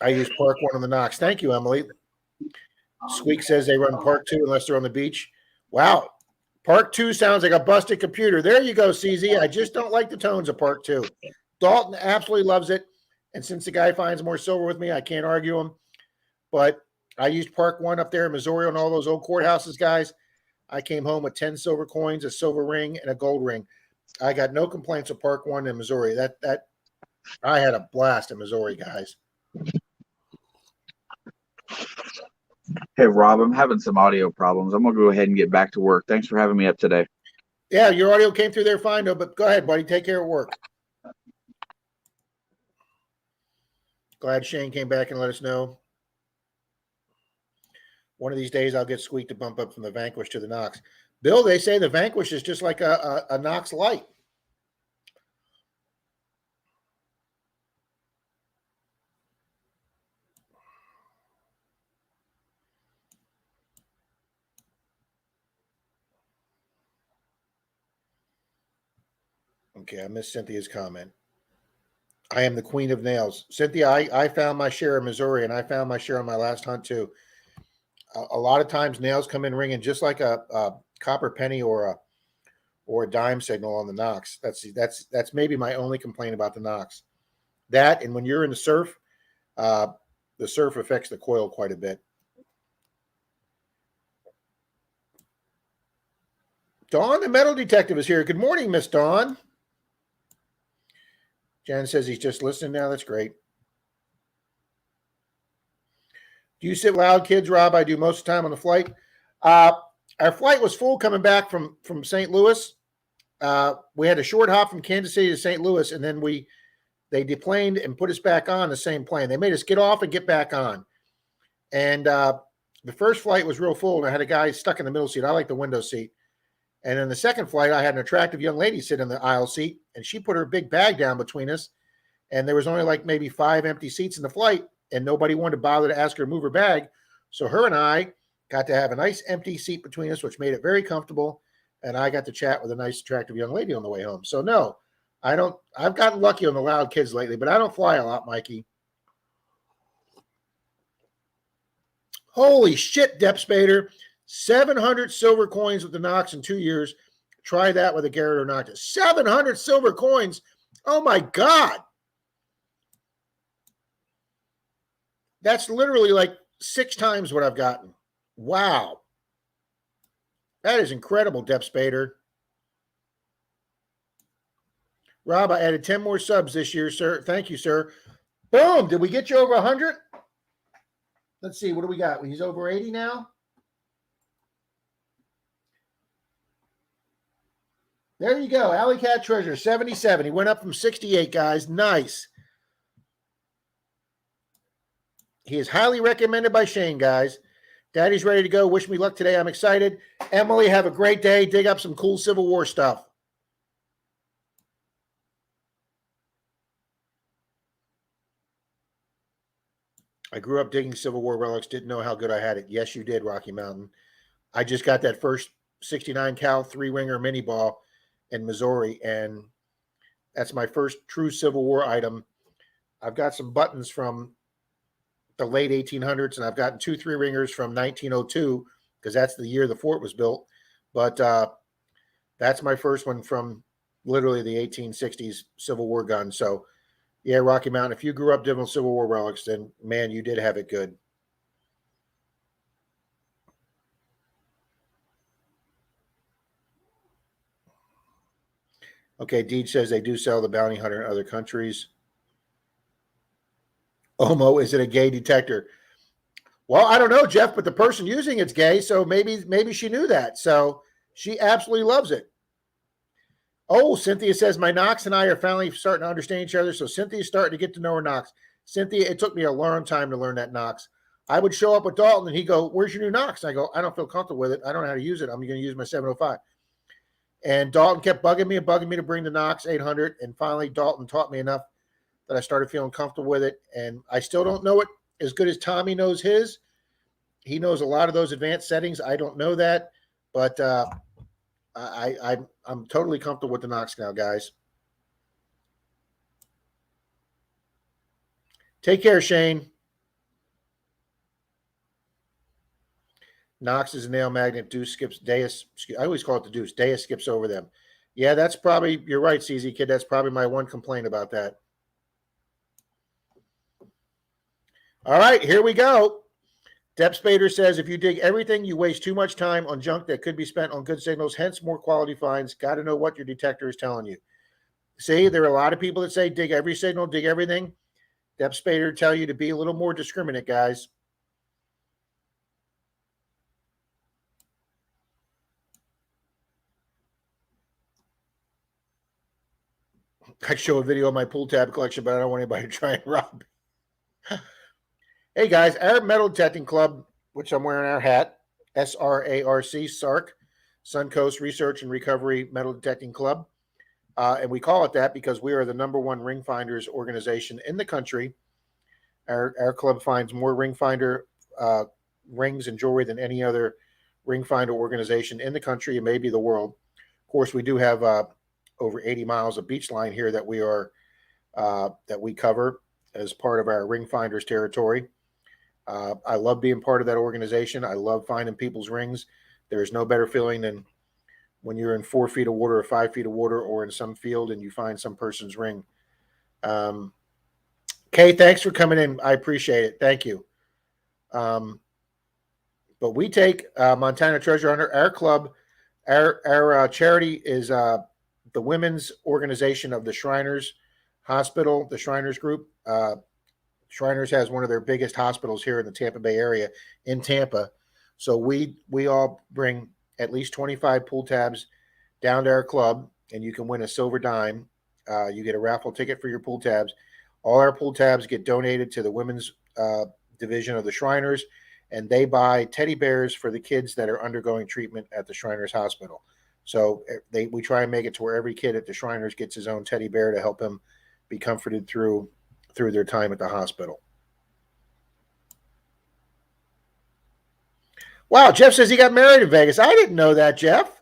I use Park 1 on the Nox. Thank you, Emily. Squeak says they run Park 2 unless they're on the beach. Wow. Park 2 sounds like a busted computer. There you go, CZ. I just don't like the tones of Park 2. Dalton absolutely loves it. And since the guy finds more silver with me, I can't argue him. But I used Park 1 up there in Missouri on all those old courthouses, guys. I came home with 10 silver coins, a silver ring, and a gold ring. I got no complaints with Park 1 in Missouri. That I had a blast in Missouri, guys. Hey, Rob, I'm having some audio problems. I'm going to go ahead and get back to work. Thanks for having me up today. Yeah, your audio came through there fine, though, but go ahead, buddy. Take care of work. Glad Shane came back and let us know. One of these days, I'll get Squeak to bump up from the Vanquish to the Nox. Bill, they say the Vanquish is just like a Nox Light. Okay, I missed Cynthia's comment. I am the queen of nails. Cynthia, I found my share in Missouri, and I found my share on my last hunt, too. A lot of times, nails come in ringing just like a copper penny or a dime signal on the Nox. That's maybe my only complaint about the Nox. That, and when you're in the surf affects the coil quite a bit. Dawn, the metal detective, is here. Good morning, Miss Dawn. Jan says he's just listening now. That's great. Do you sit loud, kids, Rob? I do most of the time on the flight. Our flight was full coming back from St. Louis. We had a short hop from Kansas City to St. Louis, and then they deplaned and put us back on the same plane. They made us get off and get back on. And the first flight was real full, and I had a guy stuck in the middle seat. I like the window seat. And then the second flight, I had an attractive young lady sit in the aisle seat, and she put her big bag down between us. And there was only like maybe 5 empty seats in the flight. and nobody wanted to bother to ask her to move her bag. So her and I got to have a nice empty seat between us, which made it very comfortable. And I got to chat with a nice, attractive young lady on the way home. So no, I don't. I've gotten lucky on the loud kids lately, but I don't fly a lot, Mikey. Holy shit, Dep Spader. 700 silver coins with the Knox in 2 years. Try that with a Garrett or Noctis. 700 silver coins. Oh my God. That's literally like 6 times what I've gotten. Wow. That is incredible, Dep Spader. Rob, I added 10 more subs this year, sir. Thank you, sir. Boom. Did we get you over 100? Let's see. What do we got? He's over 80 now. There you go. Alley Cat Treasure, 77. He went up from 68, guys. Nice. He is highly recommended by Shane, guys. Daddy's ready to go. Wish me luck today. I'm excited. Emily, have a great day. Dig up some cool Civil War stuff. I grew up digging Civil War relics. Didn't know how good I had it. Yes, you did, Rocky Mountain. I just got that first 69 cal 3-winger mini ball in Missouri, and that's my first true Civil War item. I've got some buttons from the late 1800s, and I've gotten 2 3-ringers from 1902 because that's the year the fort was built. But that's my first one from literally the 1860s Civil War gun. So, yeah, Rocky Mountain, if you grew up digging Civil War relics, then, man, you did have it good. Okay, Deej says they do sell the bounty hunter in other countries. Omo, is it a gay detector? Well, I don't know, Jeff, but the person using it's gay, so maybe she knew that. So she absolutely loves it. Oh, Cynthia says my Knox and I are finally starting to understand each other. So Cynthia's starting to get to know her Knox. Cynthia, it took me a long time to learn that Knox. I would show up with Dalton and he'd go, "Where's your new Knox?" And I go, "I don't feel comfortable with it. I don't know how to use it. I'm going to use my 705." And Dalton kept bugging me to bring the Knox 800. And finally, Dalton taught me enough that I started feeling comfortable with it. And I still don't know it as good as Tommy knows his. He knows a lot of those advanced settings. I don't know that, but I'm totally comfortable with the Knox now, guys. Take care, Shane. Knox is a nail magnet. Deuce skips. Deus. I always call it the Deuce. Deus skips over them. Yeah, that's probably. You're right, CZ Kid. That's probably my one complaint about that. All right, here we go. Dep Spader says, if you dig everything, you waste too much time on junk that could be spent on good signals, hence more quality finds. Got to know what your detector is telling you. See, there are a lot of people that say dig every signal, dig everything. Dep Spader tell you to be a little more discriminate, guys. I show a video of my pull tab collection, but I don't want anybody to try and rob me. Hey, guys, our metal detecting club, which I'm wearing our hat, SRARC, SARC, Suncoast Research and Recovery Metal Detecting Club. And we call it that because we are the #1 ring finders organization in the country. Our club finds more ring finder rings and jewelry than any other ring finder organization in the country and maybe the world. Of course, we do have over 80 miles of beach line here that we cover as part of our ring finders territory. I love being part of that organization. I love finding people's rings. There's no better feeling than when you're in 4 feet of water or 5 feet of water or in some field and you find some person's ring. Kay, thanks for coming in. I appreciate it. Thank you. But we take Montana Treasure Hunter. Our club, our charity is the women's organization of the Shriners Hospital, the Shriners Group. Shriners has one of their biggest hospitals here in the Tampa Bay area, in Tampa. So we all bring at least 25 pull tabs down to our club, and you can win a silver dime. You get a raffle ticket for your pull tabs. All our pull tabs get donated to the women's division of the Shriners, and they buy teddy bears for the kids that are undergoing treatment at the Shriners Hospital. So we try and make it to where every kid at the Shriners gets his own teddy bear to help him be comforted through their time at the hospital. Wow, Jeff says he got married in Vegas. I didn't know that, Jeff.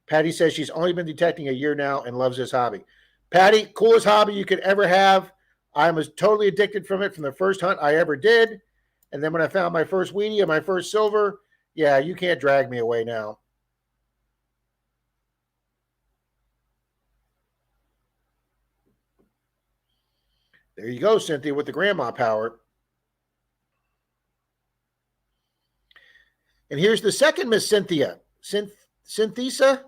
Patty says she's only been detecting a year now and loves this hobby. Patty, coolest hobby you could ever have. I was totally addicted from it from the first hunt I ever did. And then when I found my first weenie and my first silver, yeah, you can't drag me away now. There you go, Cynthia, with the grandma power. And here's the second Miss Cynthia. Synthesa?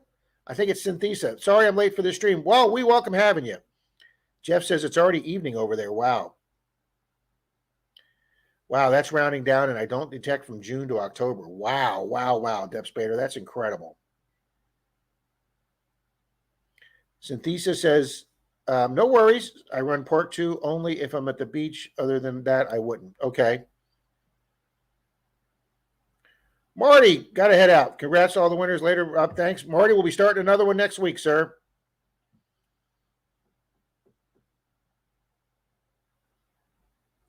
I think it's Synthesa. Sorry I'm late for the stream. Well, we welcome having you. Jeff says it's already evening over there. Wow. Wow, that's rounding down, and I don't detect from June to October. Wow, wow, wow, Dep Spader. That's incredible. Synthesa says, no worries. I run part 2 only if I'm at the beach. Other than that, I wouldn't. Okay. Marty, got to head out. Congrats to all the winners later. Thanks. Marty, we'll be starting another one next week, sir.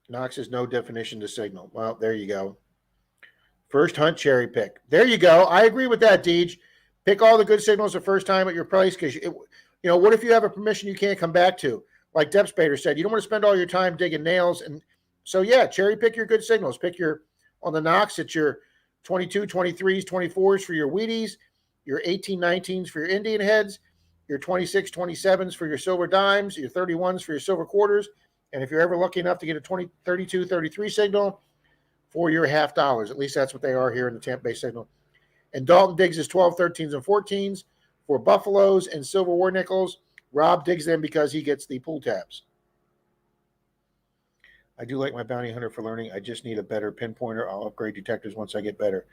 Knox is no definition to signal. Well, there you go. First hunt cherry pick. There you go. I agree with that, Deej. Pick all the good signals the first time at your place because, what if you have a permission you can't come back to? Like Dep Spader said, you don't want to spend all your time digging nails. And so, yeah, cherry pick your good signals. Pick on the Knox, it's your 22, 23s, 24s for your Wheaties, your 18, 19s for your Indian heads, your 26, 27s for your silver dimes, your 31s for your silver quarters. And if you're ever lucky enough to get a 20, 32, 33 signal, for your $50. At least that's what they are here in the Tampa Bay Signal. And Dalton digs his 12, 13s, and 14s for Buffaloes and Silver War Nickels. Rob digs them because he gets the pull tabs. I do like my bounty hunter for learning. I just need a better pinpointer. I'll upgrade detectors once I get better.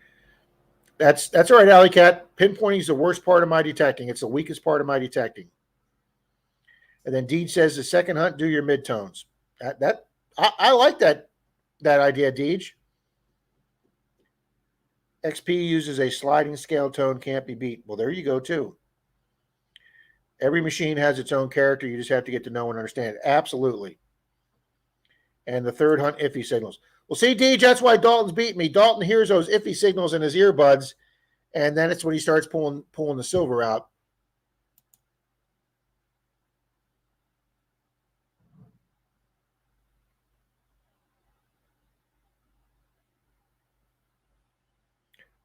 That's all right, Alley Cat. Pinpointing is the worst part of my detecting. It's the weakest part of my detecting. And then Deej says the second hunt, do your midtones. I like that idea, Deej. XP uses a sliding scale tone, can't be beat. Well, there you go, too. Every machine has its own character. You just have to get to know and understand it. Absolutely. And the third hunt, iffy signals. Well, see, Deej, that's why Dalton's beat me. Dalton hears those iffy signals in his earbuds, and then it's when he starts pulling the silver out.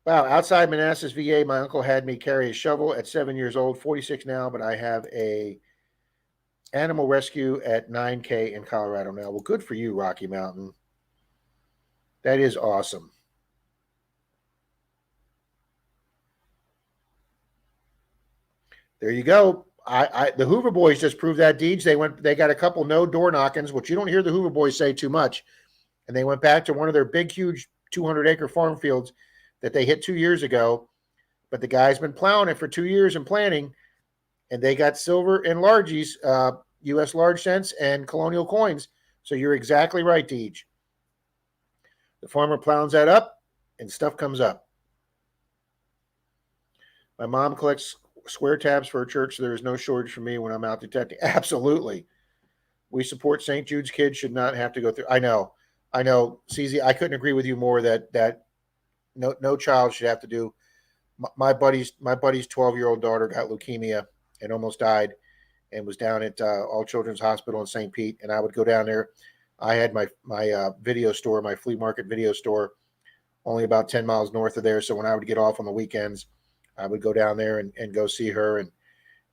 Wow, outside Manassas, VA, my uncle had me carry a shovel at 7 years old, 46 now, but I have a animal rescue at 9K in Colorado now. Well, good for you, Rocky Mountain. That is awesome. There you go. The Hoover Boys just proved that, Deej. They got a couple no door knockings, which you don't hear the Hoover Boys say too much. And they went back to one of their big, huge 200-acre farm fields that they hit 2 years ago. But the guy's been plowing it for 2 years and planting, and they got silver and largies, U.S. large cents and colonial coins. So you're exactly right, Deej. The farmer plows that up, and stuff comes up. My mom collects square tabs for her church, so there is no shortage for me when I'm out detecting. Absolutely. We support St. Jude's kids should not have to go through. I know. CZ, I couldn't agree with you more that no child should have to do. My buddy's 12-year-old daughter got leukemia and almost died and was down at All Children's Hospital in St. Pete. And I would go down there. I had my video store, my flea market video store, only about 10 miles north of there. So when I would get off on the weekends, I would go down there and go see her.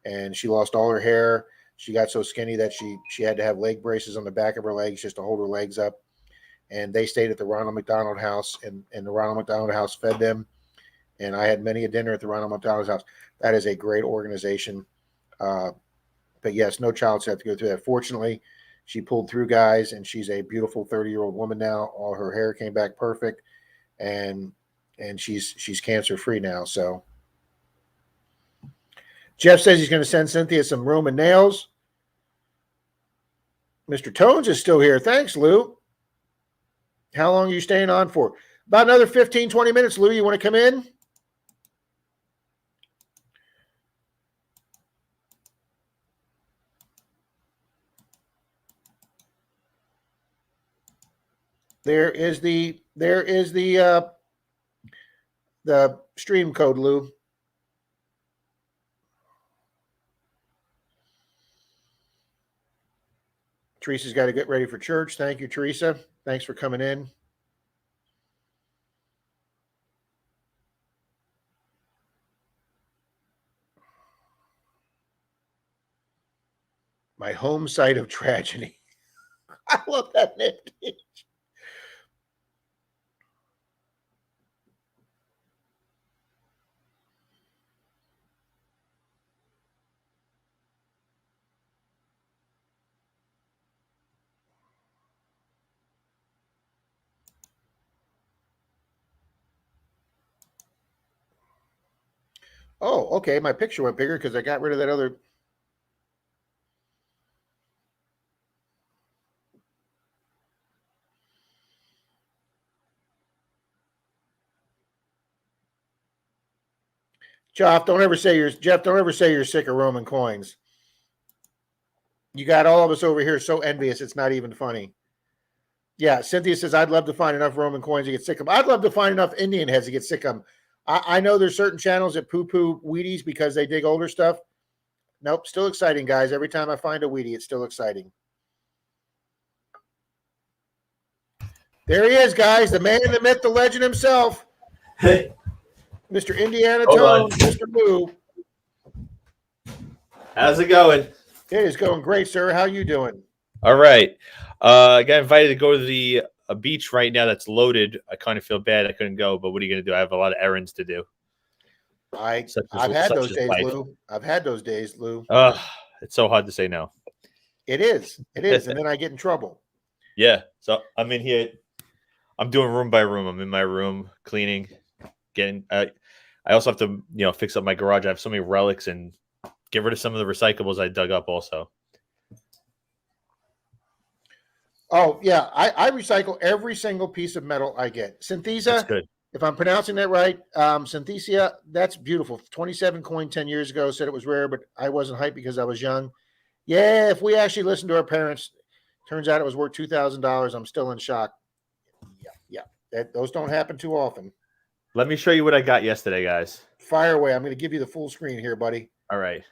And she lost all her hair. She got so skinny that she had to have leg braces on the back of her legs just to hold her legs up. And they stayed at the Ronald McDonald House, and the Ronald McDonald House fed them. And I had many a dinner at the Ronald McDonald House. That is a great organization. But yes, no child should have to go through that. Fortunately, she pulled through, guys, and she's a beautiful 30-year-old woman now. All her hair came back perfect, and she's cancer free now. So Jeff says he's going to send Cynthia some Roman nails. Mr. Tones is still here. Thanks, Lou. How long are you staying on for? About another 15, 20 minutes, Lou. You want to come in? There is the the stream code, Lou. Teresa's got to get ready for church. Thank you, Teresa. Thanks for coming in. My home site of tragedy. I love that name. Oh, okay. My picture went bigger because I got rid of that other. Jeff, don't ever say you're sick of Roman coins. You got all of us over here so envious, it's not even funny. Yeah, Cynthia says, I'd love to find enough Roman coins to get sick of them. I'd love to find enough Indian heads to get sick of them. I know there's certain channels that poo-poo Wheaties because they dig older stuff. Nope, still exciting, guys. Every time I find a Wheatie, it's still exciting. There he is, guys. The man, the myth, the legend himself. Hey, Mr. Indiana hold Tone, on. Mr. Lou. How's it going? It is going great, sir. How you doing? All right. I got invited to go to the a beach right now that's loaded. I kind of feel bad I couldn't go, but what are you going to do? I have a lot of errands to do. I've had those days, life. Lou. I've had those days, Lou. It's so hard to say no. It is. It is. And then I get in trouble. Yeah. So I'm in here. I'm doing room by room. I'm in my room cleaning, getting. I also have to, fix up my garage. I have so many relics and get rid of some of the recyclables I dug up also. Oh, yeah. I recycle every single piece of metal I get. Synthesia, That's good. if I'm pronouncing that right, Synthesia, that's beautiful. 27 coin 10 years ago, said it was rare, but I wasn't hyped because I was young. Yeah, if we actually listened to our parents, turns out it was worth $2,000. I'm still in shock. Yeah. Those don't happen too often. Let me show you what I got yesterday, guys. Fire away. I'm going to give you the full screen here, buddy. All right.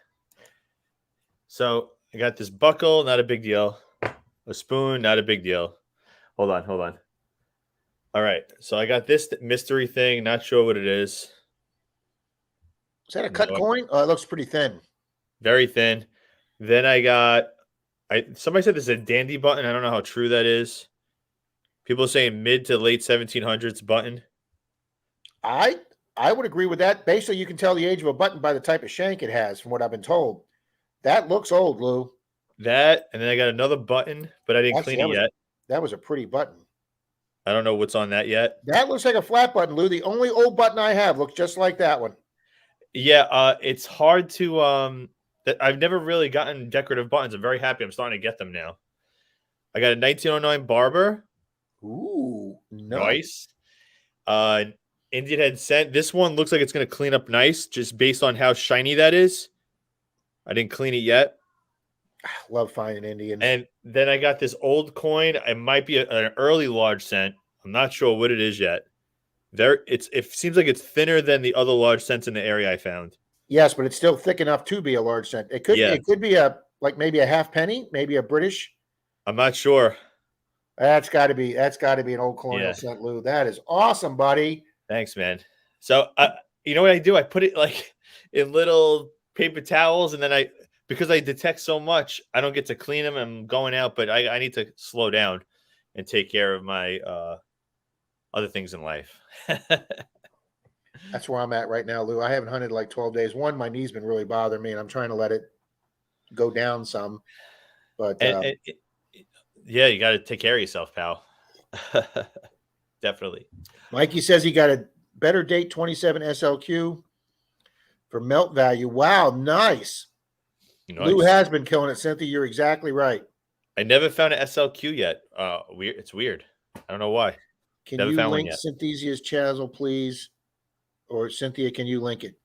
So I got this buckle, not a big deal. A spoon, not a big deal. Hold on. All right. So I got this mystery thing. Not sure what it is. Is that a cut coin? Oh, it looks pretty thin. Very thin. Then I got, somebody said this is a dandy button. I don't know how true that is. People are saying mid to late 1700s button. I would agree with that. Basically, you can tell the age of a button by the type of shank it has, from what I've been told. That looks old, Lou. That, and then I got another button, but I didn't clean it yet. That was a pretty button. I don't know what's on that yet. That looks like a flat button, Lou. The only old button I have looks just like that one. Yeah, it's hard to I've never really gotten decorative buttons. I'm very happy I'm starting to get them now. I got a 1909 Barber. Ooh, nice. Indian head scent. This one looks like it's going to clean up nice just based on how shiny that is. I didn't clean it yet. Love finding Indians. And then I got this old coin. It might be an early large scent. I'm not sure what it is yet. It seems like it's thinner than the other large scents in the area I found. Yes, but it's still thick enough to be a large cent. It could be maybe a half penny, maybe a British. I'm not sure. That's got to be an old colonial cent, Lou. That is awesome, buddy. Thanks, man. So you know what I do? I put it like in little paper towels, and then because I detect so much, I don't get to clean them. I'm going out, but I need to slow down and take care of my other things in life. That's where I'm at right now, Lou. I haven't hunted like 12 days. One, my knee's been really bothering me, and I'm trying to let it go down some. But yeah, you got to take care of yourself, pal. Definitely. Mikey says he got a better date 27 SLQ for melt value. Wow, nice. Lou has been killing it, Cynthia. You're exactly right. I never found an SLQ yet. It's weird. I don't know why. Can you link Cynthia's channel, please? Or Cynthia, can you link it?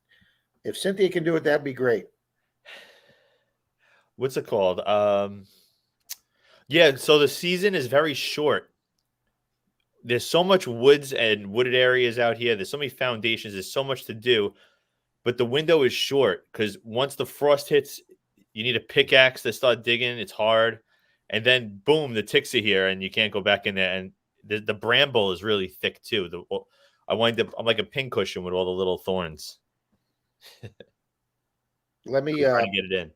If Cynthia can do it, that'd be great. What's it called? Yeah, so the season is very short. there's so much woods and wooded areas out here. There's so many foundations. There's so much to do, but the window is short because once the frost hits, you need a pickaxe to start digging. It's hard, and then boom, the ticks are here, and you can't go back in there. And the bramble is really thick too. I'm like a pincushion with all the little thorns. Let me Trying to get it in.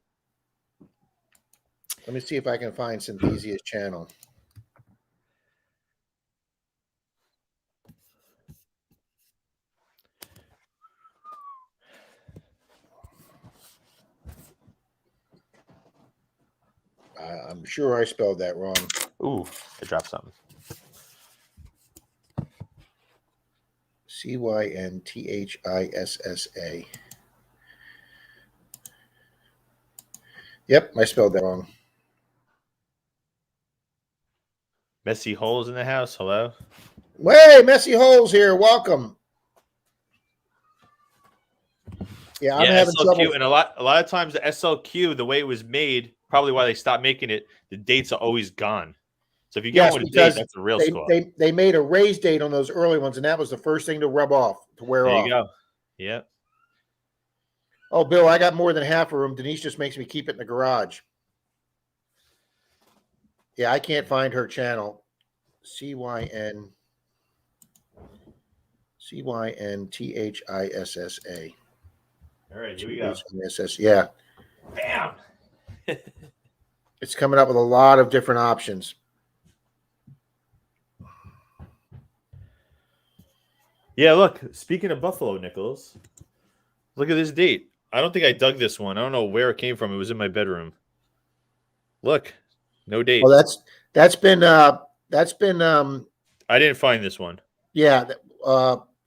let me see if I can find Synthesia's channel. I'm sure I spelled that wrong. Ooh, I dropped something. Cynthissa. Yep, I spelled that wrong. Messy holes in the house. Hello. Hey, Messy Holes here. Welcome. Yeah, I'm having SLQ, trouble. and a lot of times the SLQ, the way it was made, probably why they stopped making it, the dates are always gone. So if you get Yes, one with a date, because that's a real score. they made a raise date on those early ones, and that was the first thing to rub off, to wear There off. you go. Yeah. Oh, Bill, I got more than half a room. Denise just makes me keep it in the garage. Yeah, I can't find her channel. Cynthissa. All right, here we go. Yeah, Bam. it's coming up with a lot of different options. Yeah, look, speaking of Buffalo Nickels, look at this date. I don't think I dug this one. I don't know where it came from. It was in my bedroom. Look, no date. Well, that's been I didn't find this one. yeah.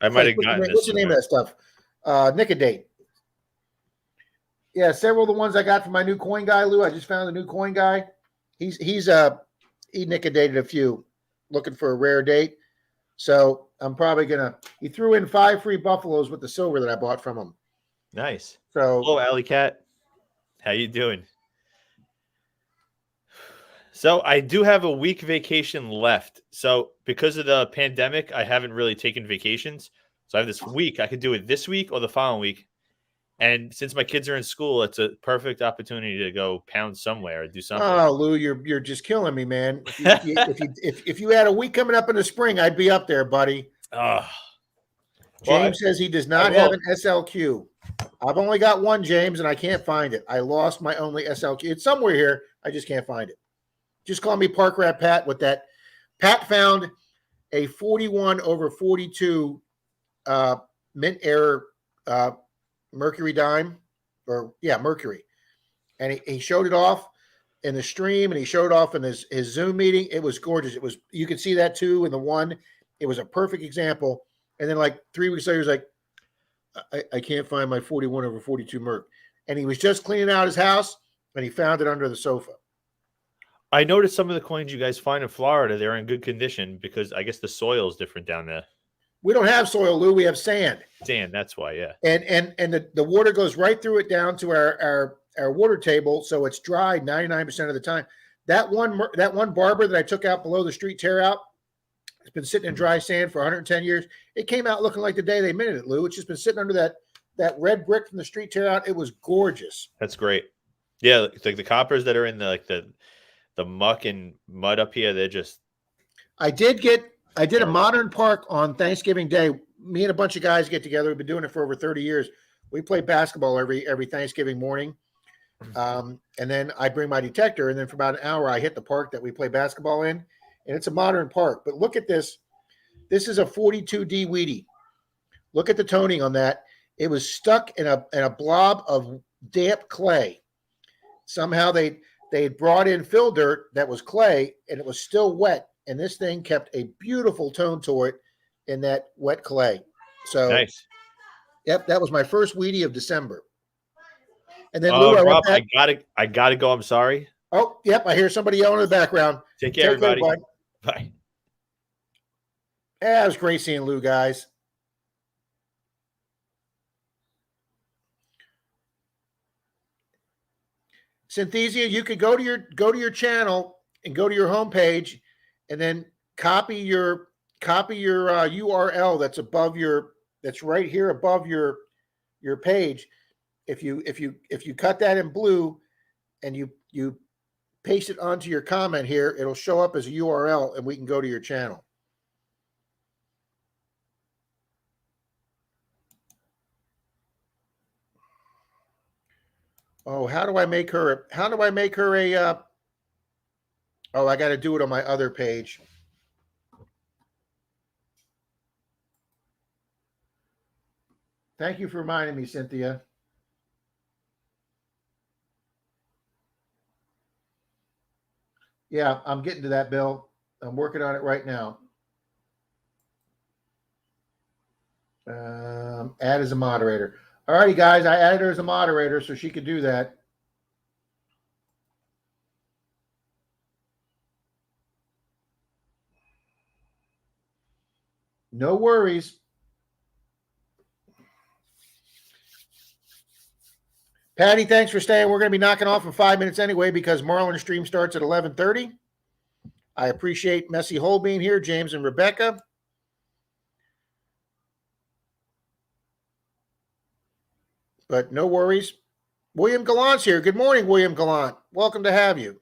I might have gotten this. What's the name of that stuff? Nicodate. Yeah, several of the ones I got from my new coin guy, Lou. I just found a new coin guy. He Nicodated a few, looking for a rare date. So I'm probably gonna. He threw in 5 free buffaloes with the silver that I bought from him. Nice. So hello, Alley Cat. How you doing? So I do have a week vacation left. So because of the pandemic, I haven't really taken vacations. So I have this week. I could do it this week or the following week. And since my kids are in school, it's a perfect opportunity to go pound somewhere or do something. Oh, Lou, you're just killing me, man. If you had a week coming up in the spring, I'd be up there, buddy. James says he does not have an SLQ. I've only got one, James, and I can't find it. I lost my only SLQ. It's somewhere here. I just can't find it. Just call me Park Rat Pat with that. Pat found a 41/42 mint error Mercury dime, Mercury. And he showed it off in the stream, and he showed it off in his Zoom meeting. It was gorgeous. You could see that too in the one. It was a perfect example. And then like 3 weeks later, he was like, I can't find my 41/42 Merc. And he was just cleaning out his house, and he found it under the sofa. I noticed some of the coins you guys find in Florida, they're in good condition because I guess the soil is different down there. We don't have soil, Lou. We have sand. Sand, that's why, yeah. And the water goes right through it down to our water table, so it's dry 99% of the time. That one barber that I took out below the street tear out, it's been sitting in dry sand for 110 years. It came out looking like the day they minted it, Lou. It's just been sitting under that red brick from the street tear out. It was gorgeous. That's great. Yeah, it's like the coppers that are in the muck and mud up here, they're just. I did a modern park on Thanksgiving Day. Me and a bunch of guys get together. We've been doing it for over 30 years. We play basketball every Thanksgiving morning. And then I bring my detector, and then for about an hour, I hit the park that we play basketball in. And it's a modern park. But look at this. This is a 42D Wheatie. Look at the toning on that. It was stuck in a blob of damp clay. Somehow they had brought in fill dirt that was clay, and it was still wet. And this thing kept a beautiful tone to it in that wet clay. So, nice. Yep, that was my first Wheatie of December. And then Lou, Rob, I gotta go. I'm sorry. Oh, yep, I hear somebody yelling in the background. Take care, everybody. Bye. Yeah, it was great seeing Lou, guys. Synthesia, you could go to your channel and go to your homepage, and then copy your copy your URL that's right here above your page. If you cut that in blue and you paste it onto your comment here, it'll show up as a URL and we can go to your channel. Oh, how do I make her a oh, I got to do it on my other page. Thank you for reminding me, Cynthia. Yeah, I'm getting to that, Bill. I'm working on it right now. Add as a moderator. All righty, guys. I added her as a moderator so she could do that. No worries. Patty, thanks for staying. We're going to be knocking off in 5 minutes anyway because Marlon's stream starts at 11:30. I appreciate Messy Hole being here, James and Rebecca. But no worries. William Gallant's here. Good morning, William Gallant. Welcome to have you.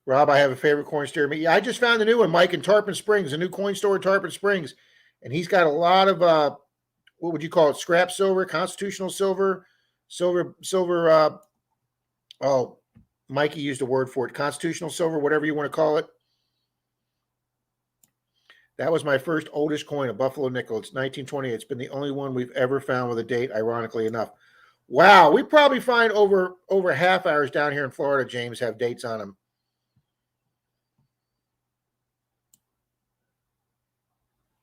Rob, I have a favorite coin store. Yeah, I just found a new one, Mike, in Tarpon Springs, a new coin store in Tarpon Springs. And he's got a lot of, what would you call it? Scrap silver, constitutional silver, oh, Mikey used a word for it. Constitutional silver, whatever you want to call it. That was my first oldest coin, a Buffalo nickel. It's 1920. It's been the only one we've ever found with a date, ironically enough. Wow, we probably find over half hours down here in Florida, James, have dates on them.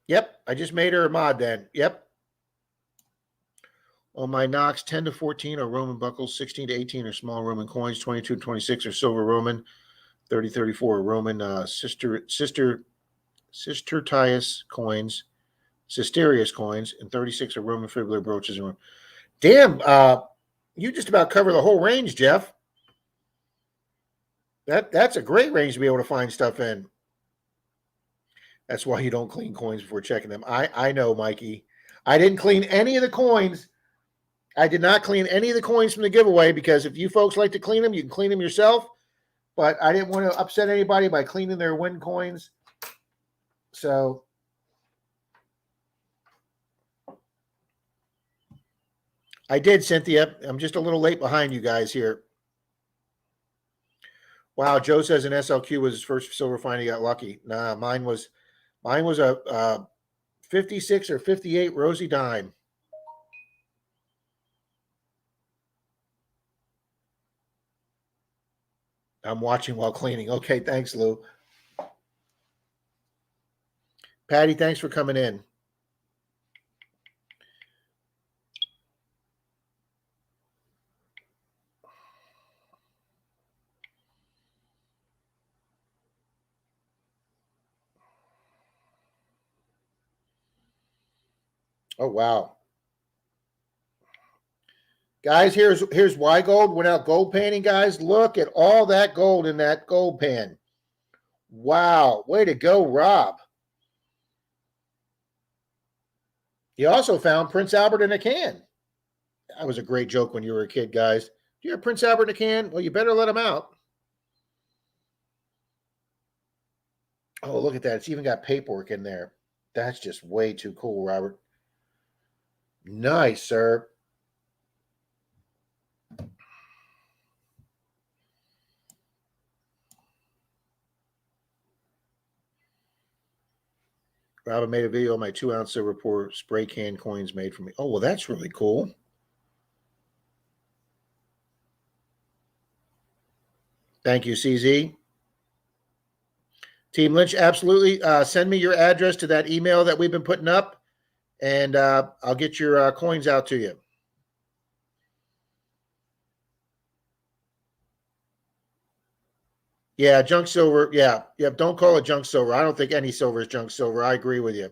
Yep, I just made her a mod then. Yep. On my Knox, 10 to 14 are Roman buckles, 16 to 18 are small Roman coins, 22 to 26 are silver Roman, 30, 34 are Roman Cistertius coins, Cisterius coins, and 36 are Roman fibula brooches. Damn, you just about cover the whole range, Jeff. That's a great range to be able to find stuff in. That's why you don't clean coins before checking them. I know, Mikey. I didn't clean any of the coins. I did not clean any of the coins from the giveaway because if you folks like to clean them, you can clean them yourself. But I didn't want to upset anybody by cleaning their win coins. So I did, Cynthia. I'm just a little late behind you guys here. Wow, Joe says an SLQ was his first silver find. He got lucky. Nah, mine was a 56 or 58 Rosie dime. I'm watching while cleaning. Okay, thanks, Lou. Patty, thanks for coming in. Oh, wow. Guys, here's why gold went out gold panning, guys. Look at all that gold in that gold pan. Wow. Way to go, Rob. He also found Prince Albert in a can. That was a great joke when you were a kid, guys. Do you have Prince Albert in a can? Well, you better let him out. Oh, look at that. It's even got paperwork in there. That's just way too cool, Robert. Nice, sir. Robin made a video of my 2-ounce silver pour spray can coins made for me. Oh, well, that's really cool. Thank you, CZ. Team Lynch, absolutely. Send me your address to that email that we've been putting up, and I'll get your coins out to you. Yeah, junk silver. Yeah. Don't call it junk silver. I don't think any silver is junk silver. I agree with you.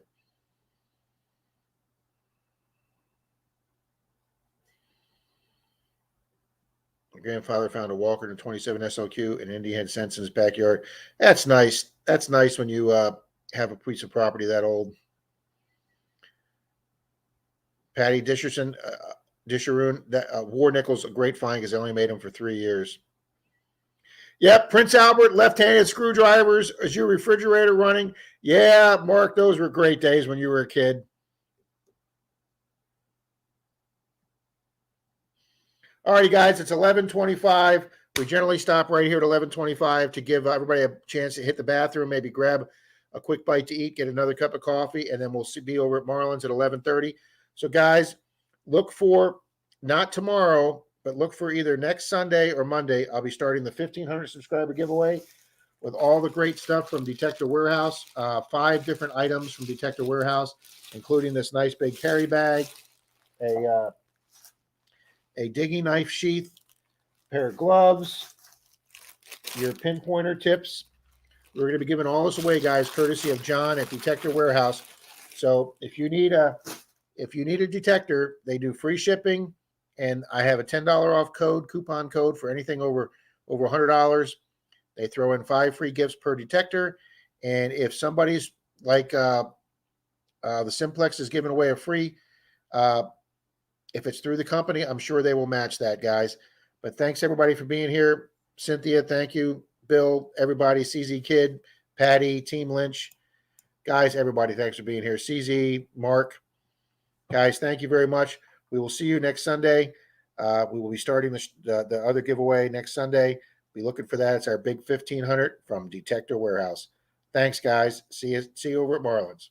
grandfather found a Walker in 27 SLQ, and Indy had sense in his backyard. That's nice. That's nice when you have a piece of property that old. Patty Disherson, Disharoon, that War Nickels, a great find because they only made them for 3 years. Yep, Prince Albert, left-handed screwdrivers. Is your refrigerator running? Yeah, Mark, those were great days when you were a kid. All righty, guys, it's 11:25. We generally stop right here at 11:25 to give everybody a chance to hit the bathroom, maybe grab a quick bite to eat, get another cup of coffee, and then we'll be over at Marlins at 11:30. So, guys, look for, not tomorrow, but look for either next Sunday or Monday. I'll be starting the 1,500 subscriber giveaway with all the great stuff from Detector Warehouse. 5 different items from Detector Warehouse, including this nice big carry bag, a digging knife sheath, pair of gloves, your pinpointer tips. We're going to be giving all this away, guys, courtesy of John at Detector Warehouse. So if you need a detector, they do free shipping, and I have a $10 off coupon code for anything over $100. They throw in 5 free gifts per detector, and if somebody's like the Simplex is giving away a free, if it's through the company, I'm sure they will match that, guys. But thanks everybody for being here. Cynthia, thank you. Bill, everybody, CZ Kid, Patty, Team Lynch, guys, everybody, thanks for being here. CZ, Mark, guys, thank you very much. We will see you next Sunday. We will be starting the other giveaway next Sunday. Be looking for that. It's our big 1,500 from Detector Warehouse. Thanks, guys. See you over at Marlins.